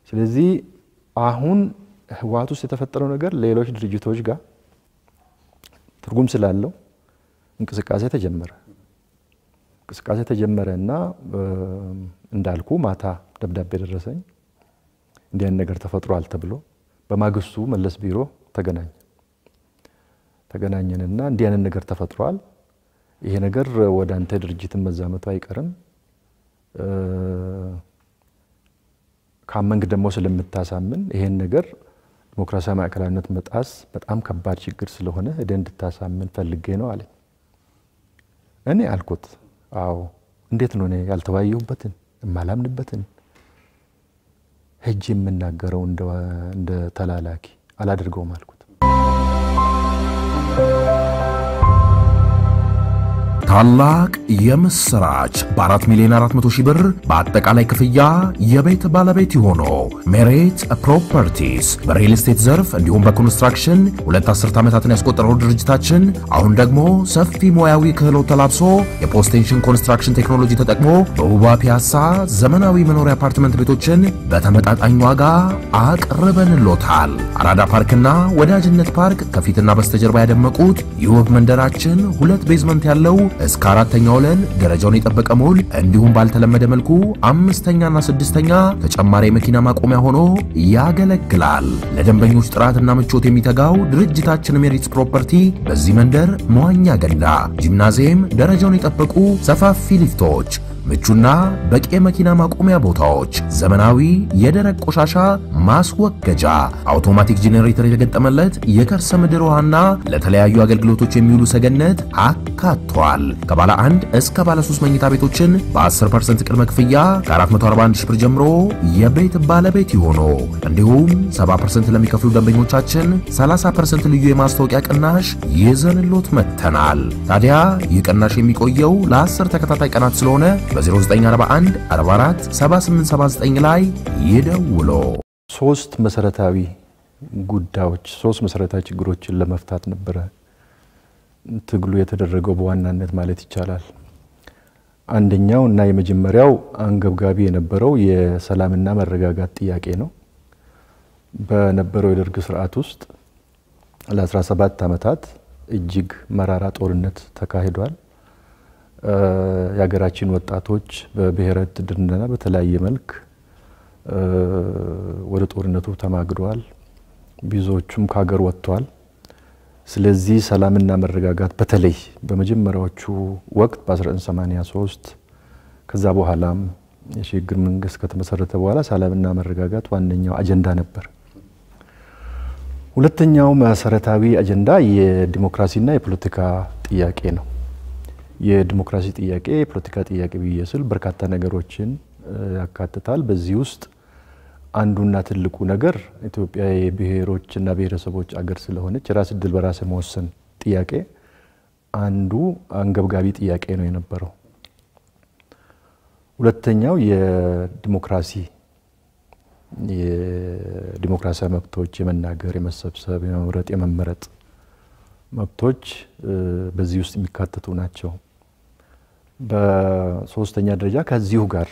ስለዚህ አሁን ህዋት ውስጥ የተፈጠረው ነገር ሌሎች ድርጅቶች ጋር ትርጉም ስላለው እንቅስቃሴ ተጀመረና እንዳልኩ ማታ ደብዳቤ ደረሰኝ እንዲያን ነገር ተፈጥሯል ተብሎ በማግስቱ መለስ ቢሮ ተገናኘንና እንዲያን ነገር ተፈጥሯል ይሄ ነገር ወደ አንተ ድርጅትን መዛመቱ አይቀርም ካመንክ ደግሞ ስለምታሳምን ይሄን ነገር ዲሞክራሲያዊ ማዕከላዊነት መጣስ በጣም ከባድ ችግር ስለሆነ እንድታሳምን ፈልጌ ነው አለ እኔ አልኩት አዎ እንዴት ነው እኔ ያልተዋየሁበትን ማላምንበትን ሄጅ የምናገረው እንደ ተላላኪ አላደርገውም አልኩት ታላቅ የምስራች በ4,400,000 ብር በአጠቃላይ ክፍያ የቤት ባለቤት ሆኖ ሜሪት ፕሮፐርቲስ በሪል ስቴት ዘርፍ እንዲሁም በኮንስትራክሽን 2 ዓመታትን ያስቆጠረው ድርጅታችን አሁን ደግሞ ሰፊ ሙያዊ ክህሎት ተላብሶ የፖስቴንሽን ኮንስትራክሽን ቴክኖሎጂ ተጠቅሞ በውባ ፒያሳ ዘመናዊ መኖሪያ አፓርትመንት ቤቶችን በተመጣጣኝ ዋጋ አቅርበንሎታል አራዳ ፓርክና ወዳጅነት ፓርክ ከፊትና በስተጀርባ ያደመቁት የውብ መንደራችን 2 ቤዝመንት ያለው እስከ 4ኛው ወለል ደረጃውን የጠበቀ ሞል እንዲሁም ባልተለመደ መልኩ 5ኛና 6ኛ ተጨማሪ መኪና ማቆሚያ ሆኖ ያገለግላል ለደንበኞች ጥራትና ምቾት የሚተጋው ድርጅታችን ሜሪትስ ፕሮፐርቲ በዚህ መንደር መዋኛ ገንዳ ጂምናዚየም ደረጃውን የጠበቁ ሰፋፊ ሊፍቶች ምቹና በቂ መኪና ማቆሚያ ቦታዎች ዘመናዊ የደረቅ ቆሻሻ ማስወገጃ አውቶማቲክ ጄኔሬተር የተገጠመለት የከርሰ ምድር ውሃና ለተለያዩ አገልግሎቶች የሚውሉ ሰገነት አካቷል ከባለ 1 እስከ ባለ 3 መኝታ ቤቶችን በ10% ቅድመ ክፍያ ከ441,000 ብር ጀምሮ የቤት ባለቤት ይሆኑ እንዲሁም 70% ለሚከፍሉ ደንበኞቻችን 30% ልዩ የማስተዋወቂያ ቅናሽ ይዘንሎት መተናል ታዲያ የቅናሽ የሚቆየው ለ10 ተከታታይ ቀናት ስለሆነ በ0941 44 7879 ላይ ይደውሉ 3 መሰረታዊ ችግሮችን ለመፍታት ነበር ትግሉ የተደረገው በዋናነት ማለት ይቻላል አንደኛው እና የመጀመሪያው አንገብጋቢ የነበረው የሰላምና መረጋጋት ጥያቄ ነው በነበረው የደርግ ስርዓት ውስጥ ለ17 ዓመታት እጅግ መራራ ጦርነት ተካሂዷል ያገራችን ወጣቶች በብሔረት ድርና በተለያየ መልክ ወደ ጦርነቱ ተማግደዋል ብዙዎቹም ካገር ወጥተዋል ስለዚህ ሰላምና መረጋጋት በተለይ በመጀመሪያዎቹ ወቅት በ1983 ከዛ በኋላም የሽግግር መንግስት ከተመሰረተ በኋላ ሰላምና መረጋጋት ዋነኛው አጀንዳ ነበር ሁለተኛው መሰረታዊ አጀንዳ የዲሞክራሲና የፖለቲካ ጥያቄ ነው የዲሞክራሲ ጥያቄ የፖለቲካ ጥያቄ ቢየስል በርካታ ነገሮችን ያካትታል በዚህ ውስጥ አንዱና ትልቁ ነገር ኢትዮጵያ የብሔሮችና ብሔረሰቦች አገር ስለሆነች ራስ ድል በራስ መወሰን ጥያቄ አንዱ አንገብጋቢ ጥያቄ ነው የነበረው ሁለተኛው የዲሞክራሲያዊ መብቶች የመናገር የመሰብሰብ የመምረጥ የመመረጥ መብቶች በዚህ ውስጥ የሚካተቱ ናቸው በሶስተኛ ደረጃ ከዚሁ ጋር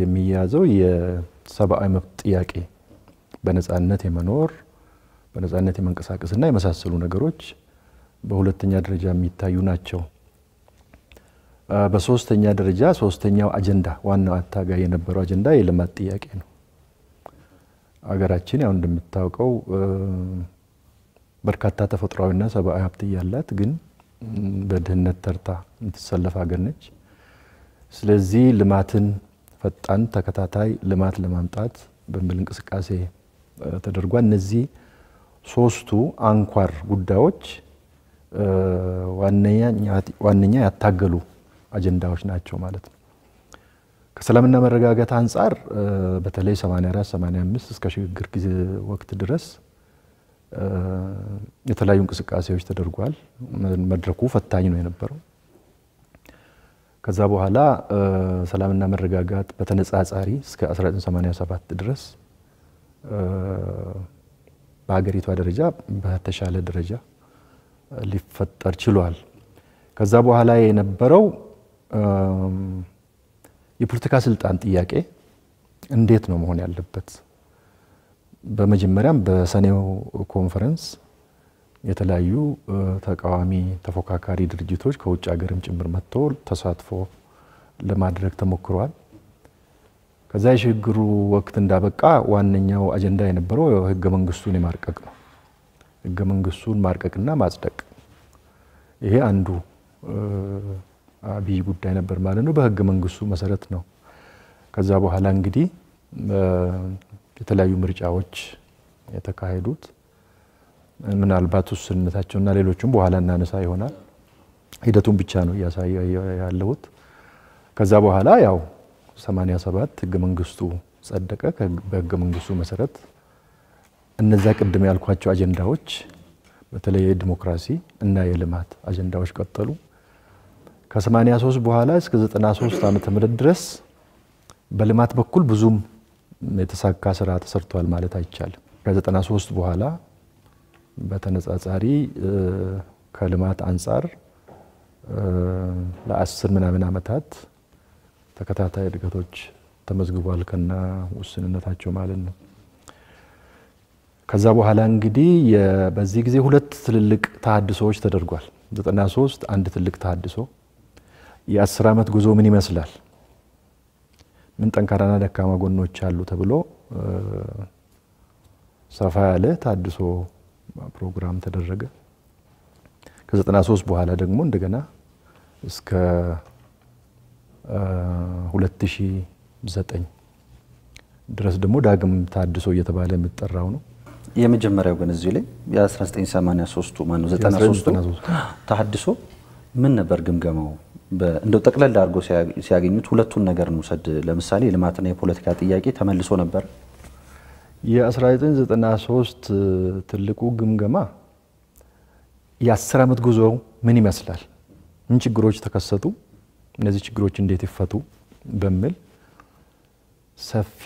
የሚያዘው የሰብአዊ መብት ጥያቄ በነጻነት የመኖር በነጻነት የመንቀሳቀስና የመሳሰሉ ነገሮች በሁለተኛ ደረጃ የሚታዩ ናቸው በሶስተኛ ደረጃ ሶስተኛው አጀንዳ ዋናው አታጋይ የነበረው አጀንዳ የልማት ጥያቄ ነው አገራችን ያው እንደምታውቀው በርካታ ተፈጥሯዊና ሰብአዊ ሀብት ያላት ግን በድህነት ተርታ የምትሰለፍ ሀገር ነች ስለዚህ ልማትን ፈጣን ተከታታይ ልማት ለማምጣት በሚል እንቅስቃሴ ተደርጓል እነዚህ ሶስቱ አንኳር ጉዳዮች ዋነኛ ያታገሉ አጀንዳዎች ናቸው ማለት ነው ከሰላምና መረጋጋት አንፃር በተለይ 84 85 እስከ ሽግግር ጊዜ ወቅት ድረስ የተለያዩ እንቅስቃሴዎች ተደርጓል መድረኩ ፈታኝ ነው የነበረው ከዛ በኋላ ሰላምና መረጋጋት በተነጻጻሪ እስከ 1987 ድረስ በአገሪቷ ደረጃ በተሻለ ደረጃ ሊፈጠር ችሏል ከዛ በኋላ የነበረው የፖለቲካ ስልጣን ጥያቄ እንዴት ነው መሆን ያለበት በመጀመሪያም በሰኔው ኮንፈረንስ የተለያዩ ተቃዋሚ ተፎካካሪ ድርጅቶች ከውጭ ሀገርም ጭምር መጥቶ ተሳትፎ ለማድረግ ተሞክሯል። ከዛ የሽግግሩ ወቅት እንዳበቃ ዋነኛው አጀንዳ የነበረው ህገ መንግስቱን የማርቀቅ ነው። ህገ መንግስቱን ማርቀቅና ማጽደቅ ይሄ አንዱ አብይ ጉዳይ ነበር ማለት ነው። በህገ መንግስቱ መሰረት ነው። ከዛ በኋላ እንግዲህ የተለያዩ ምርጫዎች የተካሄዱት ምናልባት ውስንነታቸውና ሌሎችም በኋላ እናነሳ ይሆናል። ሂደቱን ብቻ ነው ያለሁት። ከዛ በኋላ ያው 87 ህገ መንግስቱ ጸደቀ። በህገ መንግስቱ መሰረት እነዛ ቅድም ያልኳቸው አጀንዳዎች በተለይ የዲሞክራሲ እና የልማት አጀንዳዎች ቀጠሉ። ከ83 በኋላ እስከ 93 ዓመተ ምህረት ድረስ በልማት በኩል ብዙም የተሳካ ስራ ተሰርቷል ማለት አይቻልም። ከ93 በኋላ በተነጻጻሪ ከልማት አንፃር ለ10 ምናምን ዓመታት ተከታታይ እድገቶች ተመዝግቧል ከና ውስንነታቸው ማለት ነው። ከዛ በኋላ እንግዲህ በዚህ ጊዜ ሁለት ትልልቅ ተሐድሶዎች ተደርጓል። 93 አንድ ትልቅ ተሐድሶ የ10 ዓመት ጉዞ ምን ይመስላል፣ ምን ጠንካራና ደካማ ጎኖች አሉ ተብሎ ሰፋ ያለ ተሐድሶ ፕሮግራም ተደረገ። ከ93 በኋላ ደግሞ እንደገና እስከ 2009 ድረስ ደግሞ ዳግም ተሐድሶ እየተባለ የሚጠራው ነው። የመጀመሪያው ግን እዚህ ላይ የ1983 ማነው 93 ተሐድሶ ምን ነበር ግምገማው? እንደው ጠቅለል አድርጎ ሲያገኙት ሁለቱን ነገር እንውሰድ። ለምሳሌ ልማትና የፖለቲካ ጥያቄ ተመልሶ ነበር። የ1993 ትልቁ ግምገማ የ10 ዓመት ጉዞ ምን ይመስላል፣ ምን ችግሮች ተከሰቱ፣ እነዚህ ችግሮች እንዴት ይፈቱ በሚል ሰፊ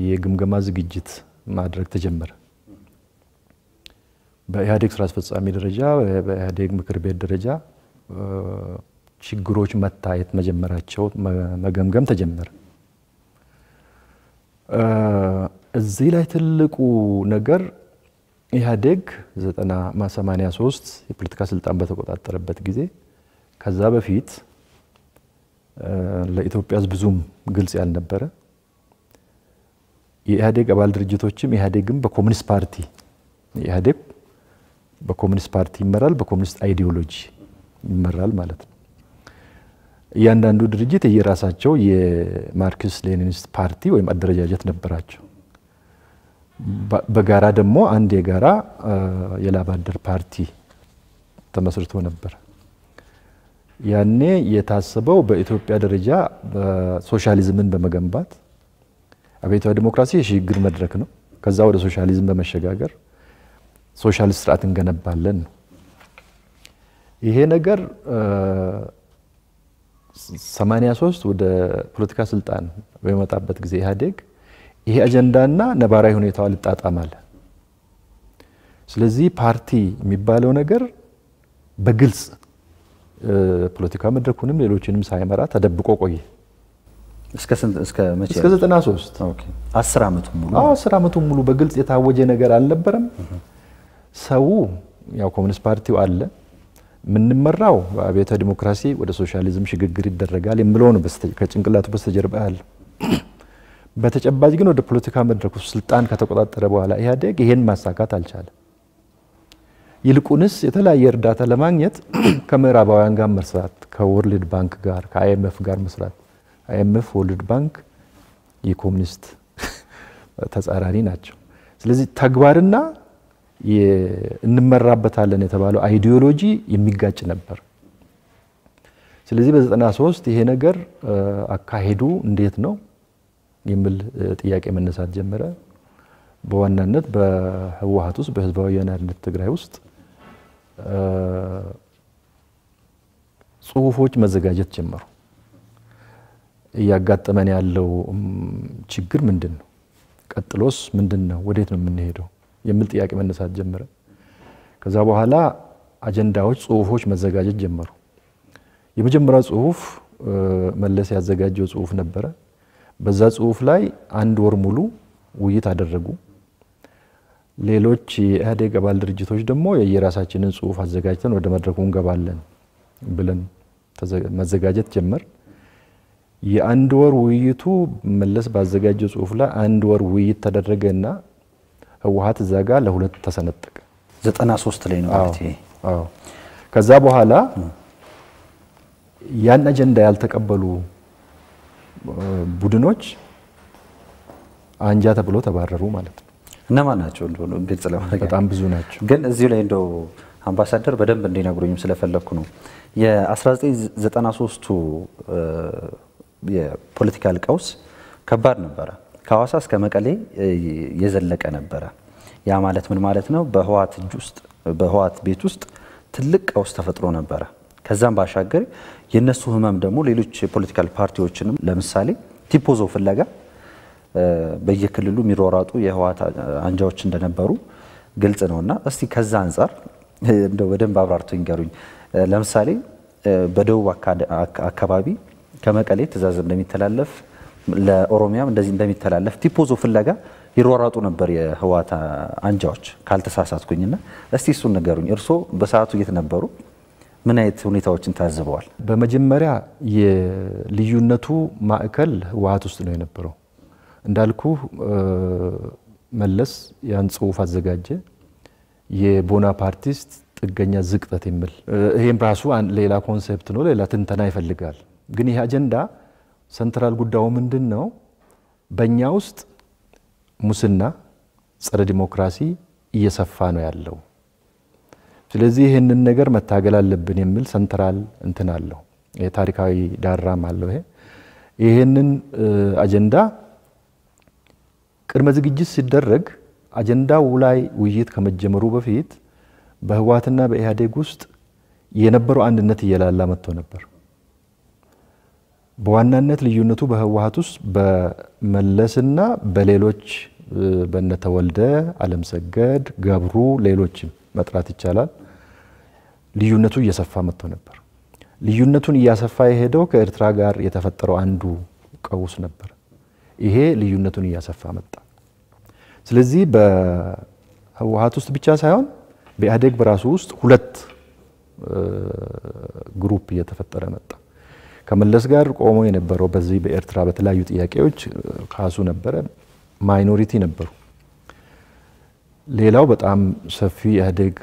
የግምገማ ዝግጅት ማድረግ ተጀመረ። በኢህአዴግ ስራ አስፈጻሚ ደረጃ በኢህአዴግ ምክር ቤት ደረጃ ችግሮች መታየት መጀመራቸው መገምገም ተጀመረ። እዚህ ላይ ትልቁ ነገር ኢህአዴግ 83 የፖለቲካ ስልጣን በተቆጣጠረበት ጊዜ ከዛ በፊት ለኢትዮጵያ ብዙም ግልጽ ያልነበረ የኢህአዴግ አባል ድርጅቶችም ኢህአዴግም በኮሙኒስት ፓርቲ ኢህአዴግ በኮሙኒስት ፓርቲ ይመራል፣ በኮሙኒስት አይዲዮሎጂ ይመራል ማለት ነው። እያንዳንዱ ድርጅት የራሳቸው የማርክስ ሌኒኒስት ፓርቲ ወይም አደረጃጀት ነበራቸው። በጋራ ደግሞ አንድ የጋራ የላብ አደር ፓርቲ ተመስርቶ ነበር። ያኔ የታሰበው በኢትዮጵያ ደረጃ ሶሻሊዝምን በመገንባት አብዮታዊ ዲሞክራሲ የሽግግር መድረክ ነው። ከዛ ወደ ሶሻሊዝም በመሸጋገር ሶሻሊስት ስርዓት እንገነባለን ነው። ይሄ ነገር 83 ወደ ፖለቲካ ስልጣን በመጣበት ጊዜ ኢህአዴግ ይሄ አጀንዳና ነባራዊ ሁኔታው አልጣጣማል። ስለዚህ ፓርቲ የሚባለው ነገር በግልጽ ፖለቲካ መድረኩንም ሌሎችንም ሳይመራ ተደብቆ ቆየ። እስከ መቼ? እስከ 93 ኦኬ 10 ዓመቱን ሙሉ 10 ዓመቱን ሙሉ በግልጽ የታወጀ ነገር አልነበረም። ሰው ያው ኮሙኒስት ፓርቲው አለ ምንመራው በአብዮታዊ ዲሞክራሲ ወደ ሶሻሊዝም ሽግግር ይደረጋል የሚለው ነው ከጭንቅላቱ በስተጀርባ ያለ። በተጨባጭ ግን ወደ ፖለቲካ መድረኩ ስልጣን ከተቆጣጠረ በኋላ ኢህአዴግ ይሄን ማሳካት አልቻለም። ይልቁንስ የተለያየ እርዳታ ለማግኘት ከምዕራባውያን ጋር መስራት፣ ከወርልድ ባንክ ጋር ከአይኤምኤፍ ጋር መስራት። አይኤምኤፍ ወርልድ ባንክ የኮሙኒስት ተጻራሪ ናቸው። ስለዚህ ተግባርና እንመራበታለን የተባለው አይዲዮሎጂ የሚጋጭ ነበር። ስለዚህ በ93 ይሄ ነገር አካሄዱ እንዴት ነው የሚል ጥያቄ መነሳት ጀመረ። በዋናነት በህወሓት ውስጥ በህዝባዊ ወያነ ሓርነት ትግራይ ውስጥ ጽሁፎች መዘጋጀት ጀመሩ። እያጋጠመን ያለው ችግር ምንድነው? ቀጥሎስ ምንድነው? ወዴት ነው የምንሄደው? የሚል ጥያቄ መነሳት ጀመረ። ከዛ በኋላ አጀንዳዎች፣ ጽሁፎች መዘጋጀት ጀመሩ። የመጀመሪያው ጽሁፍ መለስ ያዘጋጀው ጽሁፍ ነበረ። በዛ ጽሁፍ ላይ አንድ ወር ሙሉ ውይይት አደረጉ። ሌሎች የኢህአዴግ አባል ድርጅቶች ደግሞ የየራሳችንን ጽሁፍ አዘጋጅተን ወደ መድረኩ እንገባለን ብለን መዘጋጀት ጀመር። የአንድ ወር ውይይቱ መለስ ባዘጋጀው ጽሁፍ ላይ አንድ ወር ውይይት ተደረገና ህወሓት እዛ ጋር ለሁለት ተሰነጠቀ። 93 ላይ ነው ማለት ይሄ። አዎ ከዛ በኋላ ያን አጀንዳ ያልተቀበሉ ቡድኖች አንጃ ተብሎ ተባረሩ ማለት ነው። እነማን ናቸው እንደሆነ ግልጽ ለማድረግ በጣም ብዙ ናቸው። ግን እዚሁ ላይ እንደው አምባሳደር በደንብ እንዲነግሩኝም ስለፈለኩ ነው። የ1993ቱ የፖለቲካል ቀውስ ከባድ ነበረ። ከሐዋሳ እስከ መቀሌ የዘለቀ ነበረ። ያ ማለት ምን ማለት ነው? በህወሓት ቤት ውስጥ ትልቅ ቀውስ ተፈጥሮ ነበረ። ከዛም ባሻገር የነሱ ህመም ደግሞ ሌሎች የፖለቲካል ፓርቲዎችንም ለምሳሌ ቲፖዞ ፍለጋ በየክልሉ የሚሮራጡ የህወሓት አንጃዎች እንደነበሩ ግልጽ ነውና እስቲ ከዛ አንፃር እንደው በደንብ አብራርቶ ይንገሩኝ። ለምሳሌ በደቡብ አካባቢ ከመቀሌ ትዕዛዝ እንደሚተላለፍ ለኦሮሚያም እንደዚህ እንደሚተላለፍ ቲፖዞ ፍለጋ ይሮራጡ ነበር የህወሓት አንጃዎች ካልተሳሳትኩኝና እስቲ እሱን ንገሩኝ። እርሶ በሰዓቱ የት ነበሩ? ምን አይነት ሁኔታዎችን ታዝበዋል? በመጀመሪያ የልዩነቱ ማዕከል ህወሓት ውስጥ ነው የነበረው። እንዳልኩ መለስ ያን ጽሁፍ አዘጋጀ፣ የቦናፓርቲስት ጥገኛ ዝቅጠት የሚል። ይሄም ራሱ ሌላ ኮንሴፕት ነው፣ ሌላ ትንተና ይፈልጋል። ግን ይሄ አጀንዳ ሰንትራል ጉዳዩ ምንድነው? በእኛ ውስጥ ሙስና፣ ጸረ ዲሞክራሲ እየሰፋ ነው ያለው። ስለዚህ ይሄንን ነገር መታገል አለብን የሚል ሰንትራል እንትን አለው፣ የታሪካዊ ዳራም አለው። ይሄንን አጀንዳ ቅድመ ዝግጅት ሲደረግ አጀንዳው ላይ ውይይት ከመጀመሩ በፊት በህወሓትና በኢህአዴግ ውስጥ የነበረው አንድነት እየላላ መጥቶ ነበር። በዋናነት ልዩነቱ በህወሓት ውስጥ በመለስና በሌሎች በነተወልደ አለምሰገድ፣ ገብሩ፣ ሌሎችም መጥራት ይቻላል ልዩነቱ እየሰፋ መጥቶ ነበር። ልዩነቱን እያሰፋ የሄደው ከኤርትራ ጋር የተፈጠረው አንዱ ቀውስ ነበር። ይሄ ልዩነቱን እያሰፋ መጣ። ስለዚህ በህወሓት ውስጥ ብቻ ሳይሆን በኢህአዴግ በራሱ ውስጥ ሁለት ግሩፕ እየተፈጠረ መጣ። ከመለስ ጋር ቆሞ የነበረው በዚህ በኤርትራ በተለያዩ ጥያቄዎች ካሱ ነበረ፣ ማይኖሪቲ ነበሩ። ሌላው በጣም ሰፊ የኢህአዴግ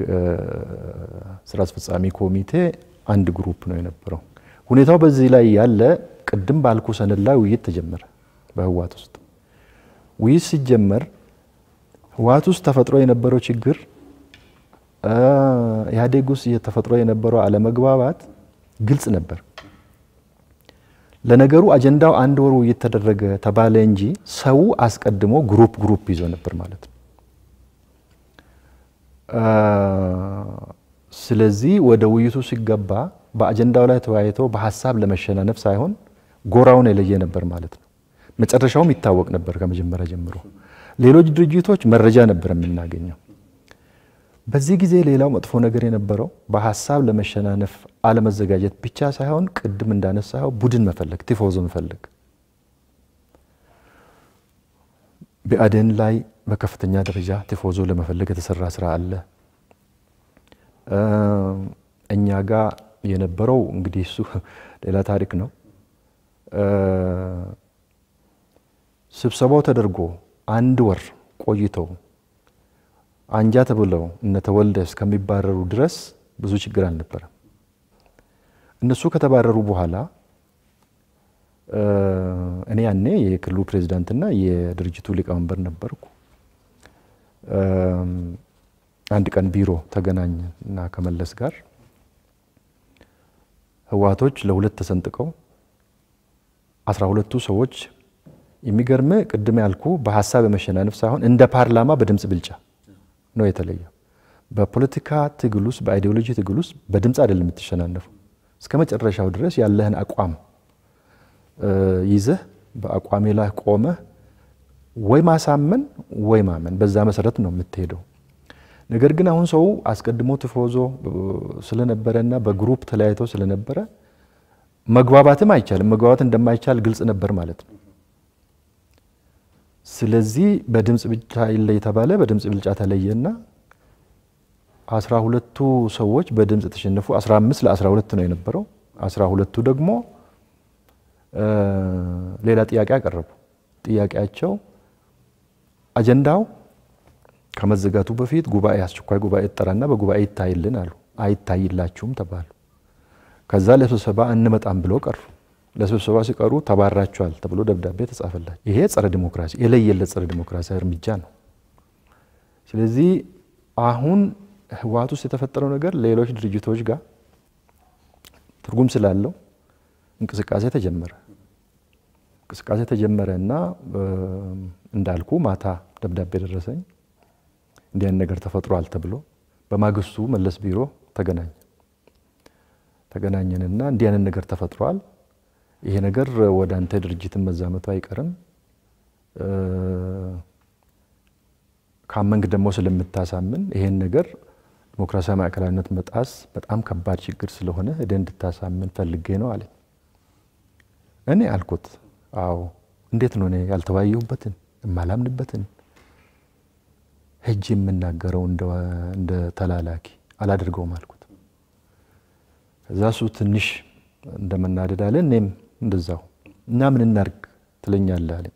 ስራ አስፈጻሚ ኮሚቴ አንድ ግሩፕ ነው የነበረው። ሁኔታው በዚህ ላይ ያለ ቅድም ባልኩ ሰነድ ላይ ውይይት ተጀመረ። በህወሓት ውስጥ ውይይት ሲጀመር ህወሓት ውስጥ ተፈጥሮ የነበረው ችግር፣ ኢህአዴግ ውስጥ ተፈጥሮ የነበረው አለመግባባት ግልጽ ነበር። ለነገሩ አጀንዳው አንድ ወር ውይይት ተደረገ ተባለ እንጂ ሰው አስቀድሞ ግሩፕ ይዞ ነበር ማለት ነው። ስለዚህ ወደ ውይይቱ ሲገባ በአጀንዳው ላይ ተወያይቶ በሐሳብ ለመሸናነፍ ሳይሆን ጎራውን የለየ ነበር ማለት ነው። መጨረሻውም ይታወቅ ነበር ከመጀመሪያ ጀምሮ። ሌሎች ድርጅቶች መረጃ ነበር የምናገኘው። በዚህ ጊዜ ሌላው መጥፎ ነገር የነበረው በሐሳብ ለመሸናነፍ አለመዘጋጀት ብቻ ሳይሆን ቅድም እንዳነሳው ቡድን መፈለግ፣ ቲፎዞ መፈለግ። በአደን ላይ በከፍተኛ ደረጃ ቲፎዞ ለመፈለግ የተሰራ ስራ አለ። እኛ ጋር የነበረው እንግዲህ እሱ ሌላ ታሪክ ነው። ስብሰባው ተደርጎ አንድ ወር ቆይተው አንጃ ተብለው እነተወልደ እስከሚባረሩ ድረስ ብዙ ችግር አልነበረም። እነሱ ከተባረሩ በኋላ እኔ ያኔ የክልሉ ፕሬዝዳንትና የድርጅቱ ሊቀመንበር ነበርኩ። አንድ ቀን ቢሮ ተገናኘና ከመለስ ጋር ህወሓቶች ለሁለት ተሰንጥቀው 12ቱ ሰዎች የሚገርም ቅድም ያልኩ በሐሳብ የመሸናነፍ ሳይሆን እንደ ፓርላማ በድምጽ ብልጫ ነው የተለየው። በፖለቲካ ትግል ውስጥ በአይዲዮሎጂ ትግል ውስጥ በድምጽ አይደለም የምትሸናነፉ። እስከ መጨረሻው ድረስ ያለህን አቋም ይዘህ በአቋሜ ላይ ቆመህ ወይ ማሳመን ወይ ማመን፣ በዛ መሰረት ነው የምትሄደው። ነገር ግን አሁን ሰው አስቀድሞ ቲፎዞ ስለነበረና በግሩፕ ተለያይቶ ስለነበረ መግባባትም አይቻልም። መግባባት እንደማይቻል ግልጽ ነበር ማለት ነው። ስለዚህ በድምጽ ብቻ ይለይ ተባለ። በድምጽ ብልጫ ተለየና 12ቱ ሰዎች በድምጽ ተሸነፉ። 15 ለ12 ነው የነበረው። 12ቱ ደግሞ ሌላ ጥያቄ አቀረቡ። ጥያቄያቸው አጀንዳው ከመዘጋቱ በፊት ጉባኤ አስቸኳይ ጉባኤ ተጠራና በጉባኤ ይታይልን አሉ። አይታይላችሁም ተባሉ። ከዛ ለስብሰባ እንመጣም ብሎ ቀሩ። ለስብሰባ ሲቀሩ ተባራቸዋል ተብሎ ደብዳቤ ተጻፈላቸው። ይሄ ጸረ ዲሞክራሲ የለየለት ጸረ ዲሞክራሲ እርምጃ ነው። ስለዚህ አሁን ህወሓት ውስጥ የተፈጠረው ነገር ሌሎች ድርጅቶች ጋር ትርጉም ስላለው እንቅስቃሴ ተጀመረና እንዳልኩ ማታ ደብዳቤ ደረሰኝ። እንዲያን ነገር ተፈጥሯል ተብሎ በማግስቱ መለስ ቢሮ ተገናኘንና እንዲያን ነገር ተፈጥሯል፣ ይሄ ነገር ወደ አንተ ድርጅትን መዛመቱ አይቀርም፣ ካመንክ ደግሞ ስለምታሳምን ይሄን ነገር ዲሞክራሲያዊ ማዕከላዊነት መጣስ በጣም ከባድ ችግር ስለሆነ ሄደህ እንድታሳምን ፈልጌ ነው አለኝ። እኔ አልኩት አዎ እንዴት ነው እኔ ያልተወያየሁበትን የማላምንበትን ሄጄ የምናገረው እንደ ተላላኪ አላደርገውም አልኩት። ከዛ እሱ ትንሽ እንደመናደድ አለ። እኔም እንደዛው እና ምን እናርግ ትለኛለህ አለኝ።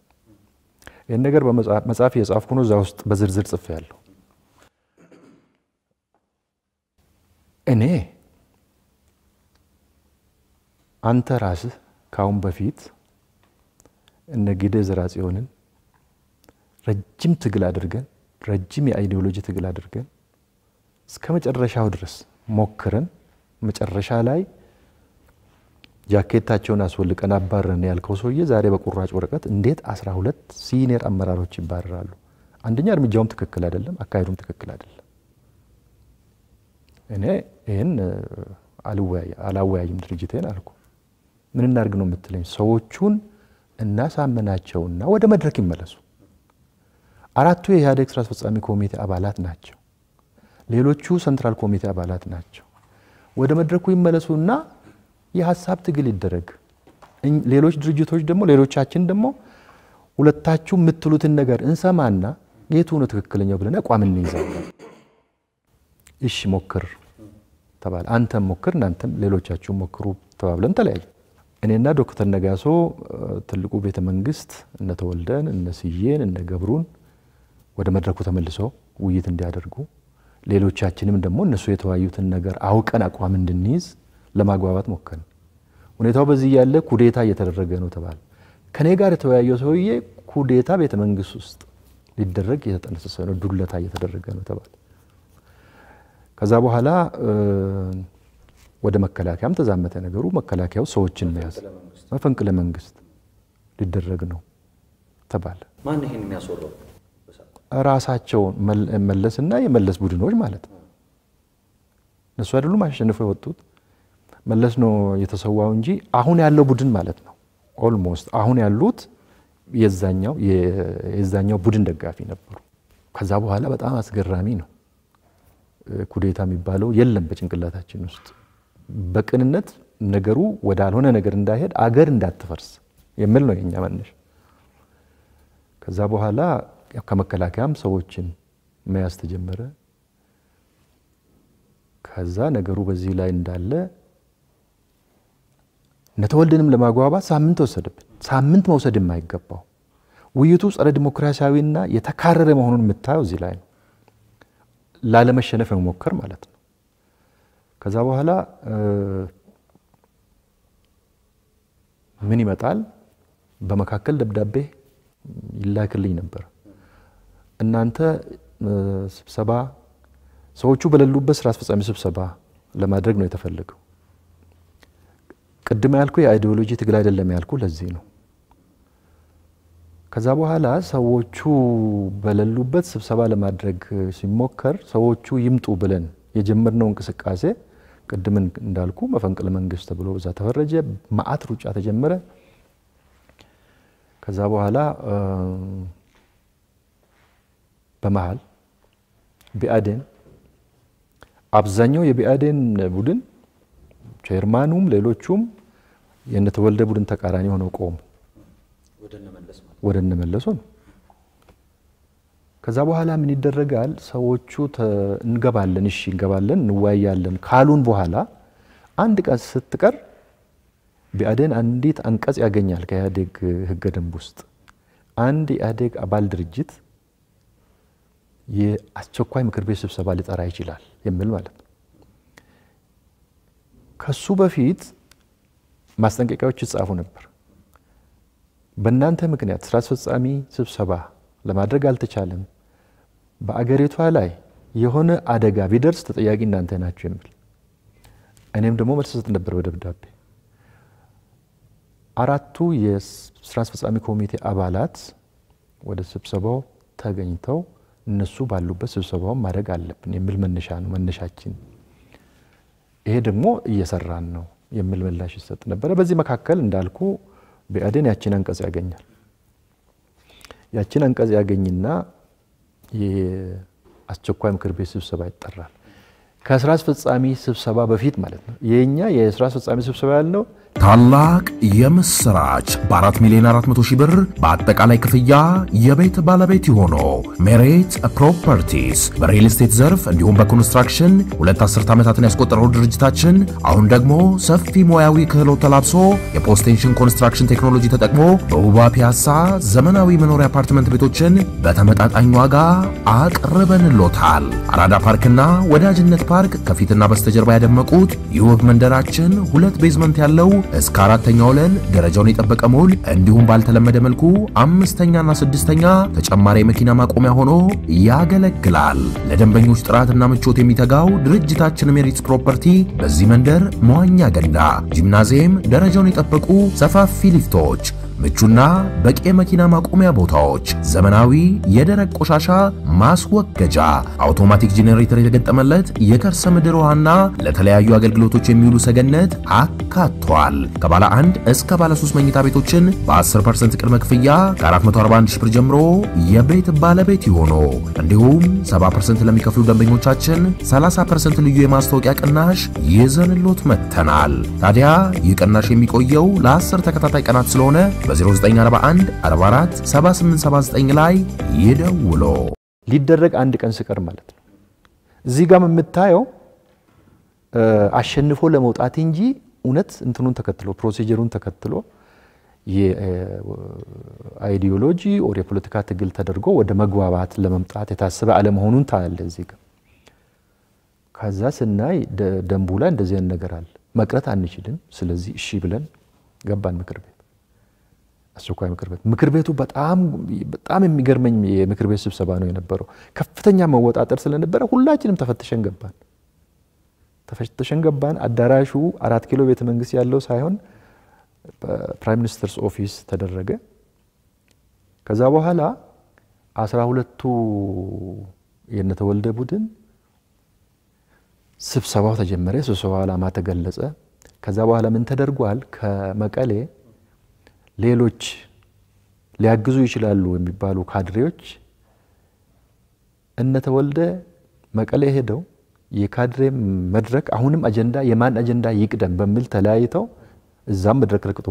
ይሄን ነገር በመጽሐፍ የጻፍኩ ነው፣ እዛ ውስጥ በዝርዝር ጽፌያለሁ። እኔ አንተ ራስህ ካሁን በፊት እነ ጊደ ዘርአጽዮንን ረጅም ትግል አድርገን ረጅም የአይዲዮሎጂ ትግል አድርገን እስከ መጨረሻው ድረስ ሞክረን መጨረሻ ላይ ጃኬታቸውን አስወልቀን አባረን ያልከው ሰውዬ ዛሬ በቁራጭ ወረቀት እንዴት 12 ሲኒየር አመራሮች ይባረራሉ? አንደኛ እርምጃውም ትክክል አይደለም፣ አካሄዱም ትክክል አይደለም። እኔ ይሄን አላወያይም ድርጅቴን አልኩ። ምን እናርግ ነው የምትለኝ? ሰዎቹን እናሳመናቸውና ወደ መድረክ ይመለሱ። አራቱ የኢህአዴግ ስራ አስፈጻሚ ኮሚቴ አባላት ናቸው፣ ሌሎቹ ሰንትራል ኮሚቴ አባላት ናቸው። ወደ መድረኩ ይመለሱና የሐሳብ ትግል ይደረግ። ሌሎች ድርጅቶች ደግሞ ሌሎቻችን ደግሞ ሁለታችሁ የምትሉትን ነገር እንሰማና የቱ ነው ትክክለኛው ብለን አቋም እንይዛለን። እሺ ሞክር ተባለ። አንተም ሞክር፣ እናንተም ሌሎቻችሁ ሞክሩ ተባብለን ተለያየ። እኔና ዶክተር ነጋሶ ትልቁ ቤተ መንግስት እነ ተወልደን እነ ስዬን እነ ገብሩን ወደ መድረኩ ተመልሰው ውይይት እንዲያደርጉ፣ ሌሎቻችንም ደግሞ እነሱ የተወያዩትን ነገር አውቀን አቋም እንድንይዝ ለማግባባት ሞከርን። ሁኔታው በዚህ ያለ ኩዴታ እየተደረገ ነው ተባለ። ከኔ ጋር የተወያየው ሰውዬ ኩዴታ ቤተ መንግስት ውስጥ ሊደረግ የተጠነሰሰ ነው፣ ዱለታ እየተደረገ ነው ተባለ። ከዛ በኋላ ወደ መከላከያም ተዛመተ ነገሩ። መከላከያው ሰዎችን መያዝ መፈንቅለ መንግስት ሊደረግ ነው ተባለ። ማን ይሄን የሚያስወራው? ራሳቸው መለስና የመለስ ቡድኖች ማለት ነው። እነሱ አይደሉም አሸንፈው የወጡት፣ መለስ ነው የተሰዋው እንጂ አሁን ያለው ቡድን ማለት ነው። ኦልሞስት አሁን ያሉት የዛኛው ቡድን ደጋፊ ነበሩ። ከዛ በኋላ በጣም አስገራሚ ነው። ኩዴታ የሚባለው የለም በጭንቅላታችን ውስጥ። በቅንነት ነገሩ ወደ አልሆነ ነገር እንዳይሄድ አገር እንዳትፈርስ የሚል ነው የኛ መነሻ። ከዛ በኋላ ከመከላከያም ሰዎችን መያዝ ተጀመረ። ከዛ ነገሩ በዚህ ላይ እንዳለ ነተወልደንም ለማግባባት ሳምንት ወሰደብን። ሳምንት መውሰድ የማይገባው ውይይቱ ጸረ ዲሞክራሲያዊና የተካረረ መሆኑን የምታየው እዚህ ላይ ነው። ላለመሸነፍ መሞከር ማለት ነው። ከዛ በኋላ ምን ይመጣል? በመካከል ደብዳቤ ይላክልኝ ነበር። እናንተ ስብሰባ ሰዎቹ በሌሉበት ስራ አስፈጻሚ ስብሰባ ለማድረግ ነው የተፈለገው። ቅድም ያልኩ የአይዲዮሎጂ ትግል አይደለም ያልኩ ለዚህ ነው። ከዛ በኋላ ሰዎቹ በሌሉበት ስብሰባ ለማድረግ ሲሞከር ሰዎቹ ይምጡ ብለን የጀመርነው እንቅስቃሴ ቅድም እንዳልኩ መፈንቅለ መንግስት ተብሎ እዛ ተፈረጀ። ማአት ሩጫ ተጀመረ። ከዛ በኋላ በመሃል ቢአዴን አብዛኛው የቢአዴን ቡድን ቼርማኑም ሌሎቹም የነተወልደ ቡድን ተቃራኒ ሆነው ቆሙ። ወደነመለሱ ነው። ከዛ በኋላ ምን ይደረጋል? ሰዎቹ እንገባለን፣ እሺ እንገባለን፣ እንወያያለን ካሉን በኋላ አንድ ቀን ስትቀር ብአዴን አንዲት አንቀጽ ያገኛል ከኢህአዴግ ህገ ደንብ ውስጥ አንድ የኢህአዴግ አባል ድርጅት የአስቸኳይ ምክር ቤት ስብሰባ ሊጠራ ይችላል የሚል ማለት ነው። ከሱ በፊት ማስጠንቀቂያዎች ይጻፉ ነበር። በእናንተ ምክንያት ስራ አስፈጻሚ ስብሰባ ለማድረግ አልተቻለም፣ በአገሪቷ ላይ የሆነ አደጋ ቢደርስ ተጠያቂ እናንተ ናችሁ የሚል። እኔም ደግሞ መልስ ሰጥ ነበር በደብዳቤ። አራቱ የስራ አስፈጻሚ ኮሚቴ አባላት ወደ ስብሰባው ተገኝተው እነሱ ባሉበት ስብሰባውን ማድረግ አለብን የሚል መነሻ ነው መነሻችን። ይሄ ደግሞ እየሰራን ነው የሚል ምላሽ ይሰጥ ነበር። በዚህ መካከል እንዳልኩ ብአዴን ያችን አንቀጽ ያገኛል። ያችን አንቀጽ ያገኝና የአስቸኳይ ምክር ቤት ስብሰባ ይጠራል። ከስራ አስፈጻሚ ስብሰባ በፊት ማለት ነው። የኛ የስራ አስፈጻሚ ስብሰባ ያለው ታላቅ የምስራች በ4 ሚሊዮን 400 ሺህ ብር በአጠቃላይ ክፍያ የቤት ባለቤት ሆኖ ሜሬት ፕሮፐርቲስ በሪል ስቴት ዘርፍ እንዲሁም በኮንስትራክሽን 2 አስርት ዓመታትን ያስቆጠረው ድርጅታችን አሁን ደግሞ ሰፊ ሙያዊ ክህሎት ተላብሶ የፖስቴንሽን ኮንስትራክሽን ቴክኖሎጂ ተጠቅሞ በውባ ፒያሳ ዘመናዊ መኖሪያ አፓርትመንት ቤቶችን በተመጣጣኝ ዋጋ አቅርበንሎታል። አራዳ ፓርክና ወዳጅነት ፓርክ ከፊትና በስተጀርባ ያደመቁት የውብ መንደራችን 2 ቤዝመንት ያለው እስከ 4ኛ ወለል ደረጃውን የጠበቀ ሞል እንዲሁም ባልተለመደ መልኩ 5ኛና 6ኛ ተጨማሪ መኪና ማቆሚያ ሆኖ ያገለግላል። ለደንበኞች ጥራትና ምቾት የሚተጋው ድርጅታችን ሜሪትስ ፕሮፐርቲ በዚህ መንደር መዋኛ ገንዳ፣ ጂምናዚየም፣ ደረጃውን የጠበቁ ሰፋፊ ሊፍቶች፣ ምቹና በቂ መኪና ማቆሚያ ቦታዎች፣ ዘመናዊ የደረቅ ቆሻሻ ማስወገጃ፣ አውቶማቲክ ጄኔሬተር የተገጠመለት የከርሰ ምድር ውሃና ለተለያዩ አገልግሎቶች የሚውሉ ሰገነት አካቷል። ከባለ 1 እስከ ባለ 3 መኝታ ቤቶችን በ10% ቅድመ ክፍያ ከ441 ሺህ ብር ጀምሮ የቤት ባለቤት ይሆኑ። እንዲሁም 70% ለሚከፍሉ ደንበኞቻችን 30% ልዩ የማስታወቂያ ቅናሽ ይዘንሎት መተናል። ታዲያ ይህ ቅናሽ የሚቆየው ለ10 ተከታታይ ቀናት ስለሆነ በ0941 44 7879 ላይ ይደውሉ። ሊደረግ አንድ ቀን ስቀር ማለት ነው። እዚህ ጋር የምታየው አሸንፎ ለመውጣት እንጂ እውነት እንትኑን ተከትሎ ፕሮሲጀሩን ተከትሎ የአይዲዮሎጂ ኦር የፖለቲካ ትግል ተደርጎ ወደ መግባባት ለመምጣት የታሰበ አለመሆኑን ታያለ እዚህ ጋር። ከዛ ስናይ ደንቡ ላይ እንደዚህ አይነት ነገር አለ። መቅረት አንችልም። ስለዚህ እሺ ብለን ገባን ምክር ቤት፣ አስቸኳይ ምክር ቤቱ በጣም የሚገርመኝ የምክር ቤት ስብሰባ ነው የነበረው። ከፍተኛ መወጣጠር ስለነበረ ሁላችንም ተፈትሸን ገባን። አዳራሹ 4 ኪሎ ቤተ መንግስት ያለው ሳይሆን ፕራይም ሚኒስተርስ ኦፊስ ተደረገ። ከዛ በኋላ 12ቱ የነተወልደ ቡድን ስብሰባው ተጀመረ። ስብሰባው ዓላማ ተገለጸ። ከዛ በኋላ ምን ተደርጓል? ከመቀሌ ሌሎች ሊያግዙ ይችላሉ የሚባሉ ካድሬዎች እነተወልደ መቀሌ ሄደው የካድሬ መድረክ አሁንም አጀንዳ የማን አጀንዳ ይቅደም በሚል ተለያይተው እዛም መድረክ ረግጦ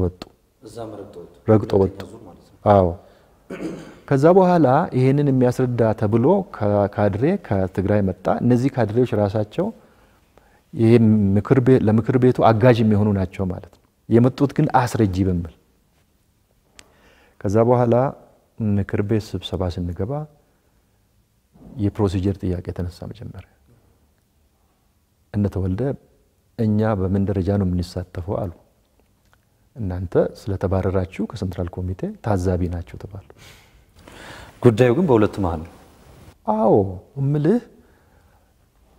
ወጡ። አዎ። ከዛ በኋላ ይሄንን የሚያስረዳ ተብሎ ካድሬ ከትግራይ መጣ። እነዚህ ካድሬዎች ራሳቸው ይሄ ለምክር ቤቱ አጋዥ የሚሆኑ ናቸው ማለት ነው። የመጡት ግን አስረጂ በሚል ከዛ በኋላ ምክር ቤት ስብሰባ ስንገባ የፕሮሲጀር ጥያቄ ተነሳ። መጀመሪያ እነተወልደ እኛ በምን ደረጃ ነው የምንሳተፈው አሉ። እናንተ ስለተባረራችሁ ከሴንትራል ኮሚቴ ታዛቢ ናችሁ ተባሉ። ጉዳዩ ግን በሁለት መሃል ነው። አዎ እምልህ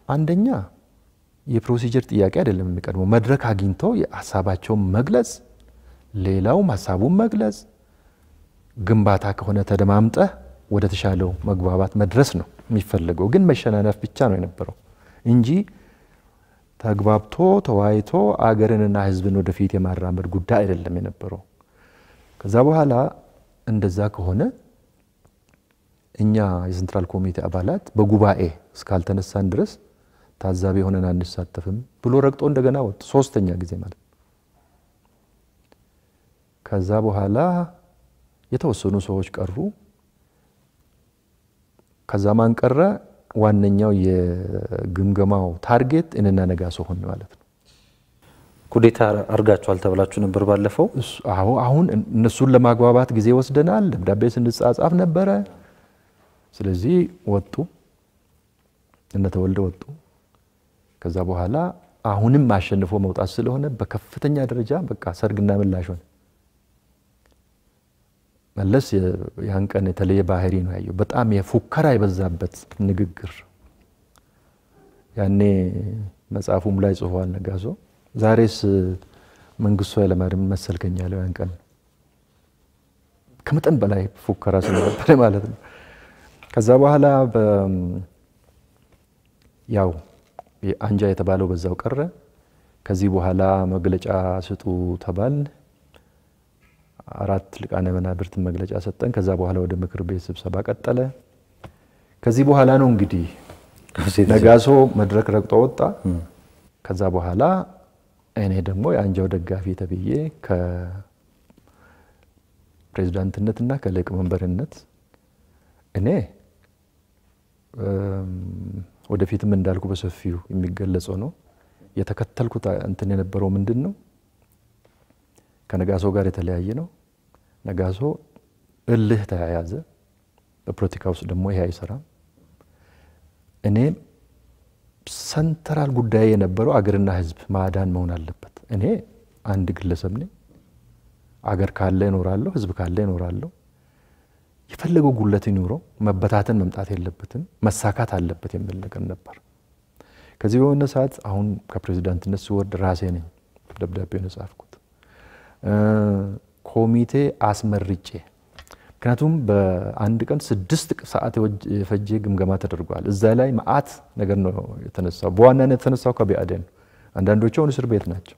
አንደኛ የፕሮሲጀር ጥያቄ አይደለም የሚቀድመው፣ መድረክ አግኝተው ሐሳባቸውን መግለጽ፣ ሌላው ሐሳቡን መግለጽ፣ ግንባታ ከሆነ ተደማምጠህ ወደ ተሻለው መግባባት መድረስ ነው የሚፈልገው። ግን መሸናነፍ ብቻ ነው የነበረው እንጂ ተግባብቶ ተዋይቶ አገርንና ሕዝብን ወደፊት የማራመድ ጉዳይ አይደለም የነበረው። ከዛ በኋላ እንደዛ ከሆነ እኛ የሴንትራል ኮሚቴ አባላት በጉባኤ እስካልተነሳን ድረስ ታዛቢ ሆነን አንሳተፍም ብሎ ረግጦ እንደገና ወጥ 3ኛ ጊዜ ማለት። ከዛ በኋላ የተወሰኑ ሰዎች ቀሩ። ከዛ ማን ቀረ ዋነኛው የግምገማው ታርጌት እነና ነጋሶ ሆነ ማለት ነው ኩዴታ አርጋቸዋል ተብላችሁ ነበር ባለፈው አሁን እነሱን ለማግባባት ጊዜ ወስደናል ደብዳቤ ስንጻጻፍ ነበር ስለዚህ ወጡ እነ ተወልደ ወጡ ከዛ በኋላ አሁንም ማሸነፎ መውጣት ስለሆነ በከፍተኛ ደረጃ በቃ ሰርግና ምላሽ ሆነ መለስ ያን ቀን የተለየ ባህሪ ነው ያየው በጣም የፉከራ ይበዛበት ንግግር ያኔ መጽሐፉም ላይ ጽፏል ነጋሶ ዛሬስ መንግስቱ ኃይለማርያም መሰልከኛለው ያን ቀን ከመጠን በላይ ፉከራ ስለነበረ ማለት ነው ከዛ በኋላ ያው አንጃ የተባለው በዛው ቀረ ከዚህ በኋላ መግለጫ ስጡ ተባል አራት ሊቃነ መናብርት መግለጫ ሰጠን ከዛ በኋላ ወደ ምክር ቤት ስብሰባ ቀጠለ ከዚህ በኋላ ነው እንግዲህ ነጋሶ መድረክ ረግጦ ወጣ ከዛ በኋላ እኔ ደግሞ የአንጃው ደጋፊ ተብዬ ከፕሬዝዳንትነትና ከሊቀመንበርነት እኔ ወደፊትም እንዳልኩ በሰፊው የሚገለጸው ነው የተከተልኩት እንትን የነበረው ምንድነው ከነጋሶ ጋር የተለያየ ነው ነጋሶ እልህ ተያያዘ በፖለቲካ ውስጥ ደግሞ ይሄ አይሰራም እኔ ሰንትራል ጉዳይ የነበረው አገርና ህዝብ ማዳን መሆን አለበት እኔ አንድ ግለሰብ ነኝ አገር ካለ እኖራለሁ ህዝብ ካለ እኖራለሁ የፈለገው ጉለት ይኖረው መበታተን መምጣት የለበትም መሳካት አለበት የሚል ነገር ነበር ከዚህ በመነሳት አሁን ከፕሬዝዳንትነት ሲወርድ ራሴ ነኝ ደብዳቤውን ጻፍኩት ኮሚቴ አስመርጬ ምክንያቱም በአንድ ቀን 6 ሰዓት የፈጀ ግምገማ ተደርጓል እዛ ላይ ማአት ነገር ነው የተነሳው በዋናነት የተነሳው ከቢአዴን አንዳንዶቹ እስር ቤት ናቸው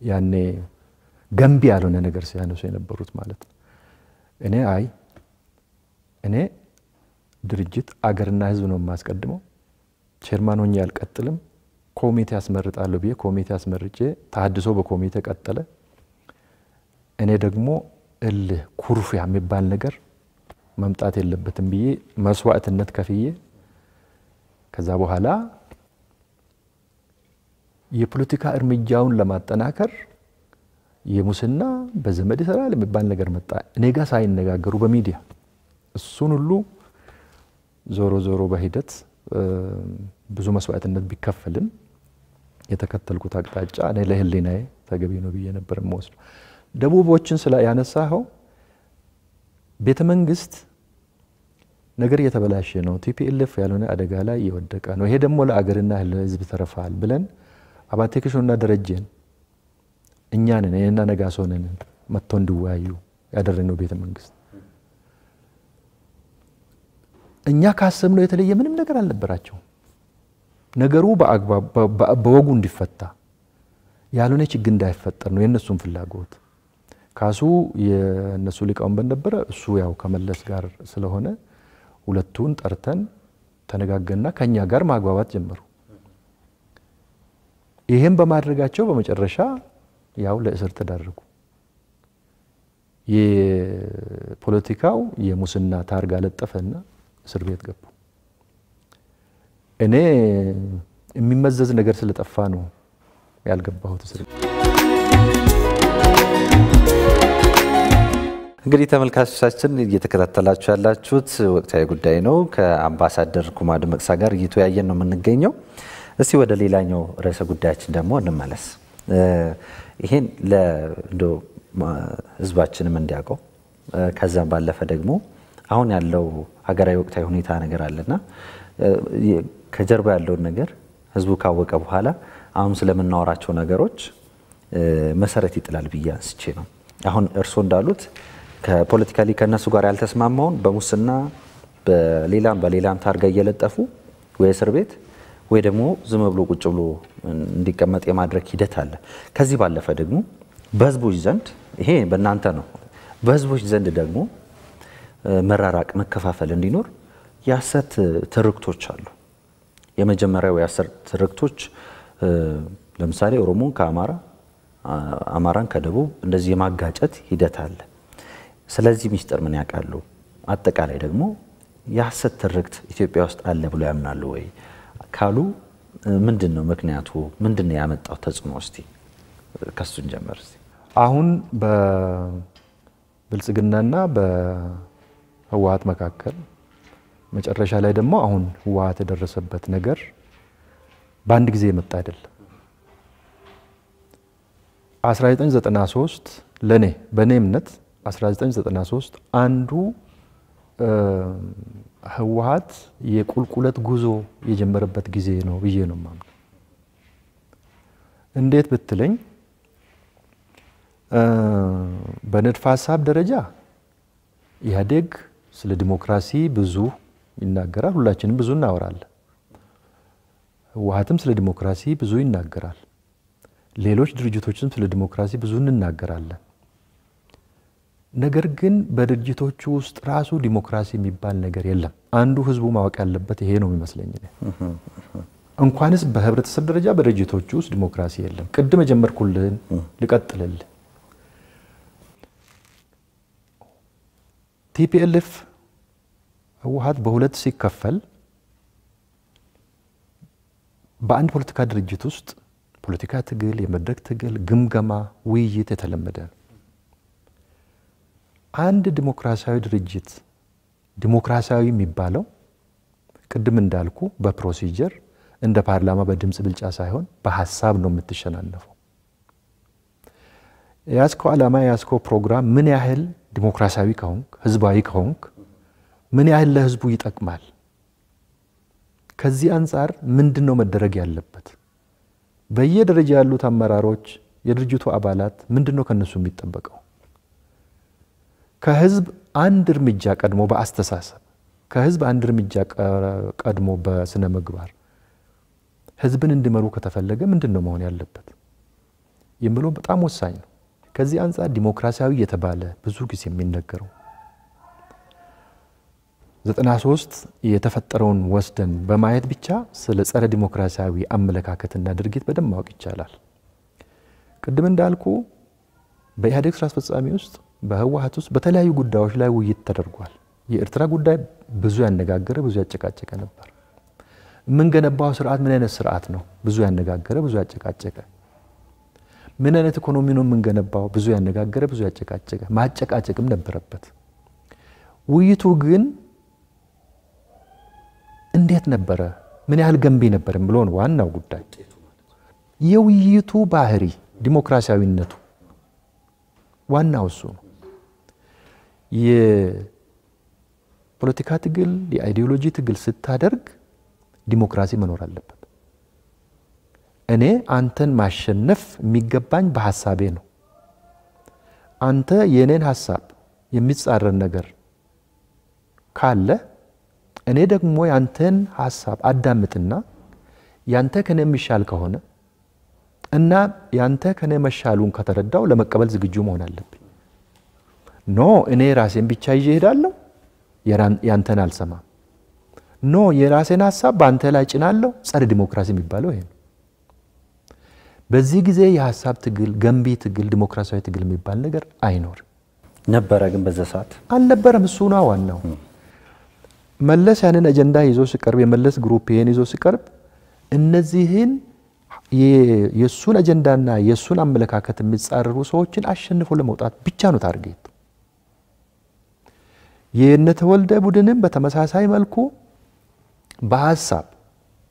ያኔ ገንቢ ያልሆነ ነገር ሲያነሱ የነበሩት ማለት ነው እኔ ድርጅት አገርና ህዝብ ነው ማስቀድመው ቼርማን ሆኜ አልቀጥልም ኮሚቴ አስመርጣለሁ ብዬ ኮሚቴ አስመርጬ ታድሶ በኮሚቴ ቀጠለ እኔ ደግሞ ኩርፊያ የሚባል ነገር መምጣት የለበትም ብዬ መስዋዕትነት ከፍዬ ከዛ በኋላ የፖለቲካ እርምጃውን ለማጠናከር የሙስና በዘመድ ይሰራል የሚባል ነገር መጣ እኔ ጋር ሳይነጋገሩ በሚዲያ እሱን ሁሉ ዞሮ በሂደት ብዙ መስዋዕትነት ቢከፈልም የተከተልኩት አቅጣጫ እኔ ለህሊናዬ ተገቢ ነው ብዬ ነበር የምወስደው ደቡቦችን ስለ ያነሳው ቤተ መንግስት ነገር እየተበላሸ ነው ቲፒኤልኤፍ ያልሆነ አደጋ ላይ ይወደቀ ነው ይሄ ደግሞ ለአገርና ለህዝብ ተረፋል ብለን አባቴክሾና ደረጀን እኛና ነጋሶንን መጥቶ እንዲወያዩ ያደረግነው ቤተ መንግስት እኛ ካሰብነው የተለየ ምንም ነገር አልነበራቸው ነገሩ በወጉ እንዲፈታ ያልሆነ ችግር እንዳይፈጠር ነው የነሱን ፍላጎት ካሱ የነሱ ሊቃውንት ነበር እሱ ያው ከመለስ ጋር ስለሆነ ሁለቱን ጠርተን ተነጋገርና ከኛ ጋር ማግባባት ጀመሩ ይሄን በማድረጋቸው በመጨረሻ ያው ለእስር ተዳረጉ የፖለቲካው የሙስና ታርጋ ለጠፈና እስር ቤት ገቡ እኔ የሚመዘዝ ነገር ስለጠፋ ነው ያልገባሁት እስር ቤት እንግዲህ ተመልካቾቻችን እየተከታተላችሁ ያላችሁት ወቅታዊ ጉዳይ ነው ከአምባሳደር ኩማ ደመቅሳ ጋር እየተወያየን ነው የምንገኘው እስቲ ወደ ሌላኛው ርዕሰ ጉዳያችን ደግሞ እንመለስ ይሄን ለእንዶ ህዝባችንም እንዲያውቀው ከዛም ባለፈ ደግሞ አሁን ያለው ሀገራዊ ወቅታዊ ሁኔታ ነገር አለና ከጀርባ ያለው ነገር ህዝቡ ካወቀ በኋላ አሁን ስለምናወራቸው ነገሮች መሰረት ይጥላል ብያንስቼ ነው አሁን እርሶ እንዳሉት ከፖለቲካሊ ከነሱ ጋር ያልተስማማውን በሙስና በሌላም ታርጋ እየለጠፉ ወይ እስር ቤት ወይ ደግሞ ዝም ብሎ ቁጭ ብሎ እንዲቀመጥ የማድረግ ሂደት አለ ከዚህ ባለፈ ደግሞ በህዝቦች ዘንድ ይሄ በእናንተ ነው በህዝቦች ዘንድ ደግሞ መራራቅ መከፋፈል እንዲኖር ያሰት ትርክቶች አሉ የመጀመሪያው ያሰት ትርክቶች ለምሳሌ ኦሮሞን ከአማራ አማራን ከደቡብ እንደዚህ የማጋጨት ሂደት አለ ስለዚህ ሚስጥር ምን ያቃሉ አጠቃላይ ደግሞ የሐሰት ትርክት ኢትዮጵያ ውስጥ አለ ብሎ ያምናሉ ወይ ካሉ ምንድነው ምክንያቱ ምንድነው ያመጣው ተጽዕኖ እስቲ ከሱን ጀመር እስቲ አሁን በብልጽግናና በህወሓት መካከል መጨረሻ ላይ ደግሞ አሁን ህወሓት የደረሰበት ነገር በአንድ ጊዜ የመጣ አይደለም 1993 በኔ እምነት 1993 አንዱ ህወሓት የቁልቁለት ጉዞ የጀመረበት ጊዜ ነው ብዬ ነው ማምነው እንዴት ብትለኝ በንድፈ ሐሳብ ደረጃ ኢህአዴግ ስለ ዲሞክራሲ ብዙ ይናገራል ሁላችንም ብዙ እናወራለን ህወሓትም ስለ ዲሞክራሲ ብዙ ይናገራል ሌሎች ድርጅቶችም ስለ ዲሞክራሲ ብዙ እንናገራለን ነገር ግን በድርጅቶቹ ውስጥ ራሱ ዲሞክራሲ የሚባል ነገር የለም አንዱ ህዝቡ ማወቅ ያለበት ይሄ ነው የሚመስለኝ እንኳንስ በህብረተሰብ ደረጃ በድርጅቶቹ ውስጥ ዲሞክራሲ የለም ቅድም ጀመርኩልን ልቀጥልል ቲፒኤልኤፍ ህወሓት በሁለት ሲከፈል በአንድ ፖለቲካ ድርጅት ውስጥ ፖለቲካ ትግል የመድረክ ትግል ግምገማ ውይይት የተለመደ አንድ ዲሞክራሲያዊ ድርጅት ዲሞክራሲያዊ የሚባለው ቅድም እንዳልኩ በፕሮሲጀር እንደ ፓርላማ በድምጽ ብልጫ ሳይሆን በሐሳብ ነው የምትሸናነፈው ያስኮ ዓላማ ያስኮ ፕሮግራም ምን ያህል ዲሞክራሲያዊ ከሆንክ ህዝባዊ ከሆንክ ምን ያህል ለህዝቡ ይጠቅማል ከዚህ አንፃር ምንድነው መደረግ ያለበት በየደረጃ ያሉት አመራሮች የድርጅቱ አባላት ምንድነው ከነሱ የሚጠበቀው ከህዝብ አንድ እርምጃ ቀድሞ በአስተሳሰብ ከህዝብ አንድ እርምጃ ቀድሞ በስነ ምግባር ህዝብን እንዲመሩ ከተፈለገ ምንድነው መሆን ያለበት የሚለው በጣም ወሳኝ ነው ከዚህ አንፃር ዲሞክራሲያዊ የተባለ ብዙ ጊዜ የሚነገረው 93 የተፈጠረውን ወስደን በማየት ብቻ ስለ ጸረ ዲሞክራሲያዊ አመለካከትና ድርጊት በደንብ ማወቅ ይቻላል ቅድም እንዳልኩ በኢህአዴግ ስራ አስፈጻሚ ውስጥ በህወሓት ውስጥ በተለያዩ ጉዳዮች ላይ ውይይት ተደርጓል የኤርትራ ጉዳይ ብዙ ያነጋገረ ብዙ ያጨቃጨቀ ነበር ምን ገነባው ስርዓት ምን አይነት ስርዓት ነው ብዙ ያነጋገረ ብዙ ያጨቃጨቀ ምን አይነት ኢኮኖሚ ነው ምን ገነባው ብዙ ያነጋገረ ብዙ ያጨቃጨቀ ማጨቃጨቅም ነበረበት ውይይቱ ግን እንዴት ነበረ ምን ያህል ገንቢ ነበር ብሎ ነው ዋናው ጉዳይ የውይይቱ ባህሪ ዲሞክራሲያዊነቱ ዋናው እሱ ነው የፖለቲካ ትግል የአይዲዮሎጂ ትግል ስታደርግ ዲሞክራሲ መኖር አለበት እኔ አንተን ማሸነፍ የሚገባኝ በሐሳቤ ነው አንተ የኔን ሐሳብ የሚጻረር ነገር ካለ እኔ ደግሞ ያንተን ሐሳብ አዳምጥና ያንተ ከኔ የሚሻል ከሆነ እና ያንተ ከኔ መሻሉን ከተረዳው ለመቀበል ዝግጁ መሆን አለብኝ ኖ እኔ ራሴን ብቻ ይዤ ሄዳለሁ ያንተን አልሰማም ኖ የራሴን ሐሳብ ባንተ ላይ ጭናለሁ ጸረ ዲሞክራሲ የሚባለው ይሄ ነው በዚህ ጊዜ የሐሳብ ትግል ገንቢ ትግል ዲሞክራሲያዊ ትግል የሚባል ነገር አይኖር ነበረ ግን በዛ ሰዓት አልነበረም እሱ ነው ዋናው መለስ ያንን አጀንዳ ይዞ ሲቀርብ የመለስ ግሩፕ ይሄን ይዞ ሲቀርብ እነዚህን የሱን አጀንዳና የሱን አመለካከት የሚጻረሩ ሰዎችን አሸንፎ ለመውጣት ብቻ ነው ታርጌት የነተወልደ ቡድንም በተመሳሳይ መልኩ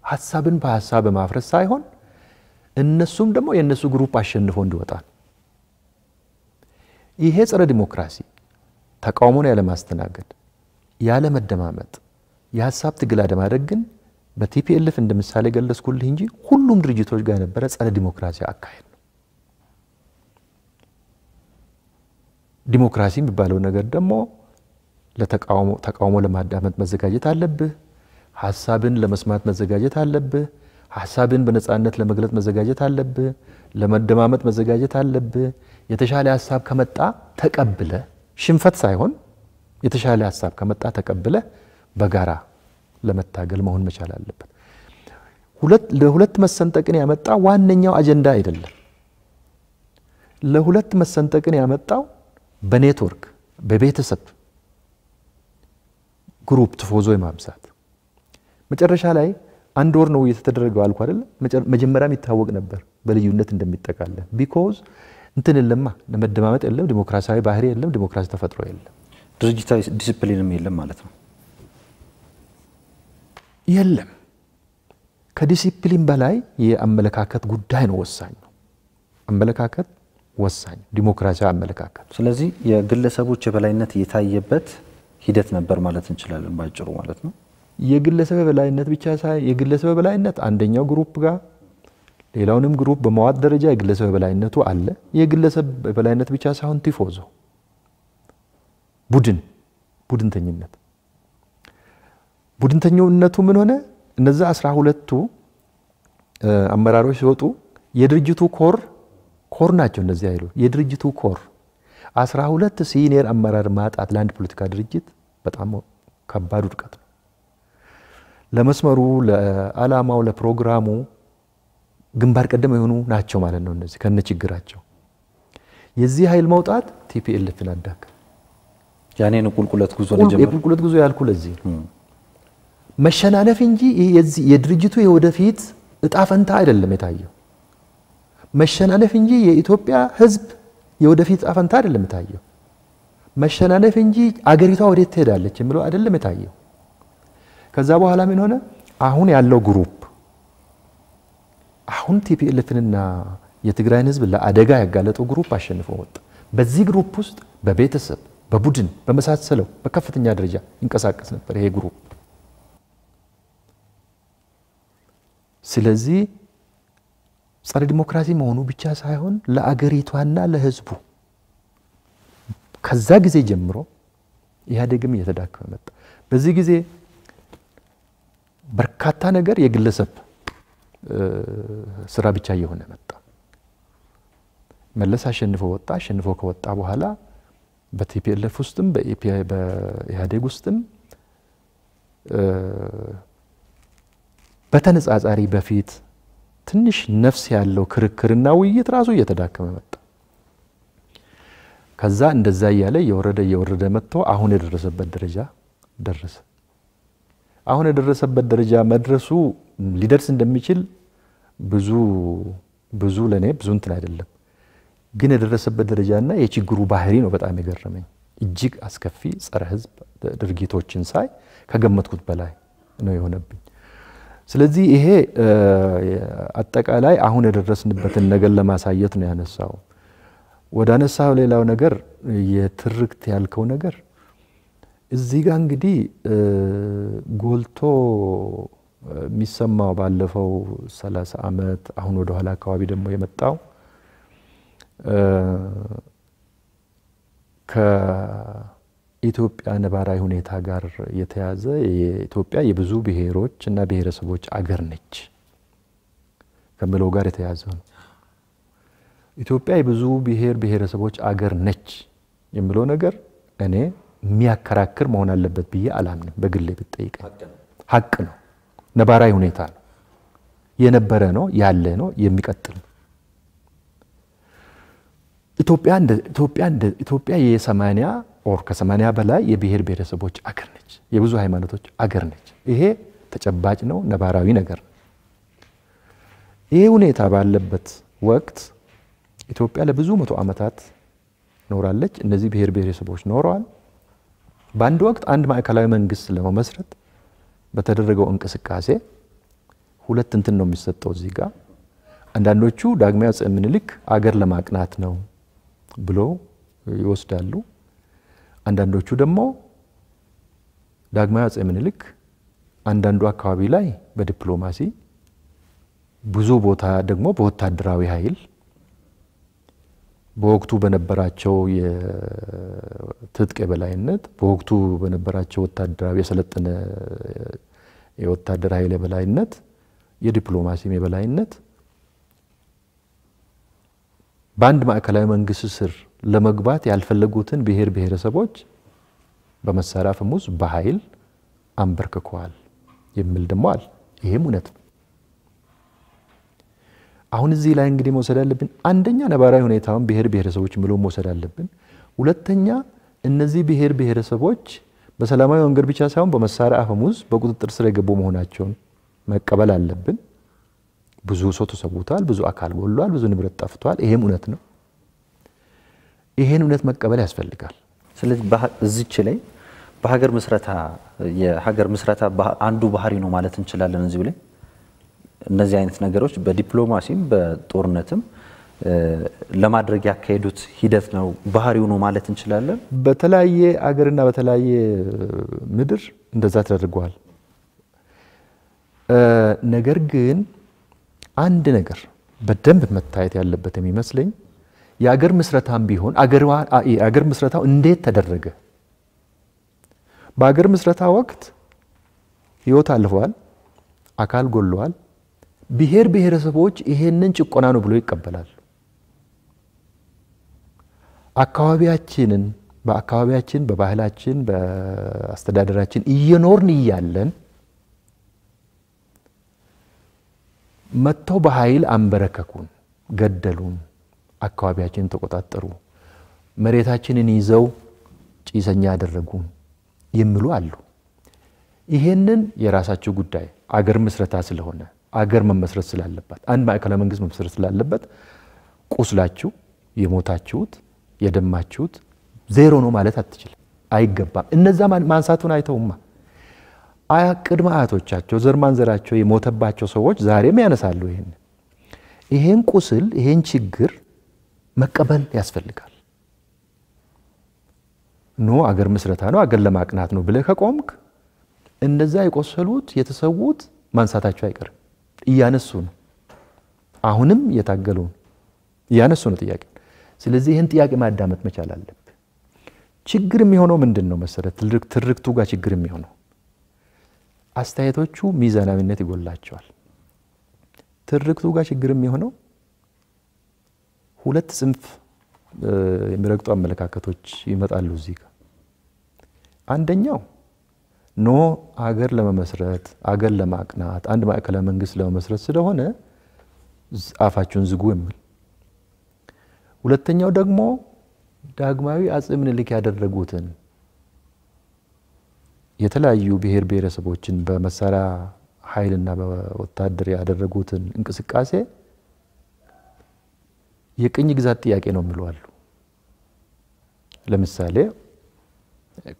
ሐሳብን በሐሳብ ማፍረስ ሳይሆን እነሱም ደግሞ የነሱ ግሩፕ አሸንፎ እንዲወጣ ይሄ ጸረ ዲሞክራሲ ተቃውሞን ያለ ማስተናገድ ያለ መደማመጥ የሐሳብ ትግል አደማደግ ግን በቲፒኤልኤፍ እንደምሳሌ ገለጽኩልህ እንጂ ሁሉም ድርጅቶች ጋር የነበረ ጸረ ዲሞክራሲ አካሄድ ነው ዲሞክራሲ የሚባለው ነገር ደግሞ ለተቃውሞ ለማዳመጥ መዘጋጀት አለብህ ሐሳብን ለመስማት መዘጋጀት አለብህ ሐሳብን በነጻነት ለመግለጽ መዘጋጀት አለብህ ለመደማመጥ መዘጋጀት አለብህ የተሻለ ሐሳብ ከመጣ ተቀብለ ሽንፈት ሳይሆን የተሻለ ሐሳብ ከመጣ ተቀብለ በጋራ ለመታገል መሆን መቻል አለበት ለሁለት መሰንጠቅን ያመጣ ዋነኛው አጀንዳ አይደለም ለሁለት መሰንጠቅን ያመጣው በኔትወርክ በቤተሰብ ግሩፕ ትፎዞ የማብዛት መጨረሻ ላይ አንድ ወር ነው እየተደረገው አልኩ አይደል መጀመሪያም ይታወቅ ነበር በልዩነት እንደሚጠቃለን ቢኮዝ እንትን ለማ ለመደማመጥ የለም ዲሞክራሲያዊ ባህሪ የለም ዲሞክራሲ ተፈጥሮ የለም ድርጅታዊ ዲሲፕሊንም የለም ማለት ነው የለም ከዲሲፕሊን በላይ የአመለካከት ጉዳይ ነው ወሳኝ አመለካከት ወሳኝ ዲሞክራሲያዊ አመለካከት ስለዚህ የግለሰቦች የበላይነት የታየበት ሂደት ነበር ማለት እንችላለን ባጭሩ ማለት ነው የግለሰብ በላይነት ብቻ ሳይ የግለሰብ በላይነት አንደኛው ግሩፕ ጋር ሌላውንም ግሩፕ በመዋጥ ደረጃ የግለሰብ በላይነቱ አለ የግለሰብ በላይነት ብቻ ሳይሆን ቲፎዞ ቡድንተኝነቱ ምን ሆነ እነዛ 12ቱ አመራሮች ሲወጡ የድርጅቱ ኮር ናቸው እነዚህ አይሉ የድርጅቱ ኮር 12 ሲኒየር አመራር ማጣት ለአንድ ፖለቲካ ድርጅት በጣም ከባድ ውድቀት ነው ለመስመሩ ለዓላማው ለፕሮግራሙ ግንባር ቀደም የሆኑ ናቸው ማለት ነው እነዚህ ከነ ችግራቸው የዚህ ኃይል መውጣት ቲፒኤልኤፍን አዳከ ያኔ ነው ቁልቁለት ጉዞ ለጀመረ የቁልቁለት ጉዞ ያልኩ ለዚህ መሸናነፍ እንጂ የዚህ የድርጅቱ የወደፊት እጣ ፈንታ አይደለም የታየው መሸናነፍ እንጂ የኢትዮጵያ ህዝብ የወደፊት እጣ ፈንታ አይደለም የታየው መሸናነፍ እንጂ አገሪቷ ወዴት ትሄዳለች የሚለው አይደለም የታየው ከዛ በኋላ ምን ሆነ አሁን ያለው ግሩፕ አሁን ቲፒኤልኤፍንና የትግራይን ህዝብ ለአደጋ ያጋለጠው ግሩፕ አሸንፎ ወጣ በዚህ ግሩፕ ውስጥ በቤተሰብ በቡድን በመሳሰለው በከፍተኛ ደረጃ ይንቀሳቀስ ነበር ይሄ ግሩፕ ስለዚህ ጸረ ዲሞክራሲ መሆኑ ብቻ ሳይሆን ለአገሪቷና ለህዝቡ ከዛ ጊዜ ጀምሮ ኢህአዴግም እየተዳከመ መጣ በዚህ ጊዜ በርካታ ነገር የግለሰብ ስራ ብቻ እየሆነ መጣ መለስ አሸንፎ ከወጣ በኋላ በቲፒኤልኤፍ ውስጥም በኢህአዴግ ውስጥም በተነጻጻሪ በፊት ትንሽ ነፍስ ያለው ክርክርና ውይይት ራሱ እየተዳከመ መጣ ከዛ እንደዛ ያለ የወረደ መጥቶ አሁን የደረሰበት ደረጃ ደረሰ አሁን የደረሰበት ደረጃ መድረሱ ሊደርስ እንደሚችል ብዙ ለኔ ብዙ እንትን አይደለም ግን የደረሰበት ደረጃና የችግሩ ባህሪ ነው በጣም የገረመኝ እጅግ አስከፊ ጸረ ህዝብ ድርጊቶችን ሳይ ከገመትኩት በላይ ነው የሆነብኝ ስለዚህ ይሄ አጠቃላይ አሁን የደረስንበትን ነገር ለማሳየት ነው ያነሳው ወዳነሳው ሌላው ነገር የትርክት ያልከው ነገር እዚህ ጋር እንግዲህ ጎልቶ የሚሰማው ባለፈው 30 አመት አሁን ወደ ኋላ አካባቢ ደግሞ የመጣው ከኢትዮጵያ ነባራዊ ሁኔታ ጋር የተያዘ የኢትዮጵያ የብዙ ብሔሮች እና ብሔረሰቦች አገር ነች ከመለው ጋር የተያዘ ነው ኢትዮጵያ የብዙ ብሔረሰቦች አገር ነች የሚለው ነገር እኔ የሚያከራክር መሆን አለበት ብዬ አላምንም በግሌ ብትጠይቀኝ ሐቅ ነው ነባራዊ ሁኔታ ነው የነበረ ነው ያለ ነው የሚቀጥል ኢትዮጵያ የ80 ኦር ከ80 በላይ የብሔር ብሔረሰቦች አገር ነች የብዙ ሃይማኖቶች አገር ነች ይሄ ተጨባጭ ነው ነባራዊ ነገር ይሄ ሁኔታ ባለበት ወቅት ኢትዮጵያ ለብዙ መቶ ዓመታት ኖራለች እነዚህ ብሔር ብሔረሰቦች ኖረዋል በአንድ ወቅት አንድ ማዕከላዊ መንግስት ለመመስረት በተደረገው እንቅስቃሴ ሁለት እንትን ነው የሚሰጠው እዚህ ጋር አንዳንዶቹ ዳግማዊ አፄ ምኒልክ አገር ለማቅናት ነው ብሎ ይወስዳሉ አንዳንዶቹ ደግሞ ዳግማዊ አፄ ምኒልክ አንዳንዱ አካባቢ ላይ በዲፕሎማሲ ብዙ ቦታ ደግሞ በወታደራዊ ኃይል በወቅቱ በነበራቸው የትጥቅ የበላይነት በወቅቱ በነበራቸው ወታደራዊ የሰለጠነ የወታደር ኃይል የበላይነት የዲፕሎማሲ የበላይነት በአንድ ማዕከላዊ መንግስት ስር ለመግባት ያልፈለጉትን ብሔር ብሔረሰቦች በመሳሪያ ፈሙዝ በኃይል አንበርክከዋል የሚል ደግሞ አለ ይሄም እውነት ነው አሁን እዚህ ላይ እንግዲህ መውሰድ ያለብን አንደኛ ነባራዊ ሁኔታውን ብሔር ብሔረሰቦች ምሎ መውሰድ አለብን ሁለተኛ እነዚህ ብሔር ብሔረሰቦች በሰላማዊ መንገድ ብቻ ሳይሆን በመሳሪያ አፈሙዝ በቁጥጥር ስር የገቡ መሆናቸውን መቀበል አለብን። ብዙ ሰው ተሰውቷል፣ ብዙ አካል ጎሏል፣ ብዙ ንብረት ጠፍቷል። ይሄም እውነት ነው። ይሄን እውነት መቀበል ያስፈልጋል። ስለዚህ እዚች ላይ በሀገር ምስረታ የሀገር ምስረታ አንዱ ባህሪ ነው ማለት እንችላለን። እዚሁ ላይ እነዚህ አይነት ነገሮች በዲፕሎማሲም በጦርነትም ለማድረግ ያካሄዱት ሂደት ነው ባህሪው ነው ማለት እንችላለን። በተለያየ አገርና በተለያየ ምድር እንደዛ ተደርጓል። ነገር ግን አንድ ነገር በደንብ መታየት ያለበት የሚመስለኝ የአገር ምስረታም ቢሆን አገር ምስረታው እንዴት ተደረገ? በአገር ምስረታ ወቅት ህይወት አልፈዋል፣ አካል ጎሏል። ብሔር ብሔረሰቦች ይሄንን ጭቆና ነው ብሎ ይቀበላሉ። በአካባቢያችን በባህላችን በአስተዳደራችን እየኖርን እያለን መጥተው በኃይል አንበረከኩን፣ ገደሉን፣ አካባቢያችንን ተቆጣጠሩ፣ መሬታችንን ይዘው ጭሰኛ ያደረጉን የሚሉ አሉ። ይሄንን የራሳቸው ጉዳይ አገር ምስረታ ስለሆነ አገር መመስረት ስላለበት አንድ ማዕከላዊ መንግስት መመስረት ስላለበት ቁስላችሁ የሞታችሁት የደማችሁት ዜሮ ነው ማለት አትችልም፣ አይገባም። እነዛ ማንሳቱን አይተውማ ቅድመ አያቶቻቸው ዘር ማንዘራቸው የሞተባቸው ሰዎች ዛሬም ያነሳሉ። ይሄን ቁስል ይሄን ችግር መቀበል ያስፈልጋል። አገር ምስረታ ነው አገር ለማቅናት ነው ብለህ ከቆምክ እንደዛ የቆሰሉት የተሰዉት ማንሳታቸው አይቀርም። እያነሱ ነው፣ አሁንም የታገሉ እያነሱ ነው ጥያቄ። ስለዚህ ይሄን ጥያቄ ማዳመጥ መቻል አለብህ። ችግር የሚሆነው ምንድነው መሰረት ትርክቱ ጋር ችግር የሚሆነው አስተያየቶቹ ሚዛናዊነት ይጎላቸዋል። ትርክቱ ጋር ችግር የሚሆነው ሁለት ጽንፍ የሚረግጡ አመለካከቶች ይመጣሉ እዚህ ጋር። አንደኛው አገር ለመመስረት አገር ለማቅናት አንድ ማዕከላዊ መንግስት ለመመስረት ስለሆነ አፋቸውን ዝጉ የሚል። ሁለተኛው ደግሞ ዳግማዊ አፄ ምኒልክ ያደረጉትን የተለያዩ ብሔር ብሔረሰቦችን በመሳሪያ ኃይልና በወታደር ያደረጉትን እንቅስቃሴ የቅኝ ግዛት ጥያቄ ነው የሚሉ። ለምሳሌ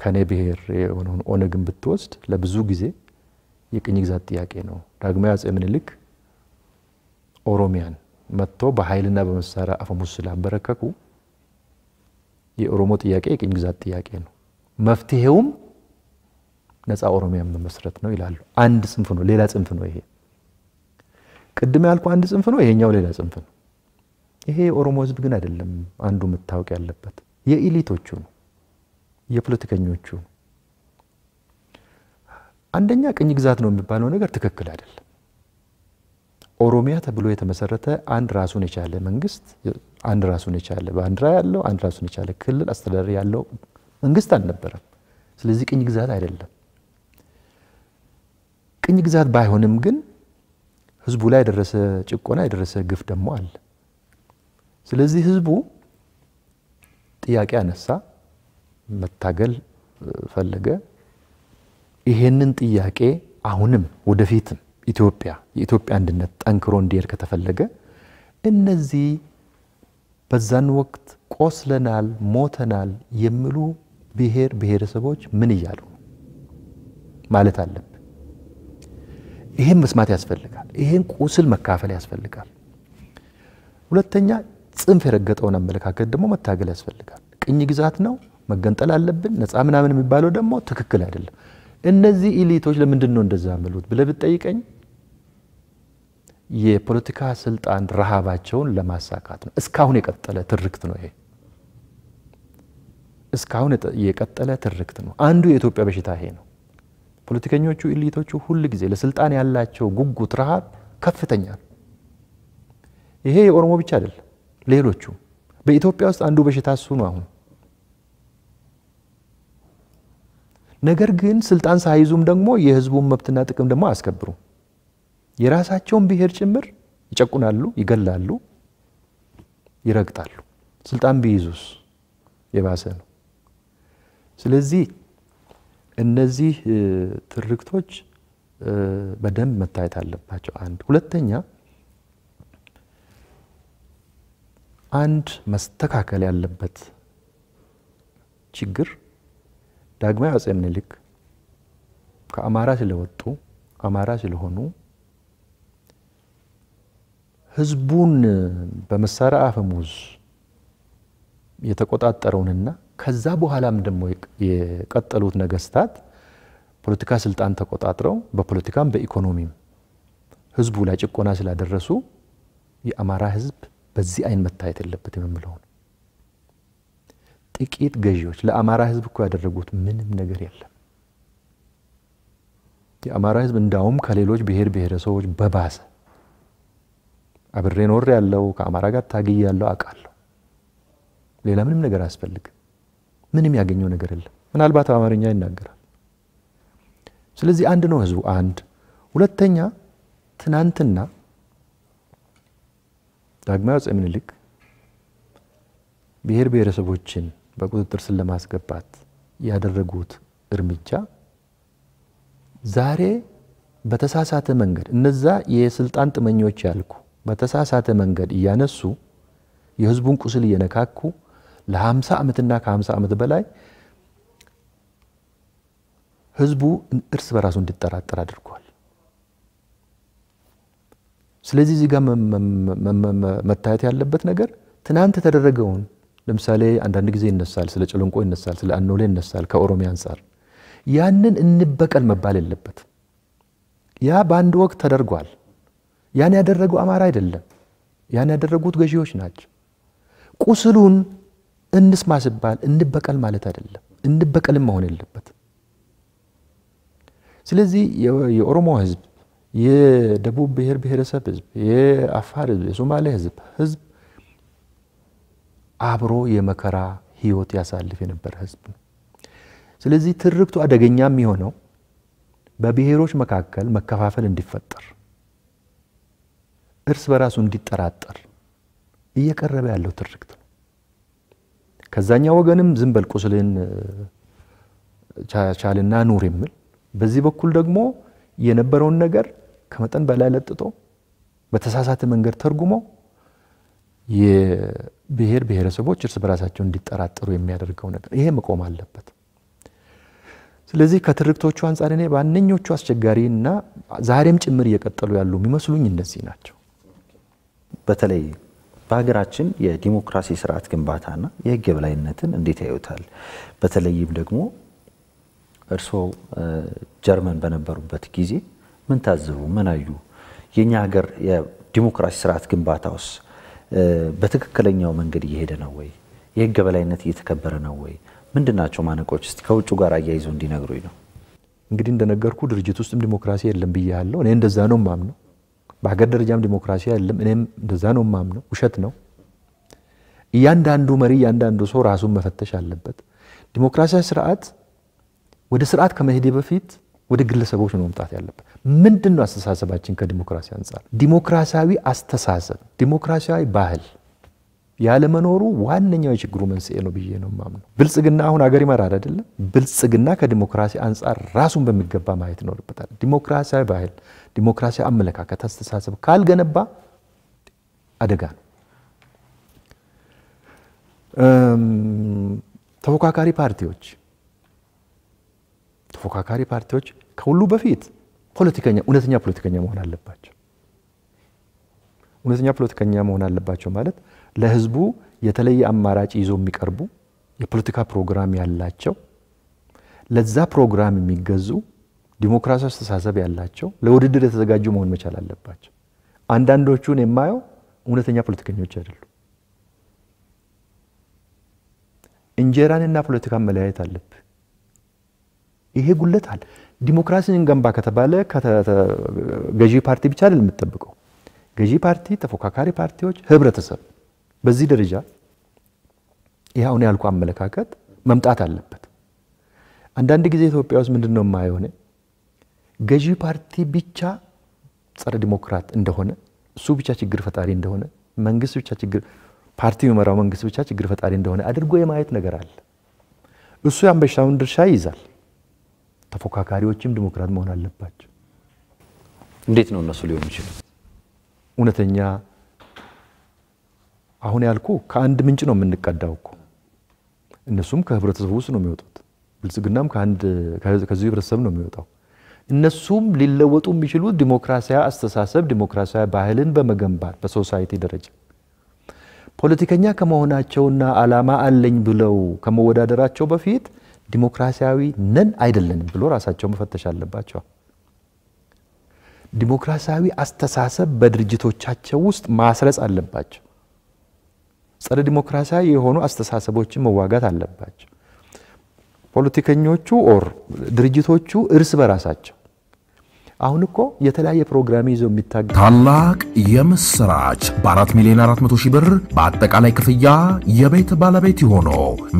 ከኔ ብሔር የሆነውን ኦነግን ብትወስድ ለብዙ ጊዜ የቅኝ ግዛት ጥያቄ ነው። ዳግማዊ አፄ ምኒልክ ኦሮሚያን መጥቶ በኃይልና በመሳሪያ አፈሙዝ ስላበረከኩ የኦሮሞ ጥያቄ የቅኝ ግዛት ጥያቄ ነው፣ መፍትሄውም ነፃ ኦሮሚያን መመስረት ነው ይላሉ። አንድ ጽንፍ ነው፣ ሌላ ጽንፍ ነው ይሄ። ቅድም ያልኩ አንድ ጽንፍ ነው፣ ይሄኛው ሌላ ጽንፍ ነው። ይሄ የኦሮሞ ህዝብ ግን አይደለም። አንዱ መታወቅ ያለበት የኢሊቶቹ ነው፣ የፖለቲከኞቹ። አንደኛ ቅኝ ግዛት ነው የሚባለው ነገር ትክክል አይደለም። ኦሮሚያ ተብሎ የተመሰረተ አንድ ራሱን የቻለ መንግስት፣ አንድ ራሱን የቻለ ባንዲራ ያለው፣ አንድ ራሱን የቻለ ክልል አስተዳደር ያለው መንግስት አልነበረም። ስለዚህ ቅኝ ግዛት አይደለም። ቅኝ ግዛት ባይሆንም ግን ህዝቡ ላይ የደረሰ ጭቆና የደረሰ ግፍ ደግሞ አለ። ስለዚህ ህዝቡ ጥያቄ አነሳ፣ መታገል ፈለገ። ይሄንን ጥያቄ አሁንም ወደፊትም የኢትዮጵያ አንድነት ጠንክሮ እንዲሄድ ከተፈለገ እነዚህ በዛን ወቅት ቆስለናል፣ ሞተናል የሚሉ ብሔር ብሔረሰቦች ምን እያሉ ማለት አለብን። ይሄን መስማት ያስፈልጋል። ይሄን ቁስል መካፈል ያስፈልጋል። ሁለተኛ ጽንፍ የረገጠውን አመለካከት ደግሞ መታገል ያስፈልጋል። ቅኝ ግዛት ነው መገንጠል አለብን ነፃ ምናምን የሚባለው ደግሞ ትክክል አይደለም። እነዚህ ኢሊቶች ለምንድን ነው እንደዛ ያመሉት ብለህ ብትጠይቀኝ የፖለቲካ ስልጣን ረሃባቸውን ለማሳካት ነው። እስካሁን የቀጠለ ትርክት ነው ይሄ። እስካሁን የቀጠለ ትርክት ነው። አንዱ የኢትዮጵያ በሽታ ይሄ ነው። ፖለቲከኞቹ ኢሊቶቹ ሁሉ ጊዜ ለስልጣን ያላቸው ጉጉት ረሃብ ከፍተኛ ነው። ይሄ የኦሮሞ ብቻ አይደለም፣ ሌሎቹ በኢትዮጵያ ውስጥ አንዱ በሽታ እሱ ነው አሁን። ነገር ግን ስልጣን ሳይዙም ደግሞ የህዝቡን መብትና ጥቅም ደግሞ አያስከብሩ። የራሳቸውን ብሔር ጭምር ይጨቁናሉ፣ ይገላሉ፣ ይረግጣሉ። ስልጣን ቢይዙስ የባሰ ነው። ስለዚህ እነዚህ ትርክቶች በደንብ መታየት አለባቸው። አንድ ሁለተኛ አንድ መስተካከል ያለበት ችግር ዳግማዊ አፄ ምኒልክ ከአማራ ስለወጡ አማራ ስለሆኑ ህዝቡን በመሳሪያ አፈሙዝ የተቆጣጠረውንና ከዛ በኋላም ደግሞ የቀጠሉት ነገስታት ፖለቲካ ስልጣን ተቆጣጥረው በፖለቲካም በኢኮኖሚም ህዝቡ ላይ ጭቆና ስላደረሱ የአማራ ህዝብ በዚህ አይን መታየት የለበትም የምለው ነው። ጥቂት ገዢዎች ለአማራ ህዝብ እኮ ያደረጉት ምንም ነገር የለም። የአማራ ህዝብ እንዳውም ከሌሎች ብሔር ብሔረሰቦች በባሰ አብሬ ኖር ያለው ከአማራ ጋር ታግይ ያለው አቃለሁ። ሌላ ምንም ነገር አያስፈልግም። ምንም ያገኘው ነገር የለም። ምናልባት አማርኛ ይናገራል። ስለዚህ አንድ ነው ህዝቡ አንድ። ሁለተኛ ትናንትና ዳግማዊ አፄ ምኒልክ ብሔር ብሔረሰቦችን በቁጥጥር ስር ለማስገባት ያደረጉት እርምጃ ዛሬ በተሳሳተ መንገድ እነዛ የስልጣን ጥመኞች ያልኩ በተሳሳተ መንገድ እያነሱ የህዝቡን ቁስል እየነካኩ ለ50 ዓመትና ከ50 ዓመት በላይ ህዝቡ እርስ በራሱ እንዲጠራጠር አድርጓል። ስለዚህ እዚህ ጋር መታየት ያለበት ነገር ትናንት ተደረገውን ለምሳሌ አንዳንድ ጊዜ ይነሳል ስለ ጨለንቆ ይነሳል ስለ አኖሌ ይነሳል ከኦሮሚያ አንፃር ያንን እንበቀል መባል የለበት። ያ በአንድ ወቅት ተደርጓል። ያን ያደረገው አማራ አይደለም። ያን ያደረጉት ገዢዎች ናቸው። ቁስሉን እንስማ ሲባል እንበቀል ማለት አይደለም። እንበቀልም መሆን የለበት። ስለዚህ የኦሮሞ ህዝብ የደቡብ ብሔር ብሔረሰብ ህዝብ የአፋር ህዝብ የሶማሌ ህዝብ አብሮ የመከራ ህይወት ያሳልፍ የነበረ ህዝብ ነው። ስለዚህ ትርክቱ አደገኛ የሚሆነው በብሔሮች መካከል መከፋፈል እንዲፈጠር እርስ በራሱ እንዲጠራጠር እየቀረበ ያለው ትርክት ነው። ከዛኛው ወገንም ዝም በል ቁስልን ቻልና ኑር የሚል በዚህ በኩል ደግሞ የነበረውን ነገር ከመጠን በላይ ለጥጦ በተሳሳተ መንገድ ተርጉሞ የብሔር ብሔረሰቦች እርስ በራሳቸው እንዲጠራጠሩ የሚያደርገው ነገር ይሄ መቆም አለበት። ስለዚህ ከትርክቶቹ አንፃር እኔ ባንኞቹ አስቸጋሪና ዛሬም ጭምር እየቀጠሉ ያሉ የሚመስሉኝ እነዚህ ናቸው። በተለይ በሀገራችን የዲሞክራሲ ስርዓት ግንባታና የህግ የበላይነትን እንዴት ያዩታል? በተለይም ደግሞ እርስዎ ጀርመን በነበሩበት ጊዜ ምን ታዘቡ? ምን አዩ? የኛ ሀገር የዲሞክራሲ ስርዓት ግንባታውስ በትክክለኛው መንገድ እየሄደ ነው ወይ? የህግ የበላይነት እየተከበረ ነው ወይ? ምንድናቸው ማነቆች? እስቲ ከውጭ ጋር አያይዘው እንዲነግሩኝ ነው። እንግዲህ እንደነገርኩ ድርጅት ውስጥም ዲሞክራሲ የለም ብያለሁ። እኔ እንደዛ ነው ማምነው። በሀገር ደረጃም ዲሞክራሲ የለም። እኔም እንደዛ ነው ማምነው። ውሸት ነው። እያንዳንዱ መሪ እያንዳንዱ ሰው ራሱን መፈተሽ አለበት። ዲሞክራሲያዊ ስርዓት ወደ ስርዓት ከመሄድ በፊት ወደ ግለሰቦች ነው መምጣት ያለበት። ምንድነው አስተሳሰባችን ከዲሞክራሲ አንፃር? ዲሞክራሲያዊ አስተሳሰብ ዲሞክራሲያዊ ባህል ያለ መኖሩ ዋነኛው የችግሩ መንስኤ ነው ብዬ ነው ማምነው። ብልጽግና አሁን ሀገር ይመራል አይደለም? ብልጽግና ከዲሞክራሲ አንፃር ራሱን በሚገባ ማየት ይኖርበታል። ዲሞክራሲያዊ ባህል ዲሞክራሲያዊ አመለካከት አስተሳሰብ ካልገነባ አደጋ ነው። ተፎካካሪ ፓርቲዎች ከሁሉ በፊት እውነተኛ ፖለቲከኛ መሆን አለባቸው። እውነተኛ ፖለቲከኛ መሆን አለባቸው ማለት ለህዝቡ የተለየ አማራጭ ይዞ የሚቀርቡ የፖለቲካ ፕሮግራም ያላቸው ለዛ ፕሮግራም የሚገዙ ዲሞክራሲያዊ አስተሳሰብ ያላቸው ለውድድር የተዘጋጁ መሆን መቻል አለባቸው። አንዳንዶቹን የማየው እውነተኛ ፖለቲከኞች አይደሉም። እንጀራንና ፖለቲካን መለያየት አለብህ። ይሄ ጉለት አለ። ዲሞክራሲን ገንባ ከተባለ ገዢ ፓርቲ ብቻ አይደለም የምትጠብቀው። ገዢ ፓርቲ፣ ተፎካካሪ ፓርቲዎች፣ ህብረተሰብ በዚህ ደረጃ ይሄውን ያልኩ አመለካከት መምጣት አለበት። አንዳንድ ጊዜ ኢትዮጵያ ውስጥ ምንድነው የማይሆነ ገዢ ፓርቲ ብቻ ጸረ ዲሞክራት እንደሆነ እሱ ብቻ ችግር ፈጣሪ እንደሆነ መንግስት ብቻ ችግር ፓርቲው የመራው መንግስት ብቻ ችግር ፈጣሪ እንደሆነ አድርጎ የማየት ነገር አለ። እሱ ያንበሻውን ድርሻ ይይዛል። ተፎካካሪዎችም ዲሞክራት መሆን አለባቸው። እንዴት ነው እነሱ ሊሆን ይችላል? እውነተኛ አሁን ያልኩ ከአንድ ምንጭ ነው የምንቀዳው እኮ እነሱም ከህብረተሰቡ ውስጥ ነው የሚወጡት ብልጽግናም ከዚህ ህብረተሰብ ነው የሚወጣው እነሱም ሊለወጡ የሚችሉት ዲሞክራሲያዊ አስተሳሰብ ዲሞክራሲያዊ ባህልን በመገንባት በሶሳይቲ ደረጃ ፖለቲከኛ ከመሆናቸውና አላማ አለኝ ብለው ከመወዳደራቸው በፊት ዲሞክራሲያዊ ነን አይደለንም ብሎ ራሳቸው መፈተሽ አለባቸው ዲሞክራሲያዊ አስተሳሰብ በድርጅቶቻቸው ውስጥ ማስረጽ አለባቸው ጸረ ዲሞክራሲያዊ የሆኑ አስተሳሰቦችን መዋጋት አለባቸው ፖለቲከኞቹ ኦር ድርጅቶቹ እርስ በራሳቸው አሁን እኮ የተለያየ ፕሮግራም ይዘው የሚታገ ታላቅ የምስራች በ4 ሚሊዮን 400 ሺህ ብር በአጠቃላይ ክፍያ የቤት ባለቤት ሆኖ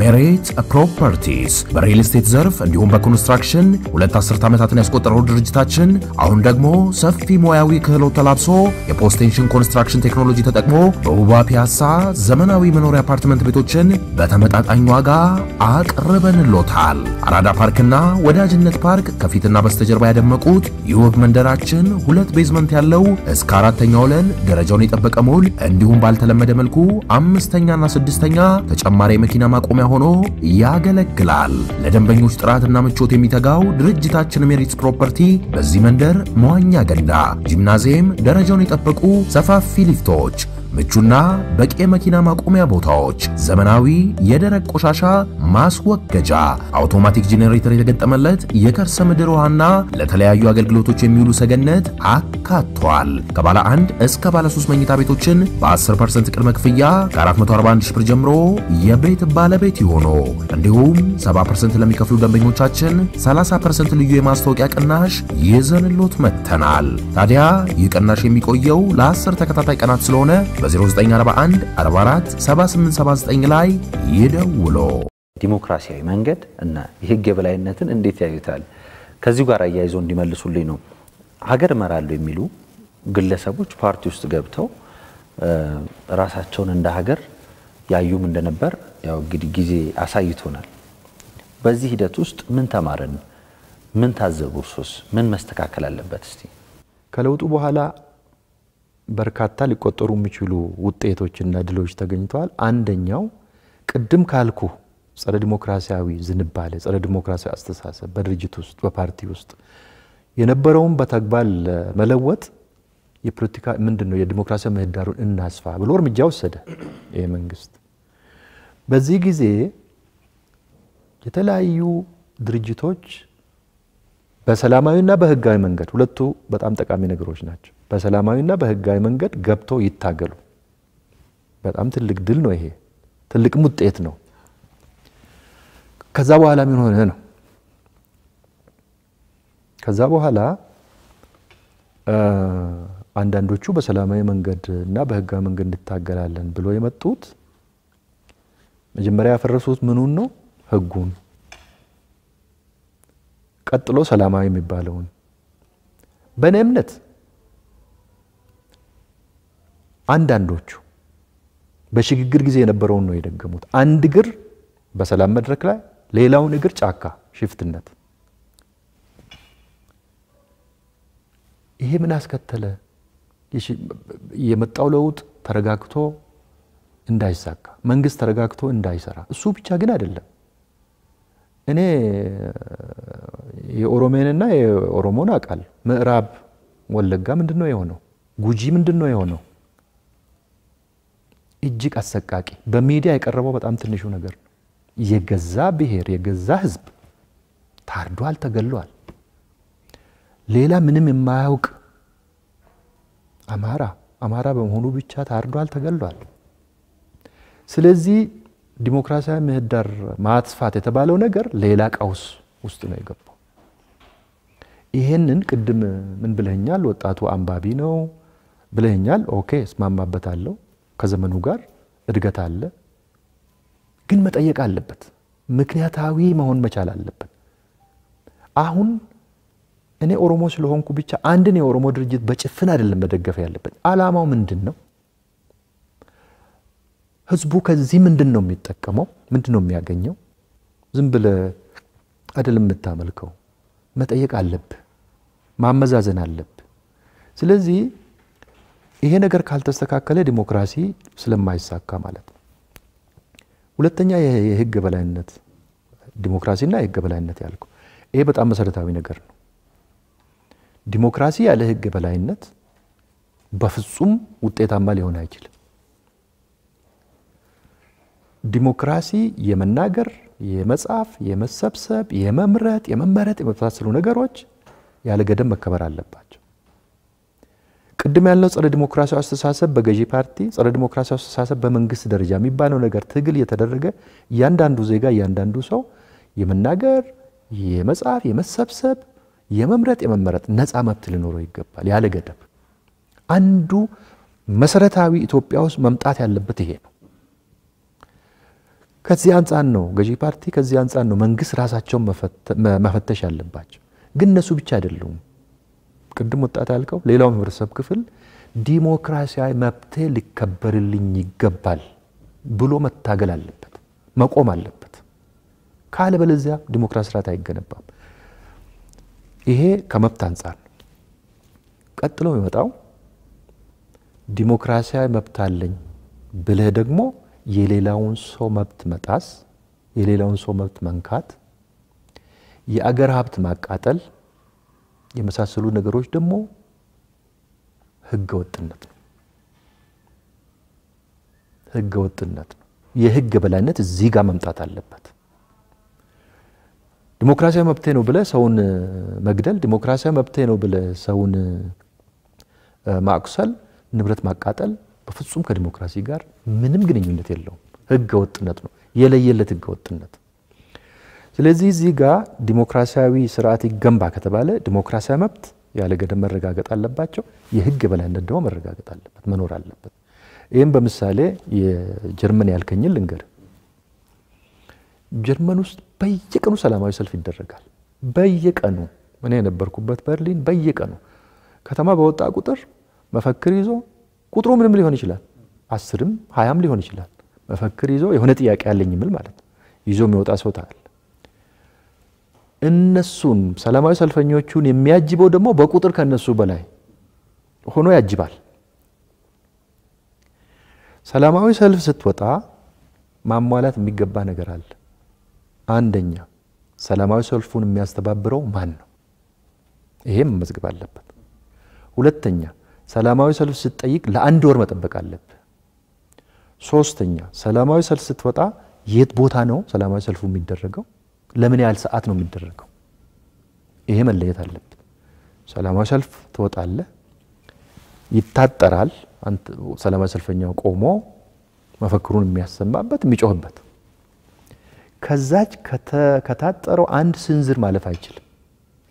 ሜሬት ፕሮፐርቲስ በሪል ስቴት ዘርፍ እንዲሁም በኮንስትራክሽን 2 ዓመታትን ያስቆጠረው ድርጅታችን አሁን ደግሞ ሰፊ ሙያዊ ክህሎት ተላብሶ የፖስቴንሽን ኮንስትራክሽን ቴክኖሎጂ ተጠቅሞ በውባ ፒያሳ ዘመናዊ መኖሪያ አፓርትመንት ቤቶችን በተመጣጣኝ ዋጋ አቅርበንሎታል። አራዳ ፓርክና ወዳጅነት ፓርክ ከፊትና በስተጀርባ ያደመቁት ውብ መንደራችን 2 ቤዝመንት ያለው እስከ 4ኛ ወለል ደረጃውን የጠበቀ ሞል እንዲሁም ባልተለመደ መልኩ 5ኛና 6ኛ ተጨማሪ መኪና ማቆሚያ ሆኖ ያገለግላል። ለደንበኞች ጥራትና ምቾት የሚተጋው ድርጅታችን ሜሪትስ ፕሮፐርቲ በዚህ መንደር መዋኛ ገንዳ፣ ጂምናዚየም፣ ደረጃውን የጠበቁ ሰፋፊ ሊፍቶች፣ ምቹና በቂ መኪና ማቆሚያ ቦታዎች፣ ዘመናዊ የደረቅ ቆሻሻ ማስወገጃ፣ አውቶማቲክ ጄኔሬተር የተገጠመለት የከርሰ ምድር ውሃና ለተለያዩ አገልግሎቶች የሚውሉ ሰገነት አካቷል። ከባለ 1 እስከ ባለ 3 መኝታ ቤቶችን በ10% ቅድመ ክፍያ ከ441 ሺህ ብር ጀምሮ የቤት ባለቤት ይሆኑ። እንዲሁም 70% ለሚከፍሉ ደንበኞቻችን 30% ልዩ የማስታወቂያ ቅናሽ ይዘንሎት መተናል። ታዲያ ይህ ቅናሽ የሚቆየው ለ10 ተከታታይ ቀናት ስለሆነ በ0941 44 7879 ላይ ይደውሉ። ዲሞክራሲያዊ መንገድ እና የህግ የበላይነትን እንዴት ያዩታል? ከዚህ ጋር አያይዞ እንዲመልሱልኝ ነው። ሀገር እመራለሁ የሚሉ ግለሰቦች ፓርቲ ውስጥ ገብተው ራሳቸውን እንደ ሀገር ያዩም እንደነበር ያው እንግዲህ ጊዜ አሳይቶናል። በዚህ ሂደት ውስጥ ምን ተማረን? ምን ታዘቡ? እርሶስ ምን መስተካከል አለበት? እስቲ ከለውጡ በኋላ በርካታ ሊቆጠሩ የሚችሉ ውጤቶችና ድሎች ተገኝተዋል። አንደኛው ቅድም ካልኩ ጸረ ዲሞክራሲያዊ ዝንባሌ ጸረ ዲሞክራሲያዊ አስተሳሰብ በድርጅት ውስጥ በፓርቲ ውስጥ የነበረውን በተግባር መለወጥ የፖለቲካ ምንድነው የዲሞክራሲያዊ ምህዳሩን እናስፋ ብሎ እርምጃ ወሰደ ይሄ መንግስት። በዚህ ጊዜ የተለያዩ ድርጅቶች በሰላማዊና በህጋዊ መንገድ ሁለቱ በጣም ጠቃሚ ነገሮች ናቸው። በሰላማዊና በህጋዊ መንገድ ገብቶ ይታገሉ። በጣም ትልቅ ድል ነው ይሄ ትልቅ ውጤት ነው። ከዛ በኋላ ምን ሆነ ነው? ከዛ በኋላ አንዳንዶቹ በሰላማዊ መንገድና በህጋዊ መንገድ እንታገላለን ብሎ የመጡት መጀመሪያ ያፈረሱት ምኑን ነው? ህጉን። ቀጥሎ ሰላማዊ የሚባለውን በእኔ እምነት አንዳንዶቹ በሽግግር ጊዜ የነበረውን ነው የደገሙት። አንድ እግር በሰላም መድረክ ላይ ሌላውን እግር ጫካ ሽፍትነት። ይሄ ምን አስከተለ? የመጣው ለውጥ ተረጋግቶ እንዳይሳካ መንግስት ተረጋግቶ እንዳይሰራ እሱ ብቻ ግን አይደለም። እኔ የኦሮሞንና የኦሮሞን አቃል ምዕራብ ወለጋ ምንድነው የሆነው? ጉጂ ምንድነው የሆነው? እጅግ አሰቃቂ በሚዲያ የቀረበው በጣም ትንሹ ነገር ነው። የገዛ ብሔር የገዛ ህዝብ ታርዷል፣ ተገሏል። ሌላ ምንም የማያውቅ አማራ በመሆኑ ብቻ ታርዷል፣ ተገሏል። ስለዚህ ዲሞክራሲያዊ ምህዳር ማጥፋት የተባለው ነገር ሌላ ቀውስ ውስጥ ነው የገባው። ይሄንን ቅድም ምን ብለኛል? ወጣቱ አንባቢ ነው ብለኛል። ኦኬ እስማማበታለሁ። ከዘመኑ ጋር እድገት አለ፣ ግን መጠየቅ አለበት። ምክንያታዊ መሆን መቻል አለበት። አሁን እኔ ኦሮሞ ስለሆንኩ ብቻ አንድን የኦሮሞ ድርጅት በጭፍን አይደለም መደገፍ ያለበት። አላማው ምንድነው? ህዝቡ ከዚህ ምንድነው የሚጠቀመው? ምንድነው የሚያገኘው? ዝም ብለ አይደለም የምታመልከው። መጠየቅ አለብህ፣ ማመዛዘን አለብህ። ስለዚህ ይሄ ነገር ካልተስተካከለ ዲሞክራሲ ስለማይሳካ ማለት ነው። ሁለተኛ የህግ በላይነት ዲሞክራሲና የህግ በላይነት ያልኩ ይሄ በጣም መሰረታዊ ነገር ነው። ዲሞክራሲ ያለ ህግ በላይነት በፍጹም ውጤታማ ሊሆን አይችልም። ዲሞክራሲ የመናገር፣ የመጻፍ፣ የመሰብሰብ፣ የመምረጥ፣ የመመረጥ የመሳሰሉ ነገሮች ያለ ገደብ መከበር አለባቸው። ቅድም ያልነው ጸረ ዲሞክራሲያዊ አስተሳሰብ በገዢ ፓርቲ፣ ጸረ ዲሞክራሲያዊ አስተሳሰብ በመንግስት ደረጃ የሚባለው ነገር ትግል የተደረገ እያንዳንዱ ዜጋ እያንዳንዱ ሰው የመናገር፣ የመጻፍ፣ የመሰብሰብ፣ የመምረጥ፣ የመመረጥ ነፃ መብት ሊኖረው ይገባል ያለ ገደብ። አንዱ መሰረታዊ ኢትዮጵያ ውስጥ መምጣት ያለበት ይሄ ነው። ከዚህ አንፃር ነው ገዢ ፓርቲ፣ ከዚህ አንፃር ነው መንግስት ራሳቸውን መፈተሽ ያለባቸው። ግን እነሱ ብቻ አይደሉም። ቅድም ወጣት ያልከው ሌላው ህብረተሰብ ክፍል ዲሞክራሲያዊ መብቴ ሊከበርልኝ ይገባል ብሎ መታገል አለበት፣ መቆም አለበት። ካለበለዚያ ዲሞክራሲ ስርዓት አይገነባም። ይሄ ከመብት አንፃር ነው። ቀጥሎ የሚመጣው ዲሞክራሲያዊ መብት አለኝ ብለህ ደግሞ የሌላውን ሰው መብት መጣስ፣ የሌላውን ሰው መብት መንካት፣ የአገር ሀብት ማቃጠል የመሳሰሉ ነገሮች ደግሞ ህገ ወጥነት ነው። ህገ ወጥነት ነው። የህግ በላይነት እዚህ ጋር መምጣት አለበት። ዲሞክራሲያዊ መብቴ ነው ብለህ ሰውን መግደል፣ ዲሞክራሲያዊ መብቴ ነው ብለህ ሰውን ማቁሰል፣ ንብረት ማቃጠል በፍጹም ከዲሞክራሲ ጋር ምንም ግንኙነት የለውም። ህገ ወጥነት ነው፣ የለየለት ህገ ወጥነት። ስለዚህ እዚህ ጋር ዲሞክራሲያዊ ስርዓት ይገንባ ከተባለ ዲሞክራሲያዊ መብት ያለ ገደብ መረጋገጥ አለባቸው። የህግ በላይነት ደግሞ መረጋገጥ አለበት፣ መኖር አለበት። ይህም በምሳሌ የጀርመን ያልከኝን ልንገር። ጀርመን ውስጥ በየቀኑ ሰላማዊ ሰልፍ ይደረጋል። በየቀኑ እኔ የነበርኩበት በርሊን በየቀኑ ከተማ በወጣ ቁጥር መፈክር ይዞ ቁጥሩ ምንም ሊሆን ይችላል፣ 10ም 20ም ሊሆን ይችላል። መፈክር ይዞ የሆነ ጥያቄ ያለኝ የሚል ማለት ነው ይዞ የሚወጣ ሰው ታል። እነሱን ሰላማዊ ሰልፈኞቹን የሚያጅበው ደግሞ በቁጥር ከነሱ በላይ ሆኖ ያጅባል። ሰላማዊ ሰልፍ ስትወጣ ማሟላት የሚገባ ነገር አለ። አንደኛ ሰላማዊ ሰልፉን የሚያስተባብረው ማን ነው? ይሄም መዝገብ አለበት። ሁለተኛ ሰላማዊ ሰልፍ ስትጠይቅ ለአንድ ወር መጠበቅ አለበት። ሶስተኛ ሰላማዊ ሰልፍ ስትወጣ የት ቦታ ነው ሰላማዊ ሰልፉ የሚደረገው? ለምን ያህል ሰዓት ነው የሚደረገው? ይሄ መለየት አለበት። ሰላማዊ ሰልፍ ትወጣለህ፣ ይታጠራል። አንተ ሰላማዊ ሰልፈኛው ቆሞ መፈክሩን የሚያሰማበት የሚጮህበት፣ ከዛች ከታጠረው አንድ ስንዝር ማለፍ አይችልም።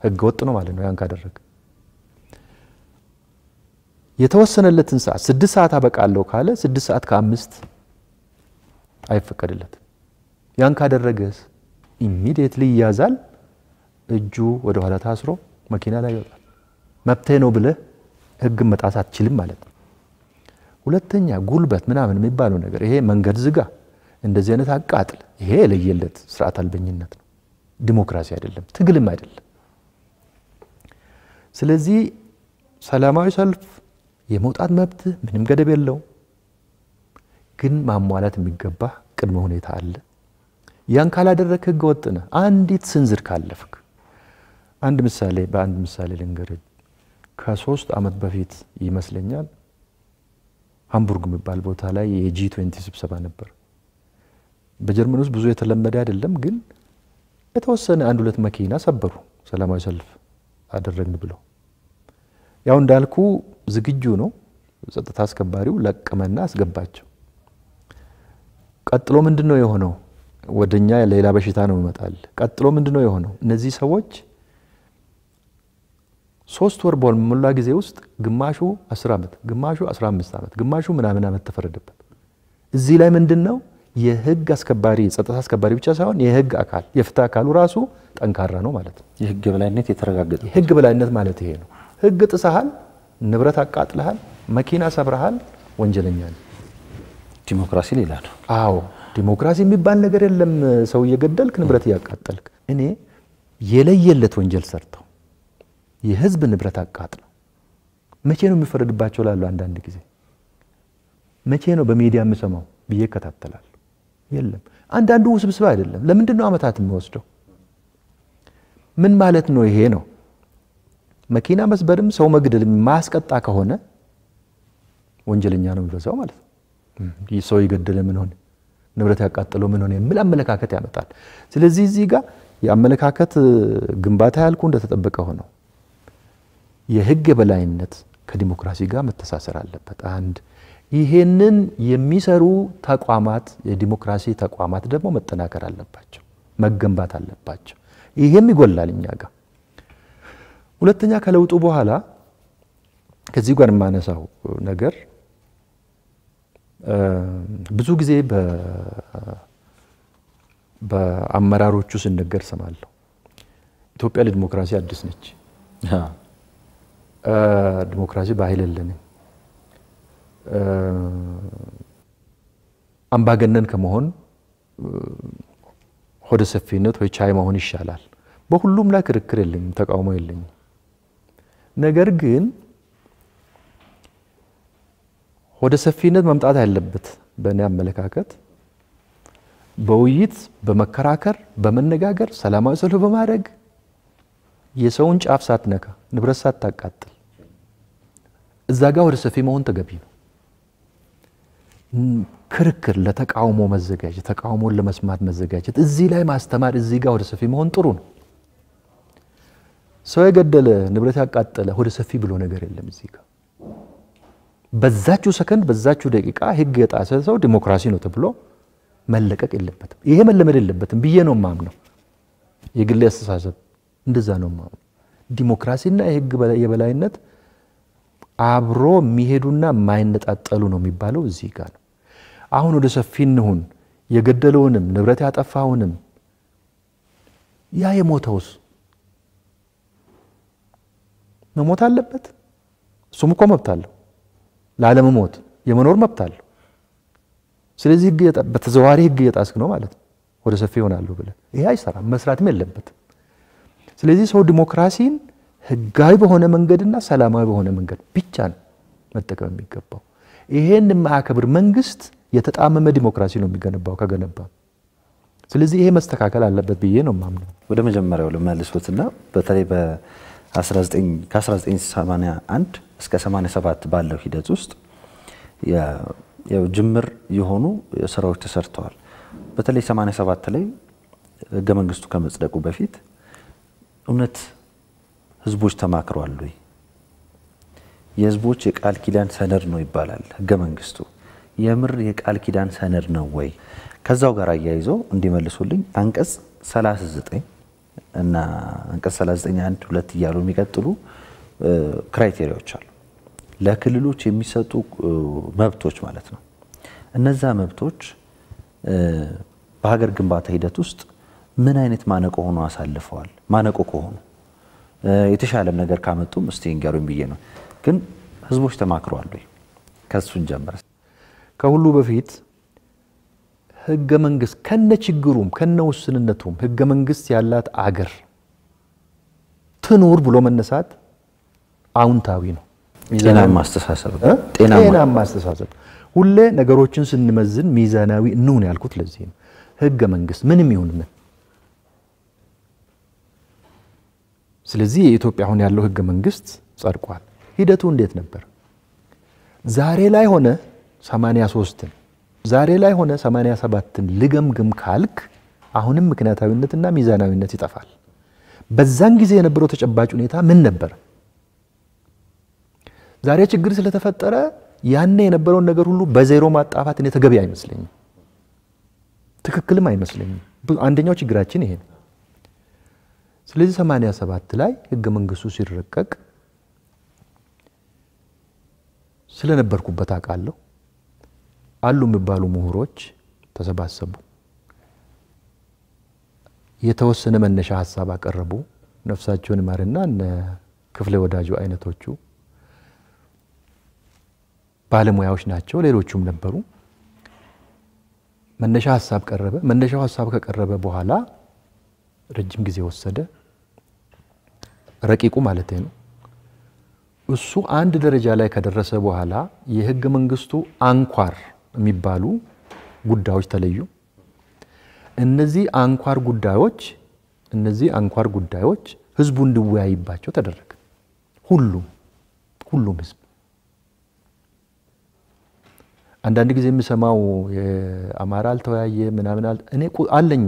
ህገ ወጥ ነው ማለት ነው ያን ካደረገ። የተወሰነለትን ሰዓት 6 ሰዓት አበቃለሁ ካለ 6 ሰዓት ከ5 አይፈቀድለትም። ያን ካደረገስ ኢሚዲየትሊ ይያዛል፣ እጁ ወደ ኋላ ታስሮ መኪና ላይ ይወጣል። መብቴ ነው ብለህ ህግ መጣስ አትችልም ማለት ነው። ሁለተኛ ጉልበት ምናምን የሚባለው ነገር ይሄ መንገድ ዝጋ፣ እንደዚህ አይነት አቃጥል፣ ይሄ ለየለት ስርዓት አልበኝነት ነው። ዲሞክራሲ አይደለም፣ ትግልም አይደለም። ስለዚህ ሰላማዊ ሰልፍ የመውጣት መብት ምንም ገደብ የለው፣ ግን ማሟላት የሚገባ ቅድመ ሁኔታ አለ። ያን ካላደረክ ህገ ወጥ ነህ። አንዲት ስንዝር ካለፍክ በአንድ ምሳሌ ልንገርህ። ከ3 ዓመት በፊት ይመስለኛል ሃምቡርግ የሚባል ቦታ ላይ የጂ20 ስብሰባ ነበር። በጀርመን ውስጥ ብዙ የተለመደ አይደለም፣ ግን የተወሰነ 1-2 መኪና ሰበሩ ሰላማዊ ሰልፍ አደረግን ብለው። ያው እንዳልኩ ዝግጁ ነው ጸጥታ አስከባሪው፣ ለቀመና አስገባቸው። ቀጥሎ ምንድነው የሆነው? ወደኛ ሌላ በሽታ ነው ይመጣል። ቀጥሎ ምንድነው የሆነው? እነዚህ ሰዎች 3 ወር በሞላ ጊዜ ውስጥ ግማሹ 10 ዓመት፣ ግማሹ 15 ዓመት፣ ግማሹ ምናምን ዓመት ተፈረደበት። እዚህ ላይ ምንድነው የህግ አስከባሪ ጸጥታ አስከባሪ ብቻ ሳይሆን የህግ አካል የፍትህ አካሉ ራሱ ጠንካራ ነው ማለት ነው። የህግ በላይነት የተረጋገጠ የህግ በላይነት ማለት ይሄ ነው። ህግ ጥሰሃል፣ ንብረት አቃጥለሃል፣ መኪና ሰብረሃል፣ ወንጀለኛ ነህ። ዲሞክራሲ ሌላ ነው። አዎ ዲሞክራሲ የሚባል ነገር የለም። ሰው እየገደልክ ንብረት እያቃጠልክ። እኔ የለየለት ወንጀል ሰርተው የህዝብ ንብረት አቃጥለው መቼ ነው የሚፈረድባቸው ላሉ አንዳንድ ጊዜ መቼ ነው በሚዲያ የምሰማው ብዬ ከታተላል የለም አንዳንዱ ውስብስብ አይደለም ለምንድን ነው አመታት የሚወስደው ምን ማለት ነው ይሄ ነው መኪና መስበርም ሰው መግደልም ማስቀጣ ከሆነ ወንጀለኛ ነው የሚበዛው ማለት ነው ሰው ይገደለ ምን ሆነ ንብረት ያቃጠለው ምን ሆነ የሚል አመለካከት ያመጣል ስለዚህ እዚህ ጋር የአመለካከት ግንባታ ያልኩ እንደተጠበቀ ሆኖ የህግ የበላይነት ከዲሞክራሲ ጋር መተሳሰር አለበት አንድ ይሄንን የሚሰሩ ተቋማት የዲሞክራሲ ተቋማት ደግሞ መጠናከር አለባቸው መገንባት አለባቸው ይሄም ይጎላልኛ ጋር ሁለተኛ ከለውጡ በኋላ ከዚህ ጋር ማነሳው ነገር ብዙ ጊዜ በአመራሮቹ ሲነገር ሰማለሁ ኢትዮጵያ ለዲሞክራሲ አዲስ ነች ዲሞክራሲ ባህል የለንም አምባገነን ከመሆን ሆደ ሰፊነት ወይ ቻይ መሆን ይሻላል በሁሉም ላይ ክርክር የለኝም ተቃውሞ የለኝም ነገር ግን ሆደ ሰፊነት መምጣት ያለበት በእኔ አመለካከት በውይይት በመከራከር በመነጋገር ሰላማዊ ሰልፍ በማድረግ የሰውን ጫፍ ሳትነካ ንብረት ሳታቃጥል እዛ ጋር ወደ ሰፊ መሆን ተገቢ ነው ክርክር ለተቃውሞ መዘጋጀት ተቃውሞን ለመስማት መዘጋጀት እዚህ ላይ ማስተማር እዚህ ጋር ወደ ሰፊ መሆን ጥሩ ነው ሰው የገደለ ንብረት ያቃጠለ ወደ ሰፊ ብሎ ነገር የለም እዚህ ጋር በዛቹ ሰከንድ በዛቹ ደቂቃ ህግ የጣሰ ሰው ዲሞክራሲ ነው ተብሎ መለቀቅ የለበትም ይሄ መለመድ የለበትም ብዬ ነው ማምነው የግል አስተሳሰብ እንደዛ ነው ማምነው ዲሞክራሲና የህግ የበላይነት አብሮ የሚሄዱና ማይነጣጠሉ ነው የሚባለው እዚህ ጋር ነው አሁን ወደ ሰፊ እንሁን የገደለውንም ንብረት ያጠፋውንም ያ የሞተውስ መሞት አለበት እሱም እኮ መብት አለው ለዓለም ሞት የመኖር መብት አለው ስለዚህ ህግ በተዘዋዋሪ ህግ እየጣስክ ነው ማለት ነው ወደ ሰፊ ይሆናሉ ብለ ይሄ አይሰራም መስራትም የለበትም ስለዚህ ሰው ዲሞክራሲን ህጋዊ በሆነ መንገድና ሰላማዊ በሆነ መንገድ ብቻ ነው መጠቀም የሚገባው ይሄን ማከብር መንግስት የተጣመመ ዲሞክራሲ ነው የሚገነባው ከገነባ ስለዚህ ይሄ መስተካከል አለበት ብዬ ነው ማምነው ወደ መጀመሪያው ለማለስወትና በተለይ ከ1981 እስከ 87 ባለው ሂደት ውስጥ ያው ጅምር የሆኑ ስራዎች ተሰርተዋል በተለይ 87 ላይ ህገ መንግስቱ ከመጽደቁ በፊት እውነት ህዝቦች ተማክረዋል ወይ የህዝቦች የቃል ኪዳን ሰነድ ነው ይባላል ህገ መንግስቱ የምር የቃል ኪዳን ሰነድ ነው ወይ ከዛው ጋር አያይዞ እንዲመልሱልኝ አንቀጽ 39 እና አንቀጽ 39 1 2 እያሉ የሚቀጥሉ ክራይቴሪያዎች አሉ ለክልሎች የሚሰጡ መብቶች ማለት ነው እነዛ መብቶች በሀገር ግንባታ ሂደት ውስጥ ምን አይነት ማነቆ ሆኖ አሳልፈዋል ማነቆ ከሆኑ የተሻለም ነገር ካመጡም እስቲ እንገሩኝ ብዬ ነው ግን ህዝቦች ተማክረዋል ወይ ከሱን ጀምር ከሁሉ በፊት ህገ መንግስት ከነ ችግሩም ከነ ውስንነቱም ህገ መንግስት ያላት አገር ትኑር ብሎ መነሳት አውንታዊ ነው ጤናማ አስተሳሰብ ጤናማ አስተሳሰብ ሁሌ ነገሮችን ስንመዝን ሚዛናዊ ነው ያልኩት ለዚህ ነው ህገ መንግስት ምንም ይሁን ምን ስለዚህ የኢትዮጵያ አሁን ያለው ህገ መንግስት ጸድቋል ሂደቱ እንዴት ነበር ዛሬ ላይ ሆነ 83 ዛሬ ላይ ሆነ 87 ልገምግም ካልክ አሁንም ምክንያታዊነትና ሚዛናዊነት ይጠፋል በዛን ጊዜ የነበረው ተጨባጭ ሁኔታ ምን ነበር ዛሬ ችግር ስለተፈጠረ ያኔ የነበረው ነገር ሁሉ በዜሮ ማጣፋት እኔ ተገቢ አይመስለኝም ትክክልም አይመስለኝም አንደኛው ችግራችን ይሄ ነው ስለዚህ 87 ላይ ህገ መንግስቱ ሲረቀቅ ስለነበርኩበት አቃለሁ አሉ የሚባሉ ምሁሮች ተሰባሰቡ የተወሰነ መነሻ ሐሳብ አቀረቡ ነፍሳቸውን ማርና እነ ክፍለ ወዳጁ አይነቶቹ ባለሙያዎች ናቸው ሌሎቹም ነበሩ መነሻ ሐሳብ ቀረበ መነሻው ሐሳብ ከቀረበ በኋላ ረጅም ጊዜ ወሰደ ረቂቁ ማለት ነው እሱ አንድ ደረጃ ላይ ከደረሰ በኋላ የህገ መንግስቱ አንኳር የሚባሉ ጉዳዮች ተለዩ እነዚህ አንኳር ጉዳዮች ህዝቡ እንዲወያይባቸው ተደረገ ሁሉም ህዝብ አንዳንድ ጊዜ የሚሰማው የአማራ አልተወያየ ምናምን እኔ አለኝ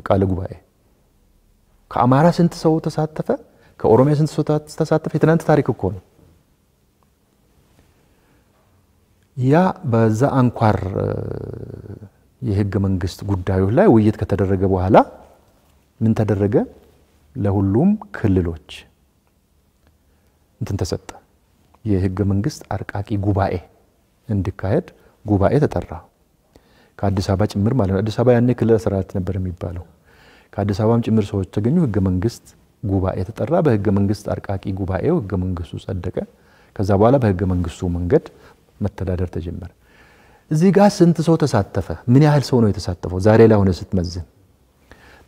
ቃለ ጉባኤ ከአማራ ስንት ሰው ተሳተፈ ከኦሮሚያ ስንት ሰው ተሳተፈ የትናንት ታሪክ እኮ ነው ያ በዛ አንኳር የህገ መንግስት ጉዳዮች ላይ ውይይት ከተደረገ በኋላ ምን ተደረገ ለሁሉም ክልሎች እንትን ተሰጠ የህገ መንግስት አርቃቂ ጉባኤ እንዲካሄድ ጉባኤ ተጠራ ከአዲስ አበባ ጭምር ማለት ነው አዲስ አበባ ያኔ ክልል ስርዓት ነበር የሚባለው ከአዲስ አበባም ጭምር ሰዎች ተገኙ ህገ መንግስት ጉባኤ ተጠራ በህገ መንግስት አርቃቂ ጉባኤው ህገ መንግስቱ ጸደቀ ከዛ በኋላ በህገ መንግስቱ መንገድ መተዳደር ተጀመረ እዚህ ጋር ስንት ሰው ተሳተፈ ምን ያህል ሰው ነው የተሳተፈው ዛሬ ላይ ሆነ ስትመዝን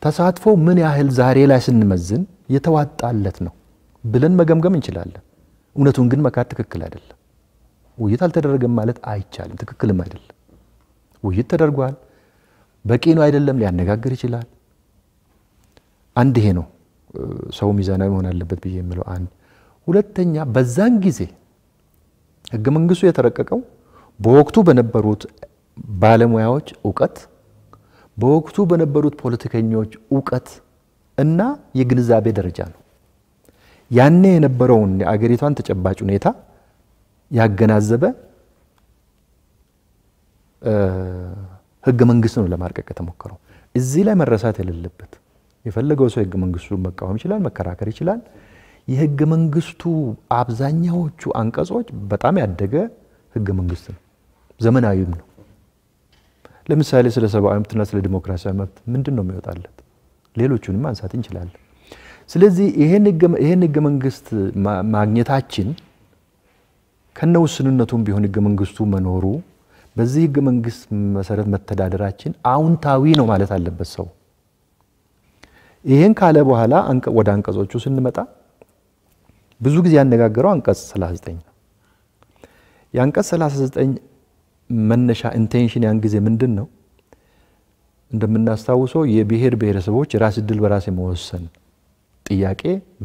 ተሳትፎ ምን ያህል ዛሬ ላይ ስንመዝን የተዋጣለት ነው ብለን መገምገም እንችላለን እውነቱን ግን መካት ትክክል አይደለም ውይይት አልተደረገም ማለት አይቻልም ትክክልም አይደለም ውይይት ተደርጓል በቂ ነው አይደለም ሊያነጋግር ይችላል አንድ ይሄ ነው ሰው ሚዛናዊ መሆን አለበት ብዬ የምለው አንድ ሁለተኛ በዛን ጊዜ ህገ መንግስቱ የተረቀቀው በወቅቱ በነበሩት ባለሙያዎች ዕውቀት በወቅቱ በነበሩት ፖለቲከኞች ዕውቀት እና የግንዛቤ ደረጃ ነው ያኔ የነበረውን የአገሪቷን ተጨባጭ ሁኔታ ያገናዘበ ህገ መንግስት ነው ለማርቀቅ ተሞክረው እዚህ ላይ መረሳት የሌለበት የፈለገው ሰው ህገ መንግስቱን መቃወም ይችላል መከራከር ይችላል የህገ መንግስቱ አብዛኛዎቹ አንቀጾች በጣም ያደገ ህገ መንግስት ነው ዘመናዊም ነው ለምሳሌ ስለ ሰብአዊ መብትና ስለ ዲሞክራሲያዊ መብት ምንድነው የሚወጣለት ሌሎቹንም ማንሳት እንችላለን ስለዚህ ይሄን ህገ መንግስት ማግኘታችን ከነውስንነቱም ቢሆን ህገ መንግስቱ መኖሩ በዚህ ህገ መንግስት መሰረት መተዳደራችን አውንታዊ ነው ማለት አለበት ሰው ይሄን ካለ በኋላ ወደ አንቀጾቹ ስንመጣ ብዙ ጊዜ ያነጋገረው አንቀጽ 39 ያንቀጽ 39 መነሻ ኢንቴንሽን ያን ጊዜ ምንድነው እንደምናስተዋውሰው የብሔር ብሔረሰቦች ራስ ዕድል በራስ የመወሰን ጥያቄ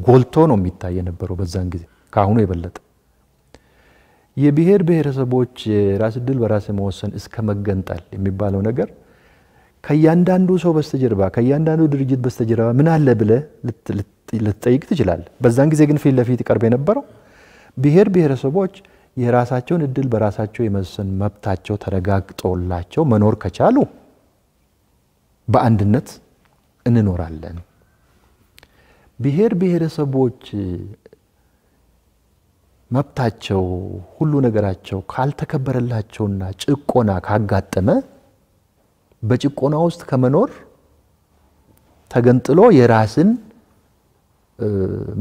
ጎልቶ ነው የሚታይ የነበረው በዛን ጊዜ ካሁኑ የበለጠ የብሔር ብሔረሰቦች ራስ ዕድል በራስ የመወሰን እስከ መገንጠል የሚባለው ነገር ከያንዳንዱ ሰው በስተጀርባ ከያንዳንዱ ድርጅት በስተጀርባ ምን አለ ብለ ልትጠይቅ ትችላለህ በዛን ጊዜ ግን ፊት ለፊት ይቀርብ የነበረው ብሔር ብሔረሰቦች የራሳቸውን ዕድል በራሳቸው የመወሰን መብታቸው ተረጋግጦላቸው መኖር ከቻሉ በአንድነት እንኖራለን ብሔር ብሔረሰቦች መብታቸው ሁሉ ነገራቸው ካልተከበረላቸውና ጭቆና ካጋጠመ በጭቆና ውስጥ ከመኖር ተገንጥሎ የራስን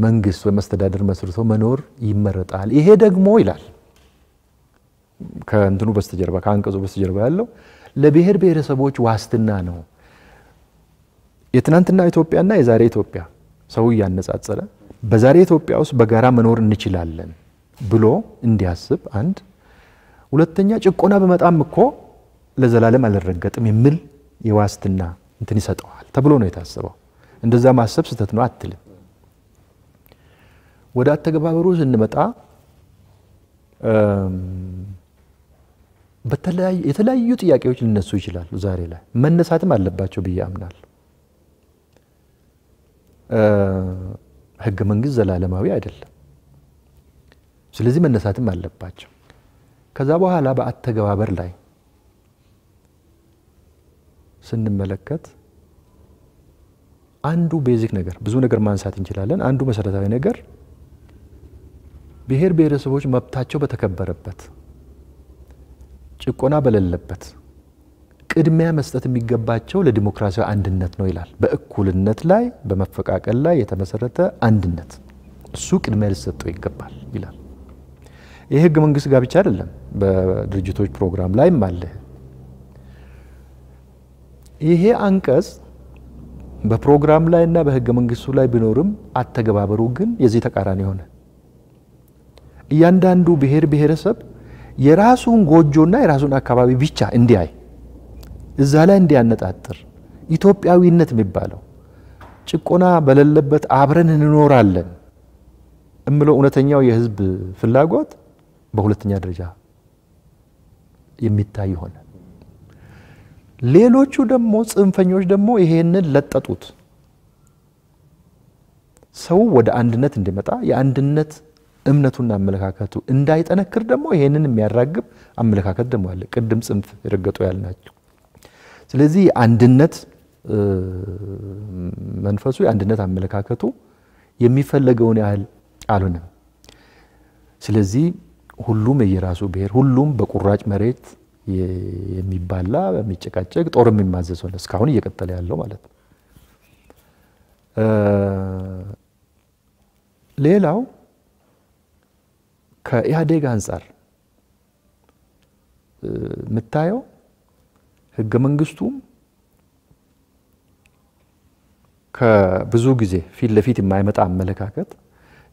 መንግስት ወይ መስተዳደር መስርቶ መኖር ይመረጣል ይሄ ደግሞ ይላል ከእንትኑ በስተጀርባ ከአንቀጹ በስተጀርባ ያለው ለብሔር ብሔረሰቦች ዋስትና ነው የትናንትና ኢትዮጵያና የዛሬ ኢትዮጵያ ሰው ያነጻጸረ በዛሬ ኢትዮጵያ ውስጥ በጋራ መኖር እንችላለን ብሎ እንዲያስብ አንድ ሁለተኛ ጭቆና በመጣም እኮ ለዘላለም አልረገጥም የሚል የዋስትና እንትን ይሰጣዋል ተብሎ ነው የታሰበው እንደዛ ማሰብ ስተት ነው አትልም ወደ አተገባበሩ ስንመጣ የተለያዩ ጥያቄዎች ሊነሱ ይችላሉ ዛሬ ላይ መነሳትም አለባቸው ብዬ አምናለሁ ህገ መንግስት ዘላለማዊ አይደለም ስለዚህ መነሳትም አለባቸው ከዛ በኋላ በአተገባበር ላይ ስንመለከት አንዱ ቤዚክ ነገር ብዙ ነገር ማንሳት እንችላለን አንዱ መሰረታዊ ነገር ብሔር ብሔረሰቦች መብታቸው በተከበረበት ጭቆና በሌለበት ቅድሚያ መስጠት የሚገባቸው ለዲሞክራሲያዊ አንድነት ነው ይላል በእኩልነት ላይ በመፈቃቀል ላይ የተመሰረተ አንድነት እሱ ቅድሚያ ሊሰጠው ይገባል ይላል ይሄ ህገ መንግስት ጋር ብቻ አይደለም በድርጅቶች ፕሮግራም ላይም አለ ይሄ አንቀጽ በፕሮግራም ላይና በህገ መንግስቱ ላይ ቢኖርም አተገባበሩ ግን የዚህ ተቃራኒ ሆነ። እያንዳንዱ ብሔር ብሔረሰብ የራሱን ጎጆና የራሱን አካባቢ ብቻ እንዲያይ እዛ ላይ እንዲያነጣጥር ኢትዮጵያዊነት የሚባለው ጭቆና በሌለበት አብረን እንኖራለን እምለው እውነተኛው የህዝብ ፍላጎት በሁለተኛ ደረጃ የሚታይ ሆነ። ሌሎቹ ደግሞ ጽንፈኞች ደግሞ ይሄንን ለጠጡት። ሰው ወደ አንድነት እንዲመጣ የአንድነት እምነቱና አመለካከቱ እንዳይጠነክር ደግሞ ይሄንን የሚያራግብ አመለካከት ደግሞ አለ። ቅድም ጽንፍ ይረገጡ ያልናቸው። ስለዚህ አንድነት መንፈሱ የአንድነት አመለካከቱ የሚፈለገውን ያህል አልሆነም። ስለዚህ ሁሉም የየራሱ ብሔር ሁሉም በቁራጭ መሬት የሚባላ የሚጨቃጨቅ ጦር የሚማዘዝ ሆነ። እስካሁን እየቀጠለ ያለው ማለት ነው። ሌላው ከኢህአዴግ አንፃር የምታየው ህገ መንግስቱም ከብዙ ጊዜ ፊት ለፊት የማይመጣ አመለካከት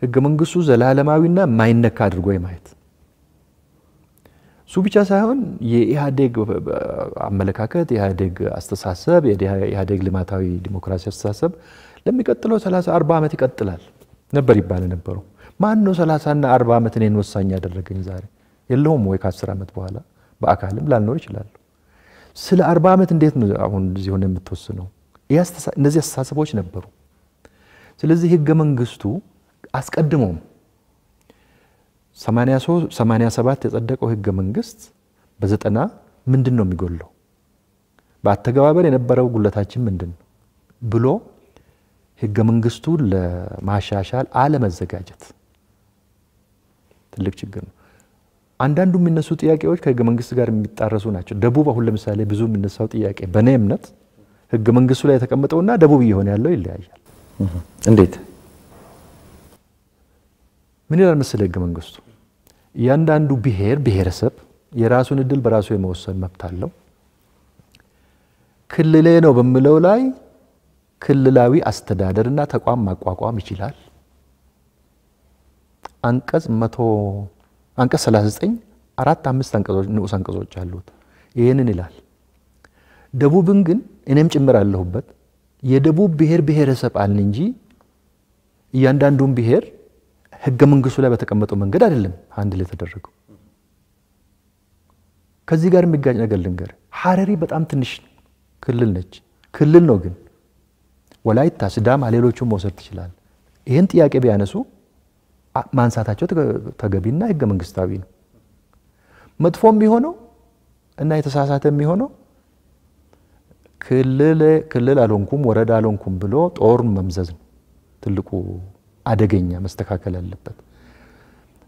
ህገ መንግስቱ ዘላለማዊና የማይነካ አድርጎ የማየት እሱ ብቻ ሳይሆን የኢህአዴግ አመለካከት የኢህአዴግ አስተሳሰብ የኢህአዴግ ልማታዊ ዲሞክራሲ አስተሳሰብ ለሚቀጥለው 30 40 ዓመት ይቀጥላል ነበር ይባል ነበረው። ማን ነው 30 እና 40 ዓመት እኔን ወሳኝ ያደረገኝ ዛሬ የለውም ወይ ከ10 ዓመት በኋላ በአካልም ላልኖር ይችላል። ስለ 40 ዓመት እንዴት ነው አሁን እዚህ ሆነ የምትወስነው? እነዚህ አስተሳሰቦች ነበሩ። ስለዚህ ህገ መንግስቱ አስቀድሞም 87 የጸደቀው ህገ መንግስት በ90 ምንድነው የሚጎለው? በአተገባበር የነበረው ጉለታችን ምንድነው ብሎ ህገ መንግስቱ ለማሻሻል አለመዘጋጀት ትልቅ ችግር ነው። አንዳንዱ የሚነሱ ጥያቄዎች ከህገ መንግስት ጋር የሚጣረሱ ናቸው። ደቡብ አሁን ለምሳሌ ብዙ የሚነሳው ጥያቄ በኔ እምነት ህገ መንግስቱ ላይ የተቀመጠውና ደቡብ እየሆነ ያለው ይለያያል። እንዴት? ምን ይላል መሰለ ህገ መንግስቱ እያንዳንዱ ብሔር ብሔረሰብ የራሱን እድል በራሱ የመወሰን መብት አለው። ክልሌ ነው በሚለው ላይ ክልላዊ አስተዳደርና ተቋም ማቋቋም ይችላል። አንቀጽ 39 4-5 አንቀጾች ንዑስ አንቀጾች አሉት። ይሄንን ይላል። ደቡብን ግን እኔም ጭምር አለሁበት የደቡብ ብሔር ብሔረሰብ አልን እንጂ እያንዳንዱን ብሔር ህገ መንግስቱ ላይ በተቀመጠው መንገድ አይደለም አንድ ላይ ተደረገው። ከዚህ ጋር የሚጋጭ ነገር ልንገር። ሐረሪ በጣም ትንሽ ክልል ነች። ክልል ነው ግን ወላይታ፣ ሲዳማ ሌሎቹም መውሰድ ይችላል። ይሄን ጥያቄ ቢያነሱ ማንሳታቸው ተገቢና ህገ መንግስታዊ ነው። መጥፎም ቢሆነው እና የተሳሳተ የሚሆነው ክልል አልሆንኩም ወረዳ አልሆንኩም ብሎ ጦር መምዘዝ ነው ትልቁ አደገኛ መስተካከል አለበት።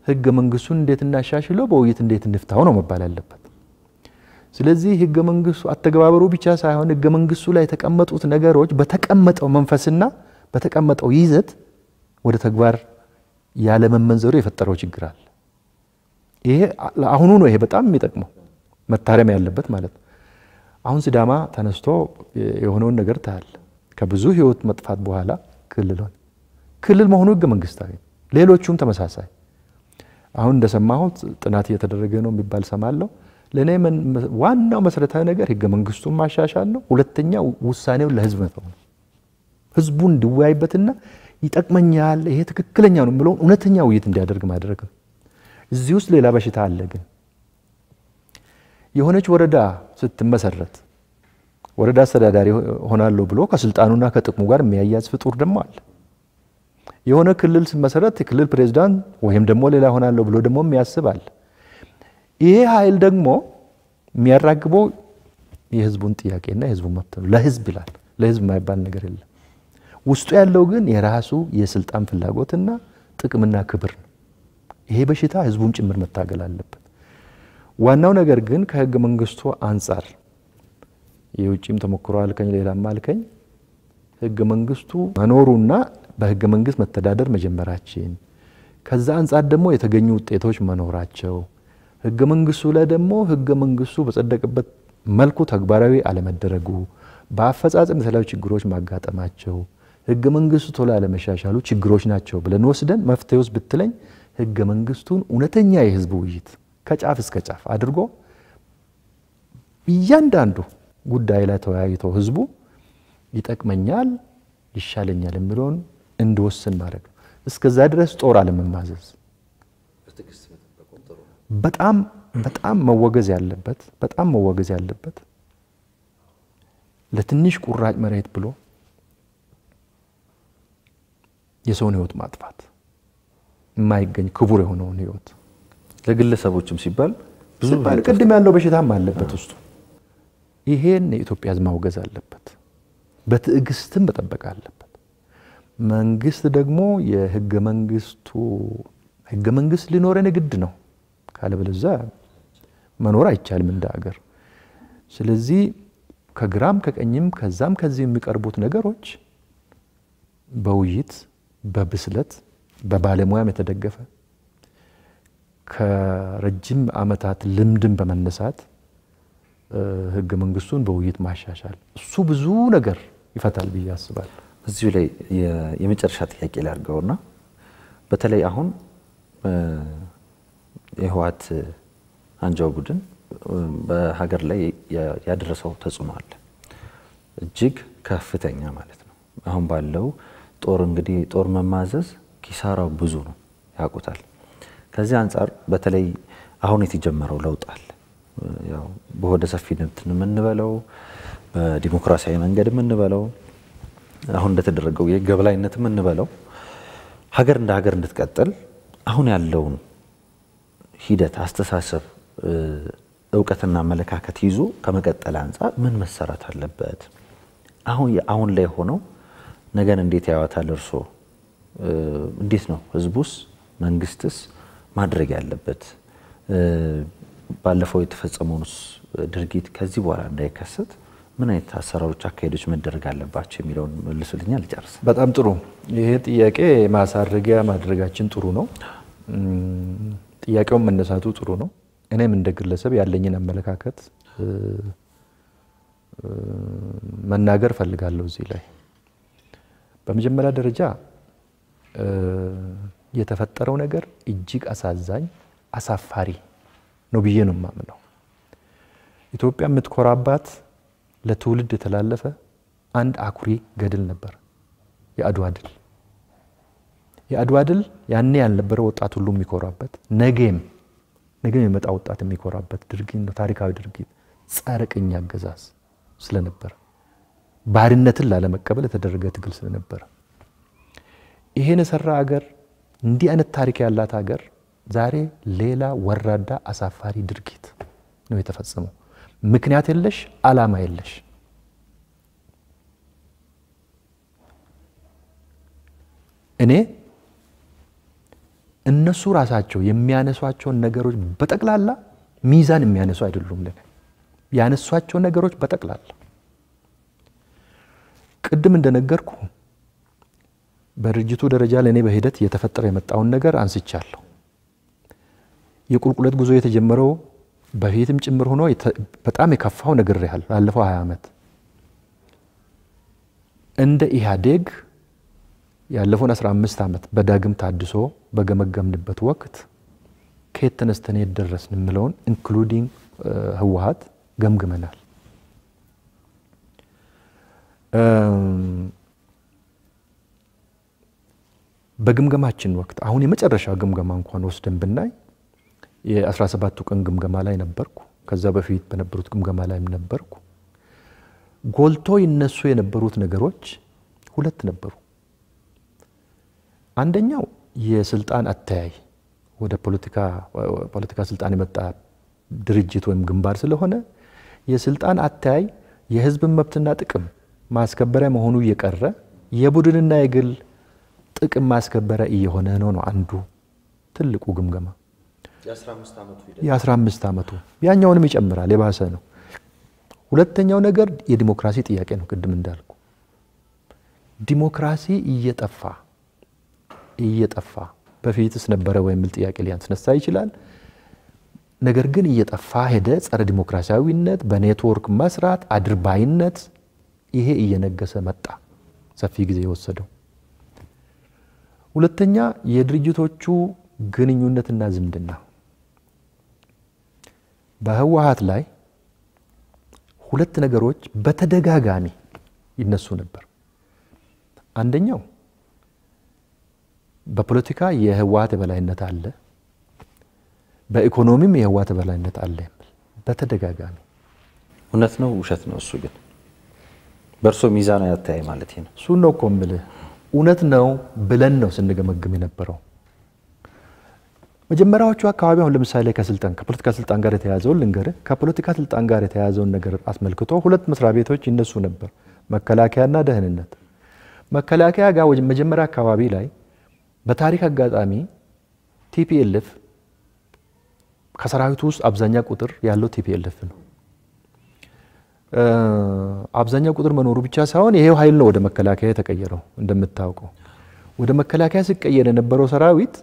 ህገ መንግስቱን እንዴት እናሻሽለው በውይይት እንዴት እንፍታው ነው መባል አለበት። ስለዚህ ህገ መንግስቱ አተገባበሩ ብቻ ሳይሆን ህገ መንግስቱ ላይ የተቀመጡት ነገሮች በተቀመጠው መንፈስና በተቀመጠው ይዘት ወደ ተግባር ያለ መመንዘሩ የፈጠረው ችግር አለ። ይሄ አሁኑ ነው ይሄ በጣም የሚጠቅመው መታረም ያለበት ማለት ነው። አሁን ሲዳማ ተነስቶ የሆነውን ነገር ታያል። ከብዙ ህይወት መጥፋት በኋላ ክልል መሆኑ ህገ መንግስታዊ፣ ሌሎቹም ተመሳሳይ። አሁን እንደሰማሁት ጥናት እየተደረገ ነው የሚባል ሰማለሁ። ለኔ ዋናው መሰረታዊ ነገር ህገ መንግስቱን ማሻሻል ነው። ሁለተኛው ውሳኔው ለህዝብ መተው ነው። ህዝቡ እንዲወያይበትና ይጠቅመኛል ይሄ ትክክለኛ ነው ብሎ እውነተኛ ውይይት እንዲያደርግ ማድረግ ነው። እዚህ ውስጥ ሌላ በሽታ አለ። ግን የሆነች ወረዳ ስትመሰረት ወረዳ አስተዳዳሪ ሆናለሁ ብሎ ከስልጣኑና ከጥቅሙ ጋር የሚያያዝ ፍጡር ደግሞ አለ። የሆነ ክልል ሲመሰረት የክልል ፕሬዝዳንት ወይም ደግሞ ሌላ ሆናለሁ ብሎ ደግሞ የሚያስብ አለ። ይሄ ኃይል ደግሞ የሚያራግበው የህዝቡን ጥያቄና የህዝቡን መብት ነው። ለህዝብ ይላል። ለህዝብ የማይባል ነገር የለም። ውስጡ ያለው ግን የራሱ የስልጣን ፍላጎትና ጥቅምና ክብር ነው። ይሄ በሽታ ህዝቡን ጭምር መታገል አለበት። ዋናው ነገር ግን ከህገ መንግስቱ አንፃር የውጪም ተሞክሮ አልከኝ ሌላም አልከኝ ህገ መንግስቱ መኖሩና በህገ መንግስት መተዳደር መጀመራችን ከዛ አንፃር ደግሞ የተገኙ ውጤቶች መኖራቸው ህገ መንግስቱ ላይ ደግሞ ህገ መንግስቱ በጸደቀበት መልኩ ተግባራዊ አለመደረጉ በአፈጻጸም የተለያዩ ችግሮች ማጋጠማቸው ህገ መንግስቱ ቶሎ ያለመሻሻሉ ችግሮች ናቸው ብለን ወስደን መፍትሄውስ ብትለኝ ህገ መንግስቱን እውነተኛ የህዝብ ውይይት ከጫፍ እስከ ጫፍ አድርጎ እያንዳንዱ ጉዳይ ላይ ተወያይቶ ህዝቡ ይጠቅመኛል ይሻለኛል የሚለውን እንዲወስን ማድረግ እስከዛ ድረስ ጦር አለመማዘዝ በጣም መወገዝ ያለበት ለትንሽ ቁራጭ መሬት ብሎ የሰውን ህይወት ማጥፋት የማይገኝ ክቡር የሆነውን ህይወት ለግለሰቦችም ሲባል ብዙ ቅድም ያለው በሽታም አለበት ውስጡ ይሄን የኢትዮጵያ ህዝብ ማውገዝ አለበት በትዕግስትም መጠበቅ አለበት መንግስት ደግሞ የህገ መንግስት ሊኖረን ግድ ነው ካለበለዚያ መኖር አይቻልም እንደ ሀገር ስለዚህ ከግራም ከቀኝም ከዛም ከዚህ የሚቀርቡት ነገሮች በውይይት በብስለት በባለሙያም የተደገፈ ከረጅም አመታት ልምድን በመነሳት ህገ መንግስቱን በውይይት ማሻሻል እሱ ብዙ ነገር ይፈታል ብዬ አስባለሁ እዚሁ ላይ የመጨረሻ ጥያቄ ላድርገውና በተለይ አሁን የህወሓት አንጃው ቡድን በሀገር ላይ ያደረሰው ተጽዕኖ አለ እጅግ ከፍተኛ ማለት ነው አሁን ባለው ጦር መማዘዝ ኪሳራው ብዙ ነው ያውቁታል ከዚህ አንፃር በተለይ አሁን የተጀመረው ለውጥ አለ ያው በሆደ ሰፊነት ምንበለው በዲሞክራሲያዊ መንገድ ምንበለው አሁን እንደተደረገው የገብላይነት ምንበለው ሀገር እንደ ሀገር እንድትቀጥል አሁን ያለውን ሂደት አስተሳሰብ ዕውቀትና መለካከት ይዞ ከመቀጠል አንፃር ምን መሰራት አለበት አሁን ላይ ሆነው ነገን እንዴት ያዋታል እርሶ እንዴት ነው ህዝቡስ መንግስትስ ማድረግ ያለበት ባለፈው የተፈጸመውስ ድርጊት ከዚህ በኋላ እንዳይከሰት ምን አይነት አሰራሮች አካሄዶች መደረግ አለባቸው የሚለውን መልሱልኛል ልጨርስ በጣም ጥሩ ይሄ ጥያቄ ማሳረጊያ ማድረጋችን ጥሩ ነው ጥያቄውን መነሳቱ ጥሩ ነው እኔም እንደ ግለሰብ ያለኝን አመለካከት መናገር ፈልጋለሁ እዚህ ላይ በመጀመሪያ ደረጃ የተፈጠረው ነገር እጅግ አሳዛኝ አሳፋሪ ነው ብዬ ነው የማምነው ኢትዮጵያ የምትኮራባት ለትውልድ የተላለፈ አንድ አኩሪ ገድል ነበር የአድዋ ድል ያኔ ያልነበረ ወጣት ሁሉ የሚኮራበት ነገም የመጣ ወጣት የሚኮራበት ድርጊት ነው ታሪካዊ ድርጊት ጸረ ቅኝ አገዛዝ ስለነበር ባርነትን ላለመቀበል የተደረገ ትግል ስለነበር ይሄን የሰራ ሀገር እንዲህ አይነት ታሪክ ያላት ሀገር ዛሬ ሌላ ወራዳ አሳፋሪ ድርጊት ነው የተፈጸመው ምክንያት የለሽ አላማ የለሽ እኔ እነሱ ራሳቸው የሚያነሷቸው ነገሮች በጠቅላላ ሚዛን የሚያነሱ አይደሉም ለኔ ያነሷቸው ነገሮች በጠቅላላ ቅድም እንደነገርኩ በድርጅቱ ደረጃ ለኔ በሂደት የተፈጠረ የመጣውን ነገር አንስቻለሁ የቁልቁለት ጉዞ የተጀመረው በፊትም ጭምር ሆኖ በጣም የከፋው ነገር ያህል ባለፈው 20 አመት እንደ ኢህአዴግ ያለፈውን 15 አመት በዳግም ታድሶ በገመገምንበት ወቅት ከየት ተነስተን የደረስን ምለውን ኢንክሉዲንግ ህወሓት ገምግመናል በግምገማችን ወቅት አሁን የመጨረሻው ግምገማ እንኳን ወስደን ብናይ የ17ቱ ቀን ግምገማ ላይ ነበርኩ ከዛ በፊት በነበሩት ግምገማ ላይም ነበርኩ ጎልቶ ይነሱ የነበሩት ነገሮች ሁለት ነበሩ አንደኛው የስልጣን አተያይ ወደ ፖለቲካ ስልጣን የመጣ ድርጅት ወይም ግንባር ስለሆነ የስልጣን አተያይ የህዝብ መብትና ጥቅም ማስከበሪያ መሆኑ እየቀረ የቡድንና የግል ጥቅም ማስከበሪያ እየሆነ ነው አንዱ ትልቁ ግምገማ የ15 አመቱ ያኛውንም ይጨምራል የባሰ ነው ሁለተኛው ነገር የዲሞክራሲ ጥያቄ ነው ቅድም እንዳልኩ ዲሞክራሲ እየጠፋ በፊትስ ነበረ ወይ የሚል ጥያቄ ሊያስነሳ ይችላል ነገር ግን እየጠፋ ሄደ ጸረ ዲሞክራሲያዊነት በኔትወርክ መስራት አድርባይነት ይሄ እየነገሰ መጣ ሰፊ ጊዜ የወሰደው። ሁለተኛ የድርጅቶቹ ግንኙነትና ዝምድና በህወሓት ላይ ሁለት ነገሮች በተደጋጋሚ ይነሱ ነበር። አንደኛው በፖለቲካ የህወሓት የበላይነት አለ፣ በኢኮኖሚም የህወሓት የበላይነት አለ የሚል በተደጋጋሚ። እውነት ነው ውሸት ነው? እሱ ግን በእርሶ ሚዛን ያታይ ማለት ነው? እሱ ነው እኮ የምልህ እውነት ነው ብለን ነው ስንገመግም የነበረው። መጀመሪያዎቹ አካባቢ አሁን ለምሳሌ ከፖለቲካ ስልጣን ጋር የተያዘውን ልንገርህ። ከፖለቲካ ስልጣን ጋር የተያዘውን ነገር አስመልክቶ ሁለት መስሪያ ቤቶች ይነሱ ነበር፣ መከላከያና ደህንነት። መከላከያ ጋር መጀመሪያ አካባቢ ላይ በታሪክ አጋጣሚ ቲፒኤልኤፍ ከሰራዊቱ ውስጥ አብዛኛ ቁጥር ያለው ቲፒኤልኤፍ ነው። አብዛኛው ቁጥር መኖሩ ብቻ ሳይሆን ይሄው ኃይል ነው ወደ መከላከያ የተቀየረው። እንደምታውቀው ወደ መከላከያ ሲቀየር የነበረው ሰራዊት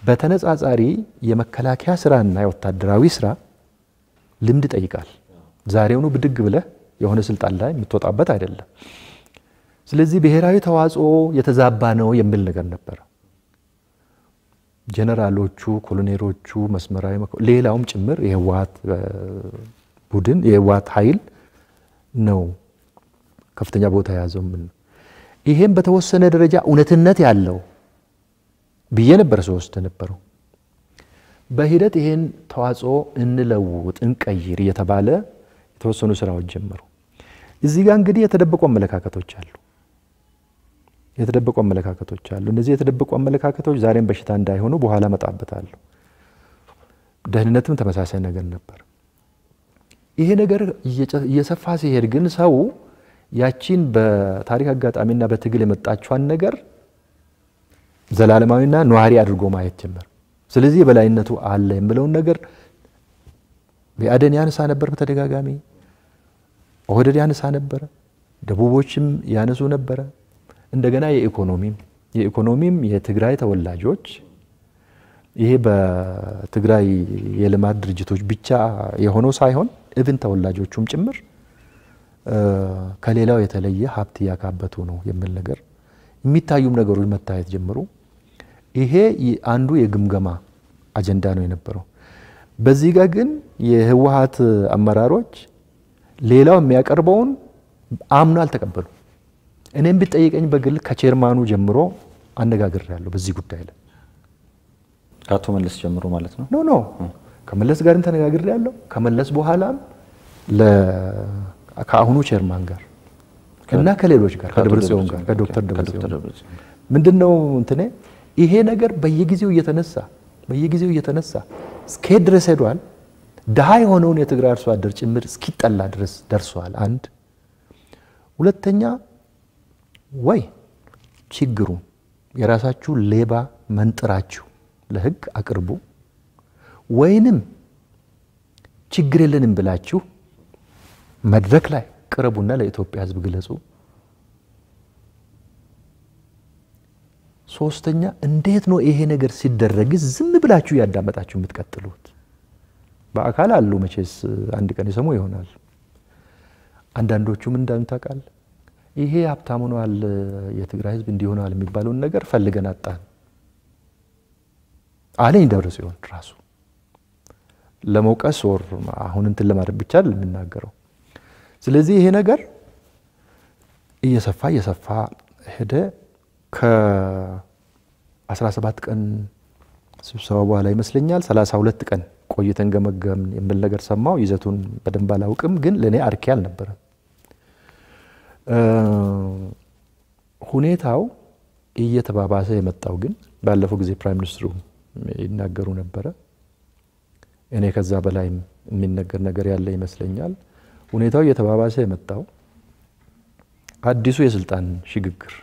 በተነጻጻሪ የመከላከያ ስራና የወታደራዊ ስራ ልምድ ይጠይቃል። ዛሬውኑ ብድግ ብለህ የሆነ ስልጣን ላይ የምትወጣበት አይደለም። ስለዚህ ብሔራዊ ተዋጽኦ የተዛባ ነው የሚል ነገር ነበር። ጀነራሎቹ፣ ኮሎኔሎቹ፣ መስመራዊ ሌላውም ጭምር የህወሓት ቡድን የህወሓት ኃይል ነው ከፍተኛ ቦታ ያዘው። ምን ይሄም በተወሰነ ደረጃ እውነትነት ያለው ብዬ ነበር ሶስት ነበረው። በሂደት ይሄን ተዋጽኦ እንለውጥ እንቀይር እየተባለ የተወሰኑ ስራዎች ጀመሩ። እዚህ ጋር እንግዲህ የተደበቁ አመለካከቶች አሉ። እነዚህ የተደበቁ አመለካከቶች ዛሬም በሽታ እንዳይሆኑ በኋላ መጣበታለሁ። ደህንነትም ተመሳሳይ ነገር ነበር። ይሄ ነገር እየሰፋ ሲሄድ ግን ሰው ያቺን በታሪክ አጋጣሚና በትግል የመጣችዋን ነገር ዘላለማዊና ነዋሪ አድርጎ ማየት ጀመር። ስለዚህ የበላይነቱ አለ የሚለውን ነገር ብአዴን ያነሳ ነበር በተደጋጋሚ፣ ኦህዴድ ያነሳ ነበር፣ ደቡቦችም ያነሱ ነበር። እንደገና የኢኮኖሚም የትግራይ ተወላጆች ይሄ በትግራይ የልማት ድርጅቶች ብቻ የሆነው ሳይሆን ኢቭን ተወላጆቹም ጭምር ከሌላው የተለየ ሀብት ያካበቱ ነው የሚል ነገር የሚታዩም ነገሮች መታየት ጀምሩ። ይሄ አንዱ የግምገማ አጀንዳ ነው የነበረው። በዚህ ጋር ግን የህወሓት አመራሮች ሌላው የሚያቀርበውን አምነው አልተቀበሉ። እኔም ቢጠይቀኝ በግል ከቼርማኑ ጀምሮ አነጋግሬያለሁ በዚህ ጉዳይ ላይ አቶ መለስ ጀምሮ ማለት ነው። ኖ ከመለስ ጋርም ተነጋግሬያለሁ። ከመለስ በኋላም ከአሁኑ ቼርማን ጋር እና ከሌሎች ጋር ከደብረጽዮን ጋር ከዶክተር ደብረጽዮን ምንድነው እንትኔ ይሄ ነገር በየጊዜው እየተነሳ እስከ ድረስ ሄዷል። ደሃ የሆነውን የትግራይ አርሶ አደር ጭምር እስኪጠላ ድረስ ደርሷል። አንድ ሁለተኛ ወይ ችግሩ የራሳችሁ ሌባ መንጥራችሁ ለህግ አቅርቡ፣ ወይንም ችግር የለንም ብላችሁ መድረክ ላይ ቅረቡና ለኢትዮጵያ ህዝብ ግለጹ። ሶስተኛ እንዴት ነው ይሄ ነገር ሲደረግ ዝም ብላችሁ ያዳመጣችሁ የምትቀጥሉት? በአካል አሉ መቼስ አንድ ቀን ይሰሙ ይሆናል። አንዳንዶቹም እንዳንታቃል ይሄ ሀብታም ሆኗል የትግራይ ህዝብ እንዲሆናል የሚባለውን ነገር ፈልገን አጣን አለኝ ደብረጽዮን ራሱ። ለመውቀስ ወር አሁን እንትን ለማድረግ ብቻ አይደለም የሚናገረው። ስለዚህ ይሄ ነገር እየሰፋ ሄደ። ከ17 ቀን ስብሰባ በኋላ ይመስለኛል 32 ቀን ቆይተን ገመገምን የሚል ነገር ሰማው። ይዘቱን በደንብ አላውቅም፣ ግን ለኔ አርኪ አልነበረም። ሁኔታው እየተባባሰ የመጣው ግን ባለፈው ጊዜ ፕራይም ሚኒስትሩ ይናገሩ ነበር። እኔ ከዛ በላይ የሚነገር ነገር ያለ ይመስለኛል። ሁኔታው እየተባባሰ የመጣው አዲሱ የስልጣን ሽግግር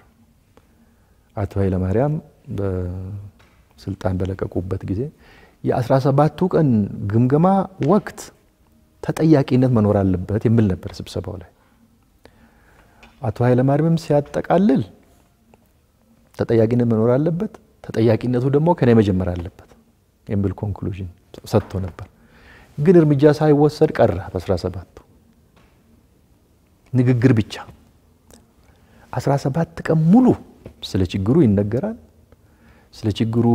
አቶ ኃይለ ማርያም በስልጣን በለቀቁበት ጊዜ የ17ቱ ቀን ግምገማ ወቅት ተጠያቂነት መኖር አለበት የሚል ነበር ስብሰባው ላይ። አቶ ኃይለ ማርያምም ሲያጠቃልል ተጠያቂነት መኖር አለበት፣ ተጠያቂነቱ ደግሞ ከኔ መጀመር አለበት የሚል ኮንክሉዥን ሰጥቶ ነበር። ግን እርምጃ ሳይወሰድ ቀረ በ17ቱ። ንግግር ብቻ 17 ቀን ሙሉ ስለ ችግሩ ይነገራል ስለ ችግሩ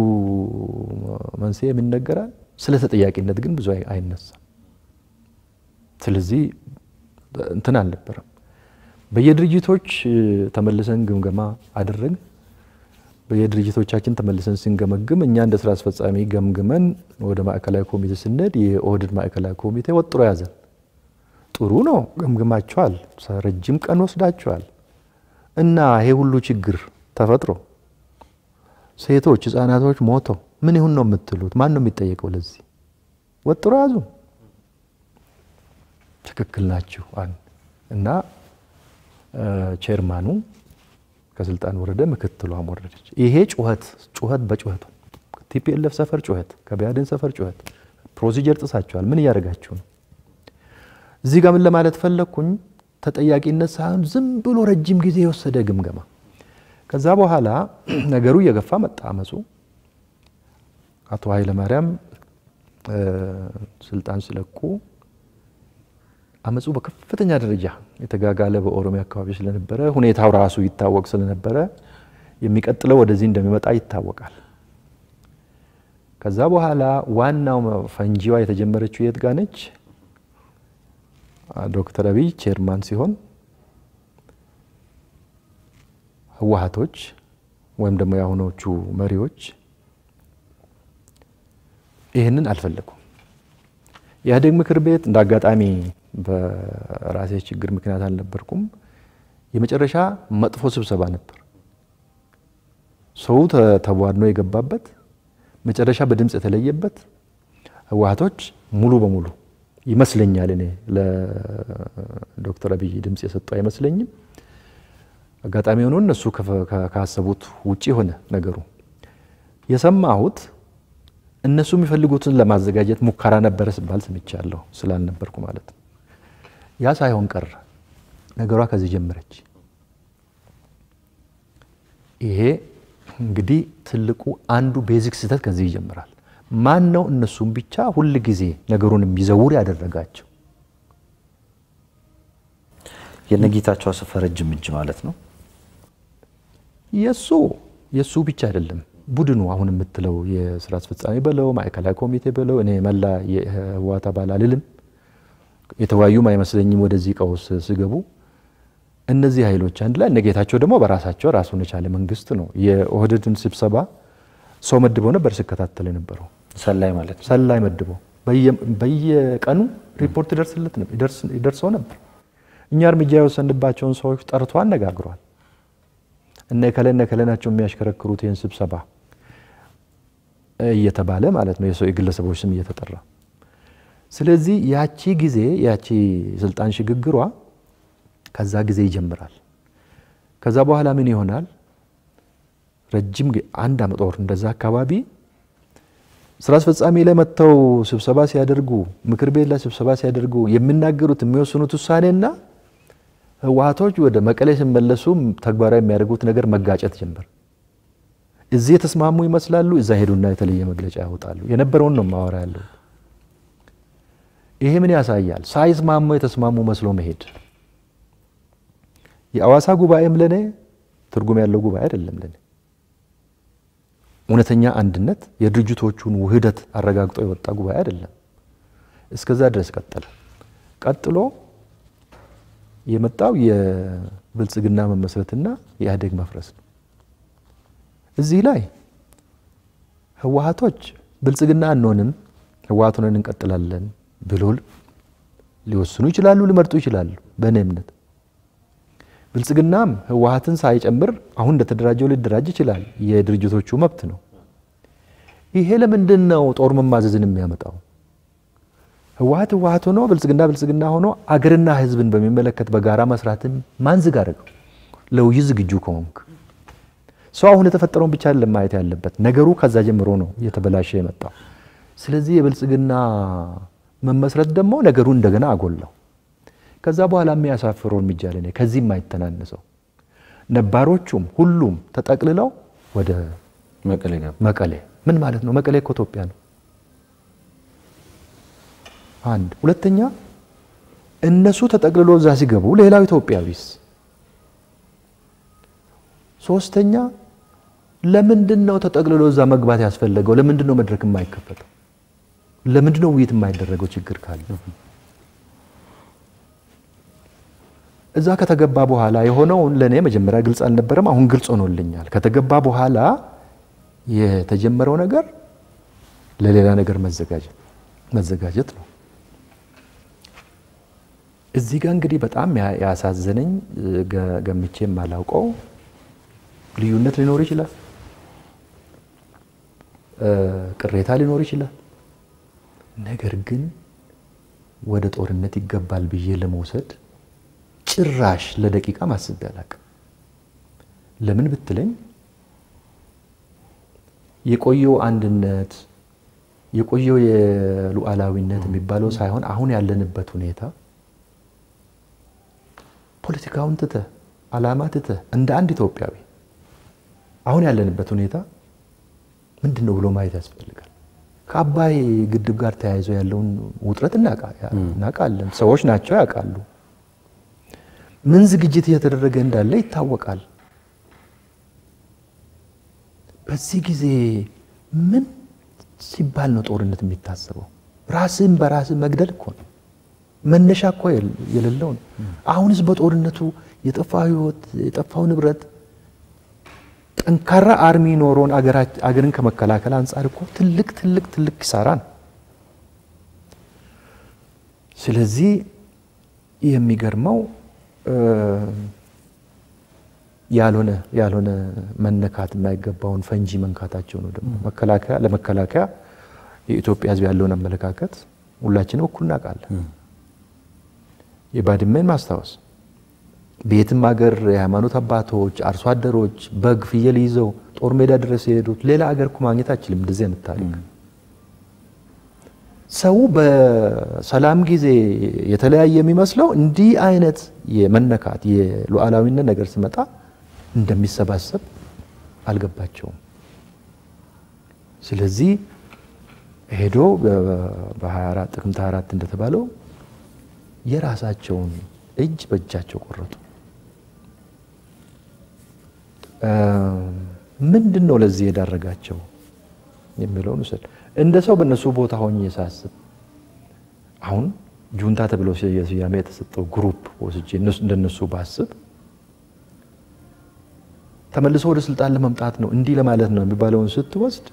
መንስኤ ይነገራል ስለ ተጠያቂነት ግን ብዙ አይነሳም ስለዚህ እንትን አልነበረም በየድርጅቶች ተመልሰን ግምገማ አደረግን በየድርጅቶቻችን ተመልሰን ስንገመግም እኛ እንደ ስራ አስፈጻሚ ገምግመን ወደ ማዕከላዊ ኮሚቴ ስንሄድ የኦህዴድ ማዕከላዊ ኮሚቴ ወጥሮ ያዘን ጥሩ ነው ገምግማቸዋል ረጅም ቀን ወስዳቸዋል እና ይሄ ሁሉ ችግር ተፈጥሮ ሴቶች ህፃናቶች ሞተው ምን ይሁን ነው የምትሉት ማን ነው የሚጠየቀው ለዚህ ወጥሮ ያዙ ትክክል ናችሁ እና ቼርማኑ ከስልጣን ወረደ ምክትሏም ወረደች ይሄ ጩኸት በጩኸቱ ቲፒኤልኤፍ ሰፈር ጩኸት ከቢያድን ሰፈር ጩኸት ፕሮሲጀር ጥሳቸዋል ምን ያደርጋችሁ ነው እዚህ ጋር ምን ለማለት ፈለኩኝ ተጠያቂነት ሳይሆን ዝም ብሎ ረጅም ጊዜ የወሰደ ግምገማ ከዛ በኋላ ነገሩ እየገፋ መጣ አመጹ አቶ ኃይለ ማርያም ስልጣን ስለቁ አመጹ በከፍተኛ ደረጃ የተጋጋለ በኦሮሚያ አካባቢ ስለነበረ ሁኔታው ራሱ ይታወቅ ስለነበረ የሚቀጥለው ወደዚህ እንደሚመጣ ይታወቃል ከዛ በኋላ ዋናው ፈንጂዋ የተጀመረችው የት ጋር ነች ዶክተር አብይ ቼርማን ሲሆን ህወሓቶች ወይም ደግሞ ያሁኖቹ መሪዎች ይሄንን አልፈለጉም የኢህአዴግ ምክር ቤት እንዳጋጣሚ በራሴ ችግር ምክንያት አልነበርኩም የመጨረሻ መጥፎ ስብሰባ ነበር ሰው ተቧድኖ የገባበት መጨረሻ በድምጽ የተለየበት ህወሓቶች ሙሉ በሙሉ ይመስለኛል እኔ ለዶክተር አብይ ድምጽ የሰጠው አይመስለኝም አጋጣሚ ሆኖ እነሱ ካሰቡት ውጪ ሆነ ነገሩ የሰማሁት እነሱ የሚፈልጉትን ለማዘጋጀት ሙከራ ነበር ሲባል ሰምቻለሁ ስላልነበርኩ ማለት ነው ያ ሳይሆን ቀረ ነገሯ ከዚህ ጀመረች ይሄ እንግዲህ ትልቁ አንዱ ቤዚክ ስህተት ከዚህ ይጀምራል ማን ነው እነሱም ብቻ ሁሉ ጊዜ ነገሩን የሚዘውር ያደረጋቸው የነጌታቸው አሰፋ ረጅም እጅ ማለት ነው የሱ ብቻ አይደለም ቡድኑ አሁን የምትለው የስራ አስፈጻሚ በለው ማዕከላዊ ኮሚቴ በለው እኔ መላ የህወሓት አባል አልልም የተዋዩም አይመስለኝም ወደዚህ ቀውስ ሲገቡ እነዚህ ኃይሎች አንድ ላይ ነጌታቸው ደግሞ በራሳቸው ራሱን የቻለ መንግስት ነው የኦህዴድን ስብሰባ ሰው መድበው ነበር ሲከታተል የነበረው ሰላይ ማለት ነው ሰላይ መድበው በየቀኑ ሪፖርት ይደርሰው ነበር እኛ እርምጃ የወሰንባቸውን ሰዎች ጠርቶ አነጋግሯል እነ ከለናቸው የሚያሽከረክሩት ይህን ስብሰባ እየተባለ ማለት ነው የሰው የግለሰቦች ስም እየተጠራ ስለዚህ ያቺ ስልጣን ሽግግሯ ከዛ ጊዜ ይጀምራል ከዛ በኋላ ምን ይሆናል ረጅም አንድ አመት ወር እንደዛ አካባቢ ስራ አስፈጻሚ ላይ መተው ስብሰባ ሲያደርጉ ምክር ቤት ላይ ስብሰባ ሲያደርጉ የሚናገሩት የሚወስኑት ውሳኔና ህወሓቶች ወደ መቀሌ ሲመለሱ ተግባራዊ የሚያደርጉት ነገር መጋጨት ጀመረ እዚህ የተስማሙ ይመስላሉ እዛ ሄዱና የተለየ መግለጫ ያወጣሉ የነበረውን ነው ማወራ ያለው ይሄ ምን ያሳያል ሳይስማሙ የተስማሙ መስሎ መሄድ የአዋሳ ጉባኤም ለኔ ትርጉም ያለው ጉባኤ አይደለም ለኔ እውነተኛ አንድነት የድርጅቶቹን ውህደት አረጋግጦ የወጣ ጉባኤ አይደለም እስከዛ ድረስ ቀጥሎ የመጣው የብልጽግና መመስረትና የኢህአዴግ መፍረስ ነው እዚህ ላይ ህወሓቶች ብልጽግና አንሆንም ህወሓቱን እንቀጥላለን ብሎ ሊወስኑ ይችላሉ ሊመርጡ ይችላሉ በእኔ እምነት ብልጽግናም ህወሓትን ሳይጨምር አሁን እንደተደራጀው ሊደራጅ ይችላል የድርጅቶቹ መብት ነው ይሄ ለምንድነው ጦር መማዘዝን የሚያመጣው ህወሓት ሆኖ ብልጽግና ሆኖ አገርና ህዝብን በሚመለከት በጋራ መስራትን ማን ዝጋረገው ለውይይት ዝግጁ ከሆንክ ሰው አሁን የተፈጠረውን ብቻ ለማየት ያለበት ነገሩ ከዛ ጀምሮ ነው የተበላሸ የመጣው ስለዚህ የብልጽግና መመስረት ደግሞ ነገሩ እንደገና አጎላው ከዛ በኋላ የሚያሳፍረው እርምጃ ለኔ ከዚህ የማይተናነሰው ነባሮቹም ሁሉም ተጠቅልለው ወደ መቀሌ ምን ማለት ነው መቀሌ እኮ ኢትዮጵያ ነው አንድ ሁለተኛ እነሱ ተጠቅልሎ እዛ ሲገቡ ሌላው ኢትዮጵያዊስ? ሶስተኛ ለምንድነው ተጠቅልሎ እዛ መግባት ያስፈልገው? ለምንድነው መድረክ የማይከፈተው? ለምንድነው ውይይት የማይደረገው? ችግር ካለ እዛ ከተገባ በኋላ የሆነውን ለኔ መጀመሪያ ግልጽ አልነበረም። አሁን ግልጽ ሆኖልኛል። ከተገባ በኋላ የተጀመረው ነገር ለሌላ ነገር መዘጋጀት ነው። እዚህ ጋር እንግዲህ በጣም ያሳዘነኝ ገምቼ የማላውቀው ልዩነት ሊኖር ይችላል፣ ቅሬታ ሊኖር ይችላል። ነገር ግን ወደ ጦርነት ይገባል ብዬ ለመውሰድ ጭራሽ ለደቂቃ ማስቤ አላውቅም። ለምን ብትለኝ የቆየው አንድነት የቆየው የሉዓላዊነት የሚባለው ሳይሆን አሁን ያለንበት ሁኔታ ፖለቲካውን ትተህ ዓላማ ትተህ እንደ አንድ ኢትዮጵያዊ አሁን ያለንበት ሁኔታ ምንድነው ብሎ ማየት ያስፈልጋል። ከአባይ ግድብ ጋር ተያይዞ ያለውን ውጥረት እናውቃለን። ሰዎች ናቸው ያውቃሉ። ምን ዝግጅት እየተደረገ እንዳለ ይታወቃል። በዚህ ጊዜ ምን ሲባል ነው ጦርነት የሚታሰበው? ራስን በራስ መግደል እኮ ነው። መነሻ እኮ የሌለው ነው። አሁንስ በጦርነቱ የጠፋው ህይወት የጠፋው ንብረት ጠንካራ አርሚ ኖሮን አገርን ከመከላከል አንፃር እኮ ትልቅ ኪሳራ ነው። ስለዚህ የሚገርመው ያልሆነ መነካት የማይገባውን ፈንጂ መንካታቸው ነው። ደግሞ ለመከላከያ የኢትዮጵያ ህዝብ ያለውን አመለካከት ሁላችንም እኩል እናውቃለን። የባድመን ማስታወስ ቤትም ሀገር የሃይማኖት አባቶች አርሶ አደሮች በግ ፍየል ይዘው ጦር ሜዳ ድረስ የሄዱት ሌላ ሀገር እኮ ማግኘት አይችልም። እንደዚህ አይነት ታሪክ ሰው በሰላም ጊዜ የተለያየ የሚመስለው እንዲህ አይነት የመነካት የሉዓላዊነት ነገር ሲመጣ እንደሚሰባሰብ አልገባቸውም። ስለዚህ ሄዶ በ24 ጥቅምት 24 እንደተባለው የራሳቸውን እጅ በእጃቸው ቆረጡ። ምንድነው ለዚህ የዳረጋቸው የሚለውን ውሰድ። እንደ ሰው በእነሱ ቦታ ሆኜ ሳስብ አሁን ጁንታ ተብሎ ስያሜ የተሰጠው ግሩፕ ወስጄ እንደነሱ ባስብ ተመልሶ ወደ ስልጣን ለመምጣት ነው እንዲህ ለማለት ነው የሚባለውን ስትወስድ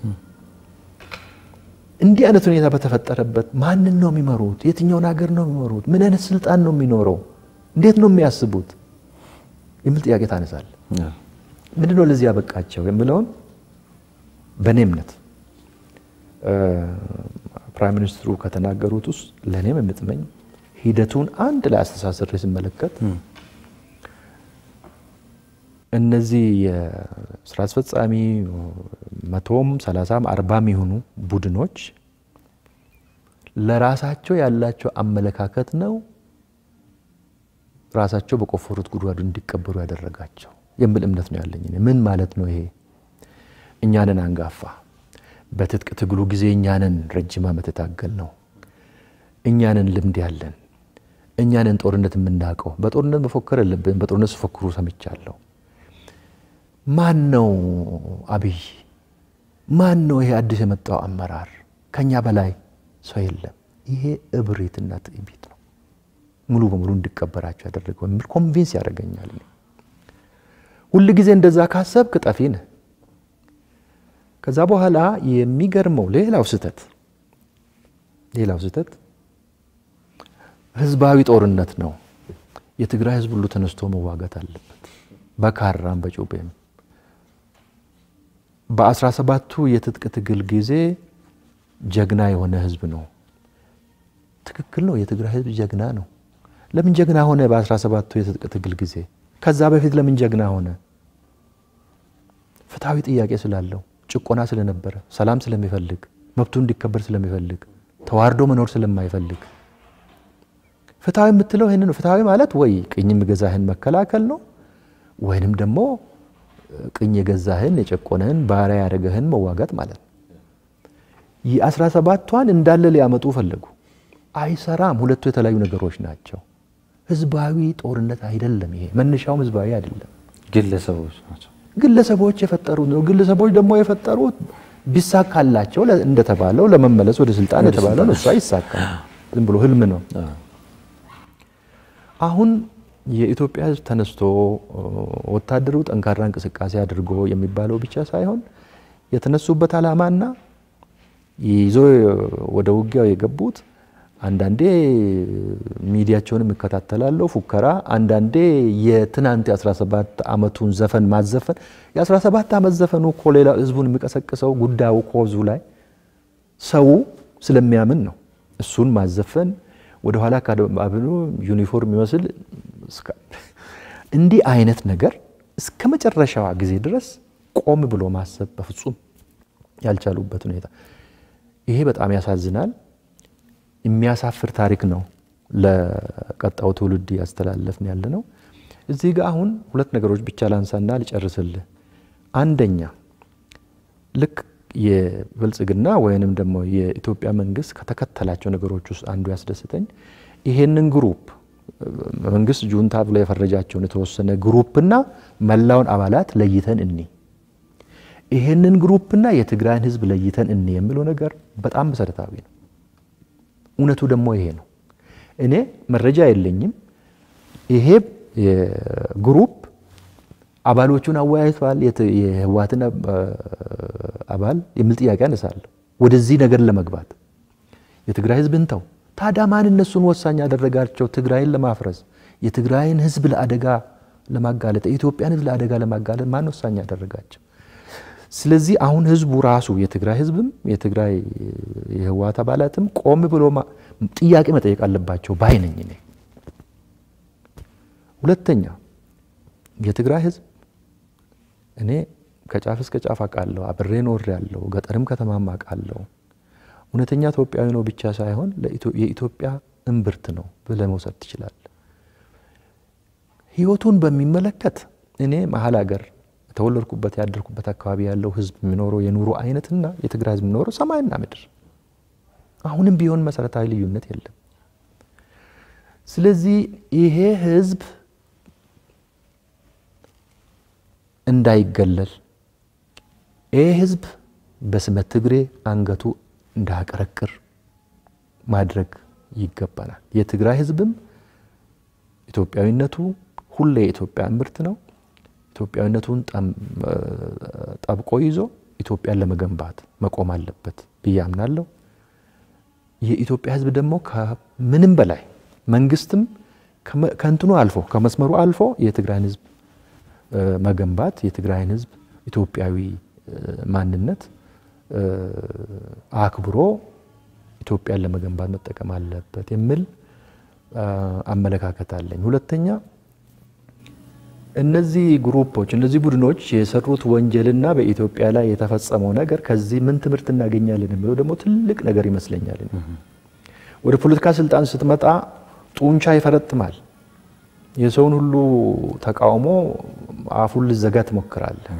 እንዲህ አይነት ሁኔታ በተፈጠረበት ማንን ነው የሚመሩት? የትኛውን ሀገር ነው የሚመሩት? ምን አይነት ስልጣን ነው የሚኖረው? እንዴት ነው የሚያስቡት? የሚል ጥያቄ ታነሳለህ። ምንድነው ለዚህ ያበቃቸው የሚለውን በእኔ እምነት ፕራይም ሚኒስትሩ ከተናገሩት ውስጥ ለእኔም የምጥመኝ ሂደቱን አንድ ላይ አስተሳሰር ሲመለከት እነዚህ የስራ አስፈጻሚ 100ም 30ም 40ም ይሆኑ ቡድኖች ለራሳቸው ያላቸው አመለካከት ነው ራሳቸው በቆፈሩት ጉድጓድ እንዲቀበሩ ያደረጋቸው የሚል እምነት ነው ያለኝ። ምን ማለት ነው ይሄ? እኛንን አንጋፋ በትጥቅ ትግሉ ጊዜ እኛንን ረጅም ዓመት ታገል ነው። እኛንን ልምድ ያለን እኛንን ጦርነት የምናውቀው በጦርነት መፎከር የለብን። በጦርነት ሲፎክሩ ሰምቻለሁ። ማን ነው አብይ? ማን ነው ይሄ አዲስ የመጣው አመራር? ከኛ በላይ ሰው የለም። ይሄ እብሪትና ትዕቢት ነው ሙሉ በሙሉ እንዲቀበራቸው ያደረገው የሚል ኮንቪንስ ያደርገኛል። ሁሉ ጊዜ እንደዛ ካሰብክ ጠፊ ነህ። ከዛ በኋላ የሚገርመው ሌላው ስህተት ህዝባዊ ጦርነት ነው። የትግራይ ህዝብ ሁሉ ተነስቶ መዋጋት አለበት። በካራም በጩቤም በ17ቱ የትጥቅ ትግል ጊዜ ጀግና የሆነ ህዝብ ነው። ትክክል ነው። የትግራይ ህዝብ ጀግና ነው። ለምን ጀግና ሆነ? በ17ቱ የትጥቅ ትግል ጊዜ ከዛ በፊት ለምን ጀግና ሆነ? ፍትሃዊ ጥያቄ ስላለው፣ ጭቆና ስለነበረ፣ ሰላም ስለሚፈልግ፣ መብቱ እንዲከበር ስለሚፈልግ፣ ተዋርዶ መኖር ስለማይፈልግ። ፍትሃዊ የምትለው ይሄን ነው። ፍትሃዊ ማለት ወይ ቅኝ የገዛህን መከላከል ነው ወይንም ደግሞ ቅኝ የገዛህን የጨቆነህን ባሪያ ያደረገህን መዋጋት ማለት ነው። የ17ቷን እንዳለ ሊያመጡ ፈለጉ። አይሰራም። ሁለቱ የተለያዩ ነገሮች ናቸው። ህዝባዊ ጦርነት አይደለም። ይሄ መነሻውም ህዝባዊ አይደለም፣ ግለሰቦች ናቸው። ግለሰቦች የፈጠሩት ነው። ግለሰቦች ደግሞ የፈጠሩት ቢሳካላቸው እንደተባለው ለመመለስ ወደ ስልጣን የተባለው ነው። እሱ አይሳካም፣ ዝም ብሎ ህልም ነው። አሁን የኢትዮጵያ ህዝብ ተነስቶ ወታደሩ ጠንካራ እንቅስቃሴ አድርጎ የሚባለው ብቻ ሳይሆን የተነሱበት ዓላማና ይዞ ወደ ውጊያው የገቡት አንዳንዴ ሚዲያቸውን የሚከታተላለው ፉከራ፣ አንዳንዴ የትናንት 17 ዓመቱን ዘፈን ማዘፈን። የ17 ዓመት ዘፈኑ እኮ ሌላ ህዝቡን የሚቀሰቅሰው ጉዳዩ ኮዙ ላይ ሰው ስለሚያምን ነው። እሱን ማዘፈን ወደ ኋላ ካደባብሎ ዩኒፎርም ይመስል እንዲህ አይነት ነገር እስከ መጨረሻዋ ጊዜ ድረስ ቆም ብሎ ማሰብ በፍጹም ያልቻሉበት ሁኔታ፣ ይሄ በጣም ያሳዝናል። የሚያሳፍር ታሪክ ነው ለቀጣው ትውልድ ያስተላለፍን ያለ ነው። እዚህ ጋር አሁን ሁለት ነገሮች ብቻ ላንሳና ልጨርስልህ። አንደኛ ልክ የብልጽግና ወይንም ደግሞ የኢትዮጵያ መንግስት ከተከተላቸው ነገሮች ውስጥ አንዱ ያስደስተኝ ይሄንን ግሩፕ መንግስት ጁንታ ብሎ የፈረጃቸውን የተወሰነ ግሩፕና መላውን አባላት ለይተን እኒ ይሄንን ግሩፕና የትግራይን ህዝብ ለይተን እኒ የሚለው ነገር በጣም መሰረታዊ ነው። እውነቱ ደግሞ ይሄ ነው። እኔ መረጃ የለኝም። ይሄ ግሩፕ አባሎቹን አወያይቷል፣ የህወሓትን አባል የሚል ጥያቄ አነሳለሁ። ወደዚህ ነገር ለመግባት የትግራይ ህዝብ እንተው። ታዲያ ማን እነሱን ወሳኝ ያደረጋቸው? ትግራይን ለማፍረስ፣ የትግራይን ህዝብ ለአደጋ ለማጋለጥ፣ የኢትዮጵያን ህዝብ ለአደጋ ለማጋለጥ ማን ወሳኝ ያደረጋቸው? ስለዚህ አሁን ህዝቡ ራሱ የትግራይ ህዝብም የትግራይ የህወሓት አባላትም ቆም ብሎ ጥያቄ መጠየቅ አለባቸው ባይ ነኝ እኔ። ሁለተኛ የትግራይ ህዝብ እኔ ከጫፍ እስከ ጫፍ አውቃለሁ፣ አብሬ ኖሬያለሁ፣ ገጠርም ከተማም አውቃለሁ። እውነተኛ ኢትዮጵያዊ ነው ብቻ ሳይሆን የኢትዮጵያ እምብርት ነው ብለህ መውሰድ ትችላለህ። ህይወቱን በሚመለከት እኔ መሀል ሀገር ተወለድኩበት ያደርኩበት አካባቢ ያለው ህዝብ የሚኖረው የኑሮ አይነትና የትግራይ ህዝብ የሚኖረው ሰማይና ምድር፣ አሁንም ቢሆን መሰረታዊ ልዩነት የለም። ስለዚህ ይሄ ህዝብ እንዳይገለል፣ ይሄ ህዝብ በስመ ትግሬ አንገቱ እንዳያቀረቅር ማድረግ ይገባናል። የትግራይ ህዝብም ኢትዮጵያዊነቱ ሁሌ የኢትዮጵያ ምርት ነው። ኢትዮጵያዊነቱን ጠብቆ ይዞ ኢትዮጵያን ለመገንባት መቆም አለበት ብዬ አምናለሁ። የኢትዮጵያ ህዝብ ደግሞ ከምንም በላይ መንግስትም ከእንትኑ አልፎ ከመስመሩ አልፎ የትግራይን ህዝብ መገንባት፣ የትግራይን ህዝብ ኢትዮጵያዊ ማንነት አክብሮ ኢትዮጵያን ለመገንባት መጠቀም አለበት የሚል አመለካከት አለኝ። ሁለተኛ እነዚህ ግሩፖች እነዚህ ቡድኖች የሰሩት ወንጀልና በኢትዮጵያ ላይ የተፈጸመው ነገር ከዚህ ምን ትምህርት እናገኛለን የሚለው ደግሞ ትልቅ ነገር ይመስለኛል። ወደ ፖለቲካ ስልጣን ስትመጣ ጡንቻ ይፈረጥማል። የሰውን ሁሉ ተቃውሞ አፉን ልዘጋ ትሞክራለህ።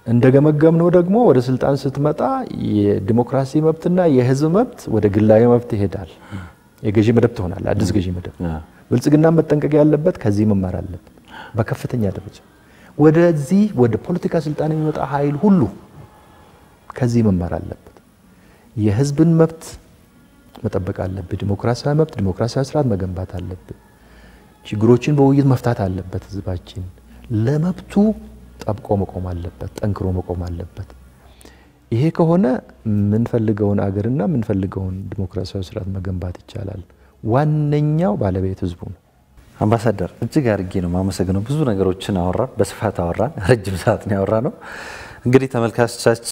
እንደገመገምነው ደግሞ ወደ ስልጣን ስትመጣ የዲሞክራሲ መብትና የህዝብ መብት ወደ ግላዊ መብት ይሄዳል። የገዢ መደብ ትሆናለህ፣ አዲስ ገዢ መደብ። ብልጽግና መጠንቀቅ ያለበት ከዚህ መማር አለበት። በከፍተኛ ደረጃ ወደዚህ ወደ ፖለቲካ ስልጣን የሚመጣ ኃይል ሁሉ ከዚህ መማር አለበት። የህዝብን መብት መጠበቅ አለበት። ዲሞክራሲያዊ መብት፣ ዲሞክራሲያዊ ስርዓት መገንባት አለበት። ችግሮችን በውይይት መፍታት አለበት። ህዝባችን ለመብቱ ጠብቆ መቆም አለበት፣ ጠንክሮ መቆም አለበት። ይሄ ከሆነ ምንፈልገውን አገርና ምንፈልገውን ዲሞክራሲያዊ ስርዓት መገንባት ይቻላል። ዋነኛው ባለቤት ህዝቡ ነው። አምባሳደር እጅግ አድርጌ ነው ማመሰግነው። ብዙ ነገሮችን አወራን፣ በስፋት አወራን፣ ረጅም ሰዓት ነው ያወራነው። እንግዲህ ተመልካቾቻችን